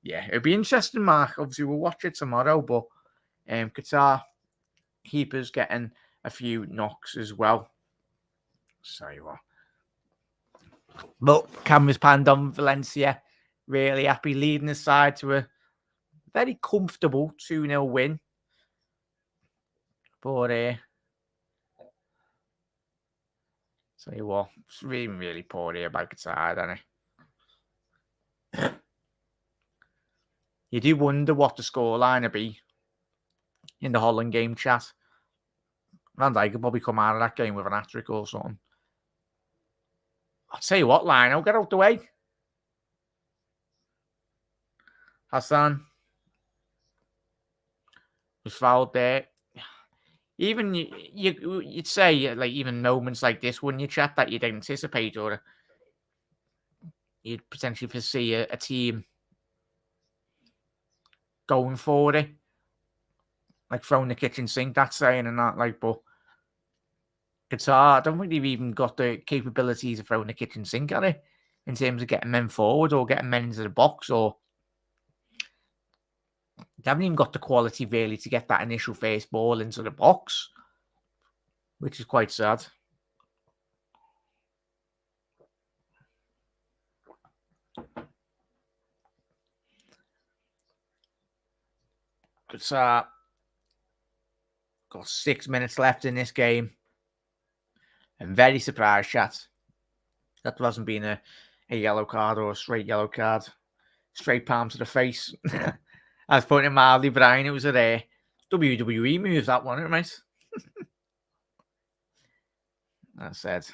A: Yeah, it'll be interesting, Mark. Obviously, we'll watch it tomorrow, but Qatar keepers getting a few knocks as well. Sorry, what? But cameras panned on Valencia. Really happy, leading the side to a very comfortable 2-0 win. But tell you what, it's really, really poor here by Qatar, isn't it? You do wonder what the scoreline will be in the Holland game chat. Van Dijk could probably come out of that game with an hat-trick or something. I'll tell you what, Lionel, get out the way. Hassan was fouled there. Even you'd say, like, even moments like this, wouldn't you, chat, that you'd anticipate, or you'd potentially foresee a team going for it, like throwing the kitchen sink, that's saying, and that, like, but Qatar, I don't think they've even got the capabilities of throwing the kitchen sink at it in terms of getting men forward or getting men into the box, or they haven't even got the quality really to get that initial first ball into the box, which is quite sad. Qatar got 6 minutes left in this game. I'm very surprised, chat, that wasn't being a yellow card or a straight yellow card. Straight palm to the face. I was putting it mildly, Brian. It was a WWE move, that one, right? I said,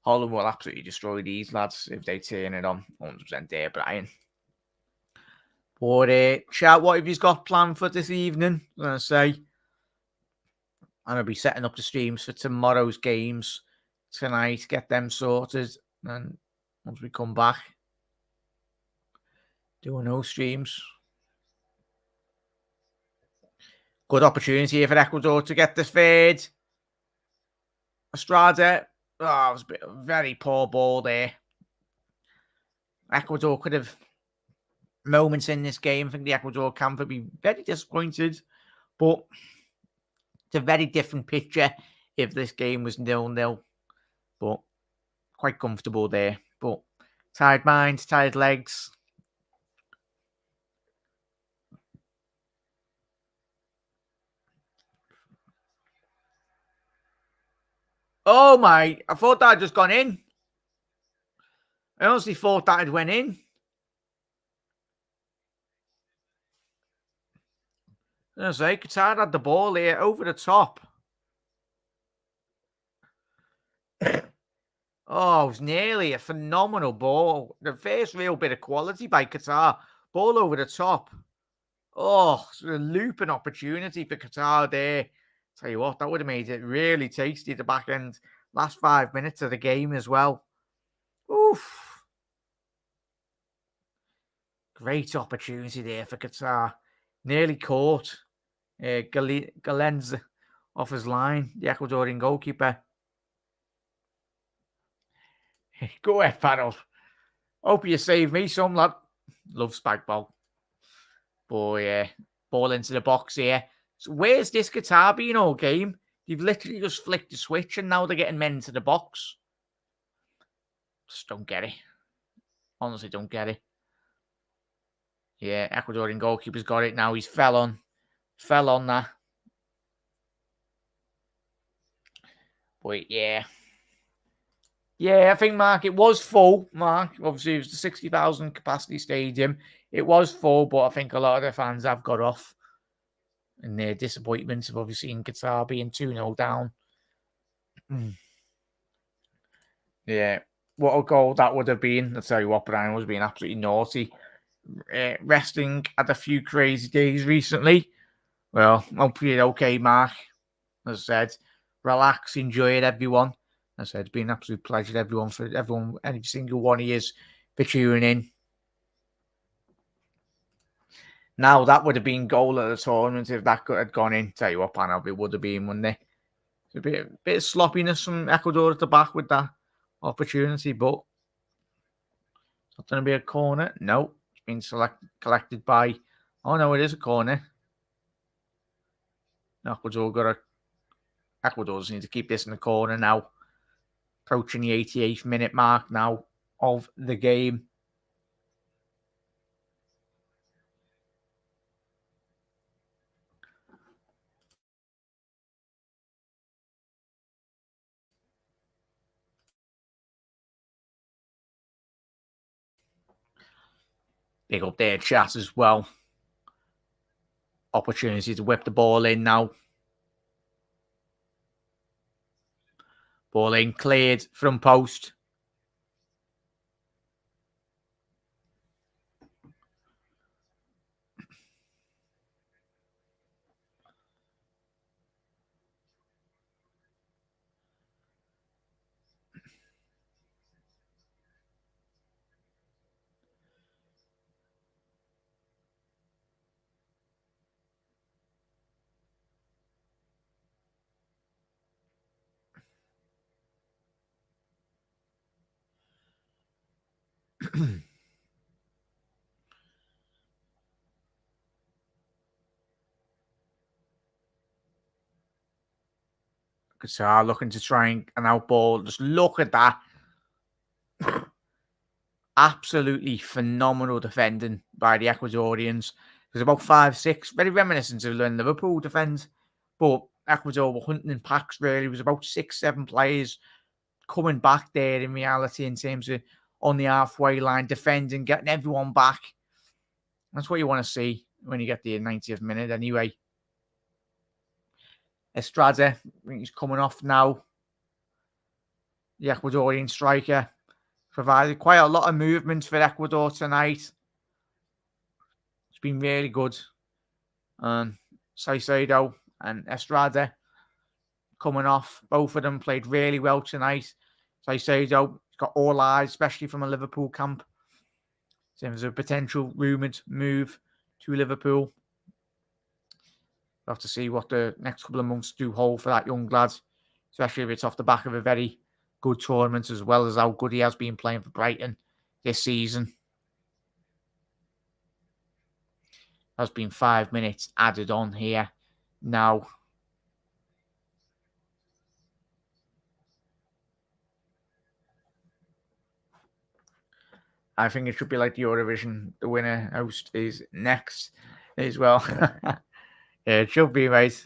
A: Holland will absolutely destroy these lads if they turn it on. 100% there, Brian. But chat, what have you got planned for this evening? I'm going to say, and I'll be setting up the streams for tomorrow's games tonight, get them sorted, and once we come back, doing those streams. Good opportunity here for Ecuador to get the third. Estrada, it was a very poor ball there. Ecuador could have moments in this game. I think the Ecuador camp would be very disappointed, but it's a very different picture if this game was 0-0. But quite comfortable there. But tired minds, tired legs. Oh my, I thought that had just gone in. I honestly thought that had went in. I say, Qatar had the ball here over the top. Oh, it was nearly a phenomenal ball. The first real bit of quality by Qatar. Ball over the top. Oh, it's a looping opportunity for Qatar there. Tell you what, that would have made it really tasty at the back end. Last 5 minutes of the game as well. Oof. Great opportunity there for Qatar. Nearly caught Galenz off his line, the Ecuadorian goalkeeper. Go ahead, panel. Hope you save me some, lad. Love spag ball. Boy, ball into the box here. So where's this Qatar been all game? You've literally just flicked the switch and now they're getting men into the box. Just don't get it. Honestly, don't get it. Yeah, Ecuadorian goalkeeper's got it now. He's fell on that. But yeah. Yeah, I think, Mark, it was full, Mark. Obviously, it was the 60,000 capacity stadium. It was full, but I think a lot of the fans have got off. And their disappointments of obviously in Qatar being 2-0 down. Yeah. What a goal that would have been. I'll tell you what, Brian was being absolutely naughty. Resting had a few crazy days recently. Well, hopefully okay, Mark. As I said, relax, enjoy it, everyone. As I said, it's been an absolute pleasure, everyone, every single one of you for tuning in. Now, that would have been goal at the tournament if that had gone in. Tell you what, panel, it would have been, wouldn't it? It's a bit of sloppiness from Ecuador at the back with that opportunity, but it's not going to be a corner. No, it's been collected by... Oh, no, it is a corner. Ecuador just need to keep this in the corner now. Approaching the 88th minute mark now of the game. Big up there, chat as well. Opportunity to whip the ball in now. Ball in, cleared, front post. Qatar looking to try and an outball. Just look at that. Absolutely phenomenal defending by the Ecuadorians. There's about 5-6, very reminiscent of when Liverpool defend. But Ecuador were hunting in packs, really. It was about 6-7 players coming back there in reality in terms of on the halfway line, defending, getting everyone back. That's what you want to see when you get the 90th minute anyway. Estrada, he's coming off now. The Ecuadorian striker provided quite a lot of movement for Ecuador tonight. It's been really good. Saicedo and Estrada coming off. Both of them played really well tonight. Saicedo got all eyes, especially from a Liverpool camp. In terms of a potential rumoured move to Liverpool. We'll have to see what the next couple of months do hold for that young lad, especially if it's off the back of a very good tournament, as well as how good he has been playing for Brighton this season. There's been 5 minutes added on here now. I think it should be like the Eurovision. The winner host is next as well. Yeah, it should be, mate.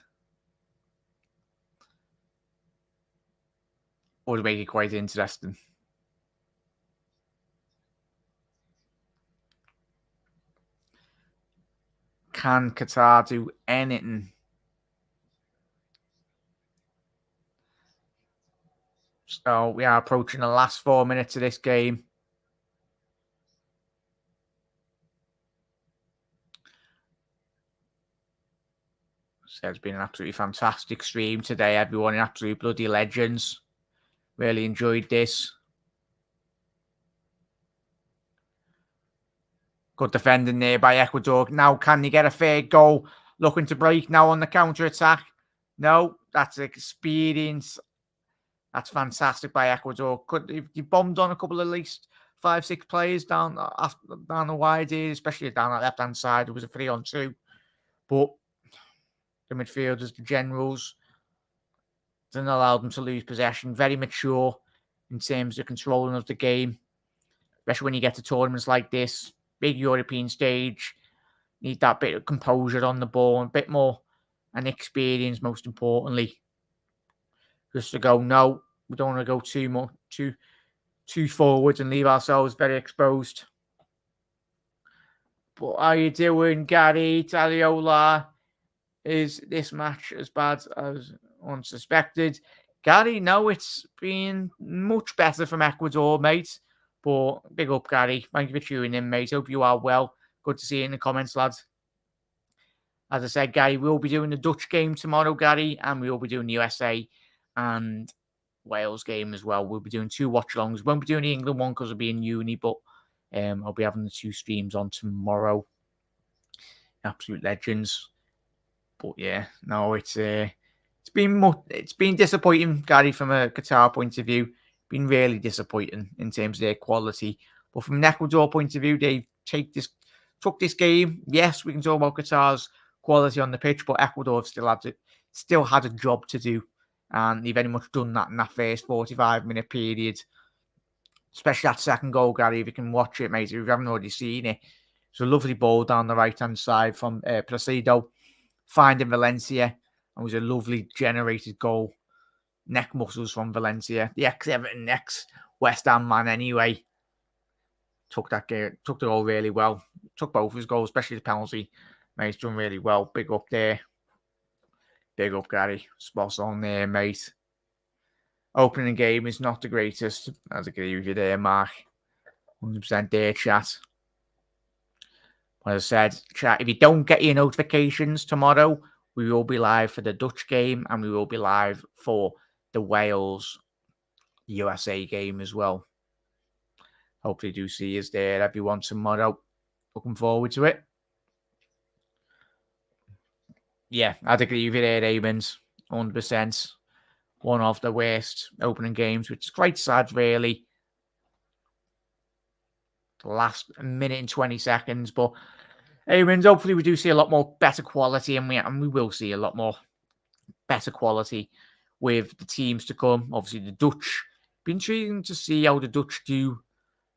A: Would make it quite interesting. Can Qatar do anything? So we are approaching the last 4 minutes of this game. So it's been an absolutely fantastic stream today, everyone. Absolute bloody legends. Really enjoyed this. Good defending there by Ecuador. Now, can they get a fair goal? Looking to break now on the counter-attack. No, that's experience. That's fantastic by Ecuador. You bombed on a couple of at least 5-6 players down the wide here, especially down that left-hand side. It was a 3-on-2. But the midfielders, the generals, didn't allow them to lose possession. Very mature in terms of controlling of the game, especially when you get to tournaments like this. Big European stage. Need that bit of composure on the ball, a bit more and experience, most importantly. Just to go, no, we don't want to go too forward and leave ourselves very exposed. But how you doing, Gary Taliola? Is this match as bad as unsuspected? Gary, no, it's been much better from Ecuador, mate. But big up, Gary. Thank you for tuning in, mate. Hope you are well. Good to see you in the comments, lads. As I said, Gary, we'll be doing the Dutch game tomorrow, Gary, and we will be doing the USA and Wales game as well. We'll be doing 2 watch-alongs. Won't be doing the England one because I'll be in uni, but I'll be having the 2 streams on tomorrow. Absolute legends. But yeah, no, it's been disappointing, Gary, from a Qatar point of view. Been really disappointing in terms of their quality. But from an Ecuador point of view, they took this game. Yes, we can talk about Qatar's quality on the pitch, but Ecuador have still had a job to do, And he very much done that in that first 45-minute period. Especially that second goal, Gary, if you can watch it, mate, if you haven't already seen it. It's a lovely ball down the right-hand side from Placido, finding Valencia. And it was a lovely generated goal. Neck muscles from Valencia. The ex-Everton, ex-West Ham man anyway. Took the goal really well. Took both of his goals, especially the penalty. Mate, he's done really well. Big up there. Big up, Gary. Spot on there, mate. Opening game is not the greatest. I agree with you there, Mark. 100% there, chat. As I said, chat, if you don't get your notifications tomorrow, we will be live for the Dutch game and we will be live for the Wales-USA game as well. Hopefully do see us there, everyone, tomorrow. Looking forward to it. Yeah, I'd agree with you there, Ravens. 100%. One of the worst opening games, which is quite sad, really. The last minute and 20 seconds, but Ravens, hopefully we do see a lot more better quality, and we will see a lot more better quality with the teams to come. Obviously, the Dutch. Be intriguing to see how the Dutch do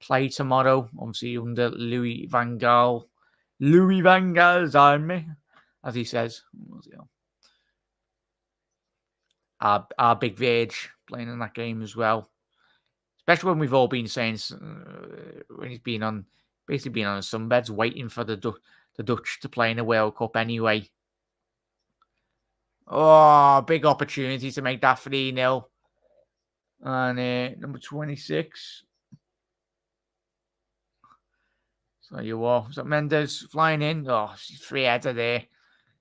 A: play tomorrow. Obviously, under Louis van Gaal's army, as he says. Our big Veg playing in that game as well. Especially when we've all been saying when he's been on a sunbeds waiting for the Dutch to play in the World Cup anyway. Oh, big opportunity to make that 3-0. And number 26. So you are. Is that Mendes flying in? Oh, 3-header there.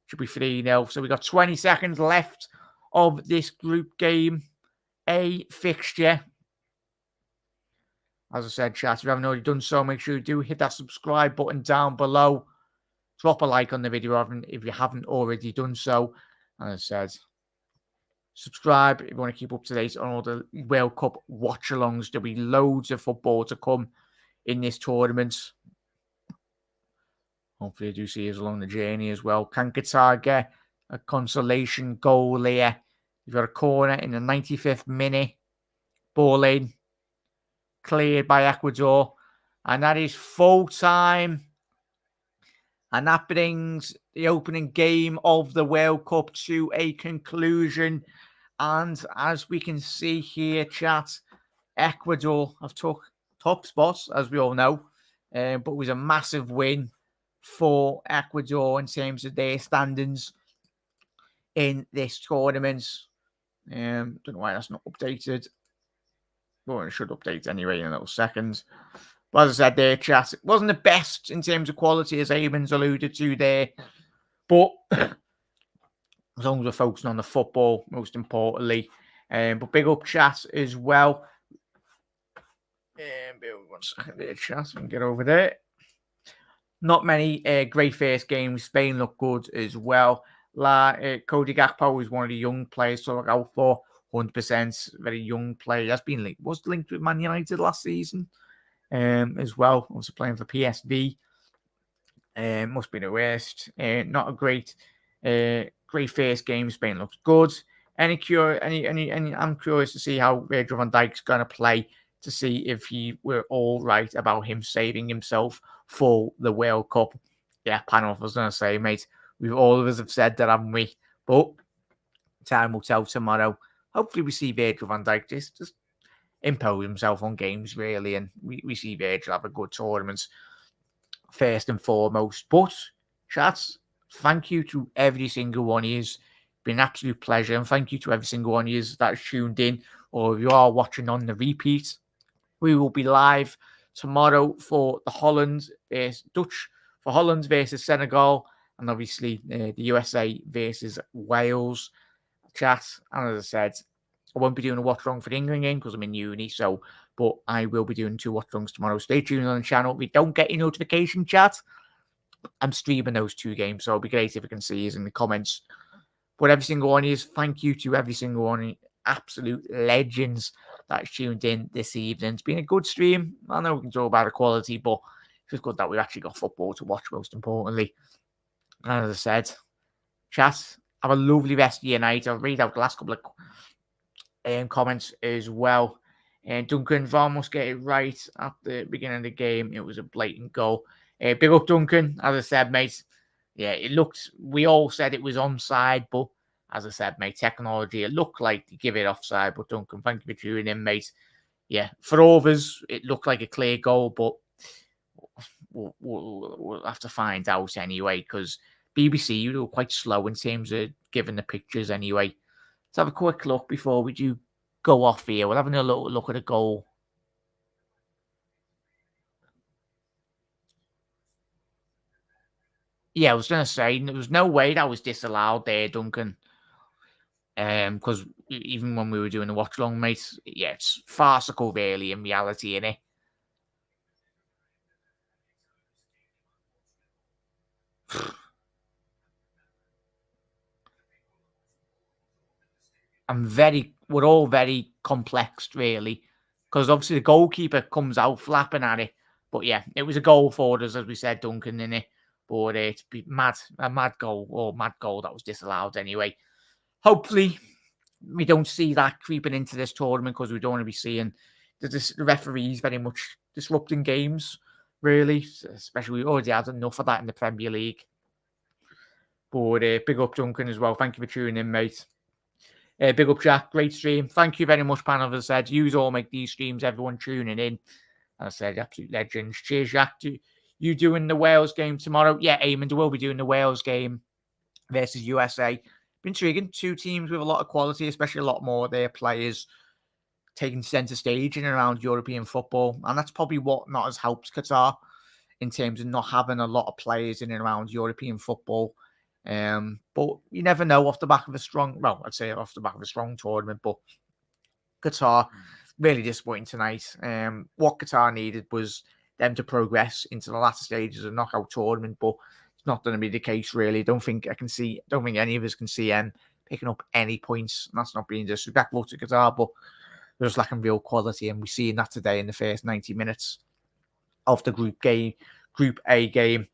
A: Should be 3-0. So we got 20 seconds left of this group game A fixture. As I said, chat, if you haven't already done so, make sure you do hit that subscribe button down below. Drop a like on the video if you haven't already done so. As I said, subscribe if you want to keep up to date on all the World Cup watch-alongs. There'll be loads of football to come in this tournament. Hopefully, you do see us along the journey as well. Can Qatar get a consolation goal here? You've got a corner in the 95th minute. Ball in. Cleared by Ecuador. And that is full time. And that brings the opening game of the World Cup to a conclusion. And as we can see here, chat, Ecuador have took top spots, as we all know. But it was a massive win for Ecuador in terms of their standings in this tournament. Don't know why that's not updated. Well, it should update anyway in a little second. But as I said there, chat, it wasn't the best in terms of quality, as Eamon's alluded to there. But as long as we're focusing on the football, most importantly. But big up, chat, as well. 1 second there, chat. We can get over there. Not many great first games. Spain looked good as well. Cody Gakpo is one of the young players to look out for. 100%, very young player. Has been was linked with Man United last season as well. Also playing for PSV. Must be the worst. Not a great first game. Spain looks good. I'm curious to see how Virgil van Dijk's going to play, to see if he were all right about him saving himself for the World Cup. Yeah, panel, I was going to say, mate. All of us have said that, haven't we? But time will tell tomorrow. Hopefully we see Virgil van Dijk just impose himself on games, really, and we see Virgil have a good tournament, first and foremost. But, chats, thank you to every single one of you. It's been an absolute pleasure, and thank you to every single one of you that's tuned in, or if you are watching on the repeat. We will be live tomorrow for the Holland versus Senegal, and obviously the USA versus Wales. Chat, and as I said, I won't be doing a watch along for the England game because I'm in uni, but I will be doing 2 watch alongs tomorrow. Stay tuned on the channel. If you don't get your notification, chat, I'm streaming those 2 games, so it'll be great if you can see us in the comments. But every single one of you, thank you to every single one of you, absolute legends that's tuned in this evening. It's been a good stream. I know we can talk about the quality, but it's good that we've actually got football to watch, most importantly. And as I said, chat, have a lovely rest of your night. I'll read out the last couple of comments as well. And Duncan Varn must get it right at the beginning of the game. It was a blatant goal. Big up, Duncan. As I said, mate. Yeah, it looked. We all said it was onside, but as I said, mate, technology. It looked like to give it offside. But Duncan, thank you for tuning in, mate. Yeah, for all of us, it looked like a clear goal, but we'll have to find out anyway. Because BBC, you were quite slow in terms of giving the pictures anyway. Let's have a quick look before we do go off here. We're having a little look at a goal. Yeah, I was going to say, there was no way that was disallowed there, Duncan. Because even when we were doing the watch along, mate, yeah, it's farcical, really, in reality, innit? We're all very complex, really, because obviously the goalkeeper comes out flapping at it. But yeah, it was a goal for us, as we said, Duncan, in it. But it's a mad goal that was disallowed anyway. Hopefully, we don't see that creeping into this tournament because we don't want to be seeing the referees very much disrupting games, really. Especially, we already had enough of that in the Premier League. But big up, Duncan, as well. Thank you for tuning in, mate. Big up, Jack. Great stream. Thank you very much, panel. As I said, you all make these streams, everyone tuning in. As I said, absolute legends. Cheers, Jack. You doing the Wales game tomorrow? Yeah, Eamon will be doing the Wales game versus USA. Intriguing. Two teams with a lot of quality, especially a lot more of their players taking centre stage in and around European football. And that's probably what not has helped Qatar in terms of not having a lot of players in and around European football. But you never know off the back of a strong, well, I'd say off the back of a strong tournament, but Qatar, really disappointing tonight. What Qatar needed was them to progress into the latter stages of the knockout tournament, but it's not going to be the case, really. Don't think any of us can see them picking up any points. And that's not being disrespectful to Qatar, but they're just lacking real quality, and we're seeing that today in the first 90 minutes of the Group A game.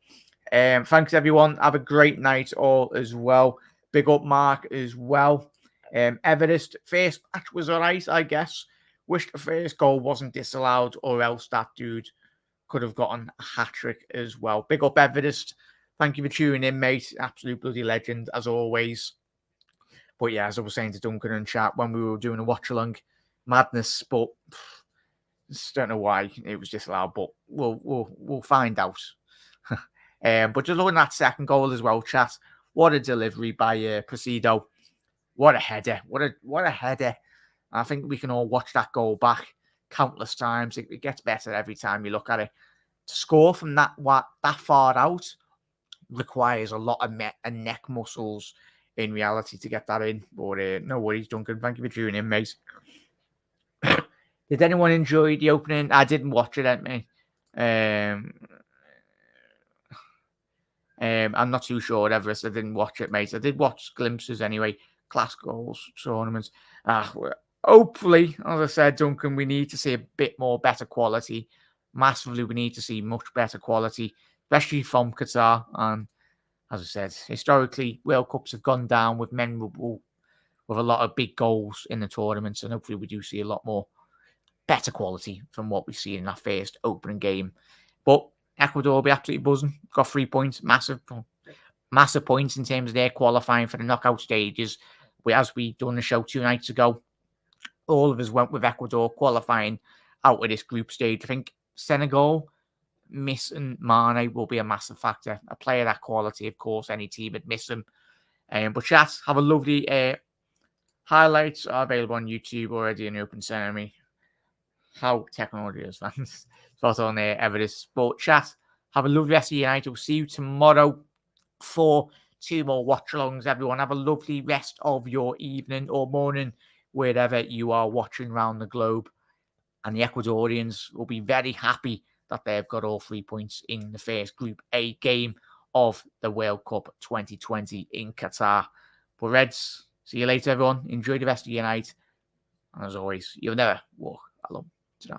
A: Thanks, everyone. Have a great night all as well. Big up Mark as well. Everest, first match was all right, I guess. Wish the first goal wasn't disallowed, or else that dude could have gotten a hat-trick as well. Big up Everest. Thank you for tuning in, mate. Absolute bloody legend, as always. But yeah, as I was saying to Duncan and chat when we were doing a watch-along, madness, but just don't know why it was disallowed, but we'll find out. But just looking at that second goal as well, chat. What a delivery by Presido. What a header. What a header. I think we can all watch that goal back countless times. It gets better every time you look at it. To score from that far out requires a lot of neck muscles in reality to get that in. But no worries, Duncan. Thank you for tuning in, mate. Did anyone enjoy the opening? I didn't watch it, me. I'm not too sure, Everest. I didn't watch it, mate. I did watch glimpses anyway. Class goals, tournaments. Hopefully, as I said, Duncan, we need to see a bit more better quality. Massively, we need to see much better quality, especially from Qatar. And as I said, historically, World Cups have gone down with a lot of big goals in the tournaments, and hopefully we do see a lot more better quality from what we see in that first opening game. But Ecuador will be absolutely buzzing. Got 3 points, massive points in terms of their qualifying for the knockout stages. As we done the show 2 nights ago, all of us went with Ecuador qualifying out of this group stage. I think Senegal, missing Mane will be a massive factor. A player that quality, of course, any team would miss him. But chat, have a lovely highlights are available on YouTube already in the open ceremony. How technology is, fans. Spot on there, Everest. But chat, have a lovely rest of your night. We'll see you tomorrow for 2 more watch-alongs, everyone. Have a lovely rest of your evening or morning, wherever you are watching around the globe. And the Ecuadorians will be very happy that they've got all 3 points in the first Group A game of the World Cup 2020 in Qatar. But Reds, see you later, everyone. Enjoy the rest of your night. And as always, you'll never walk alone. Ta-ra.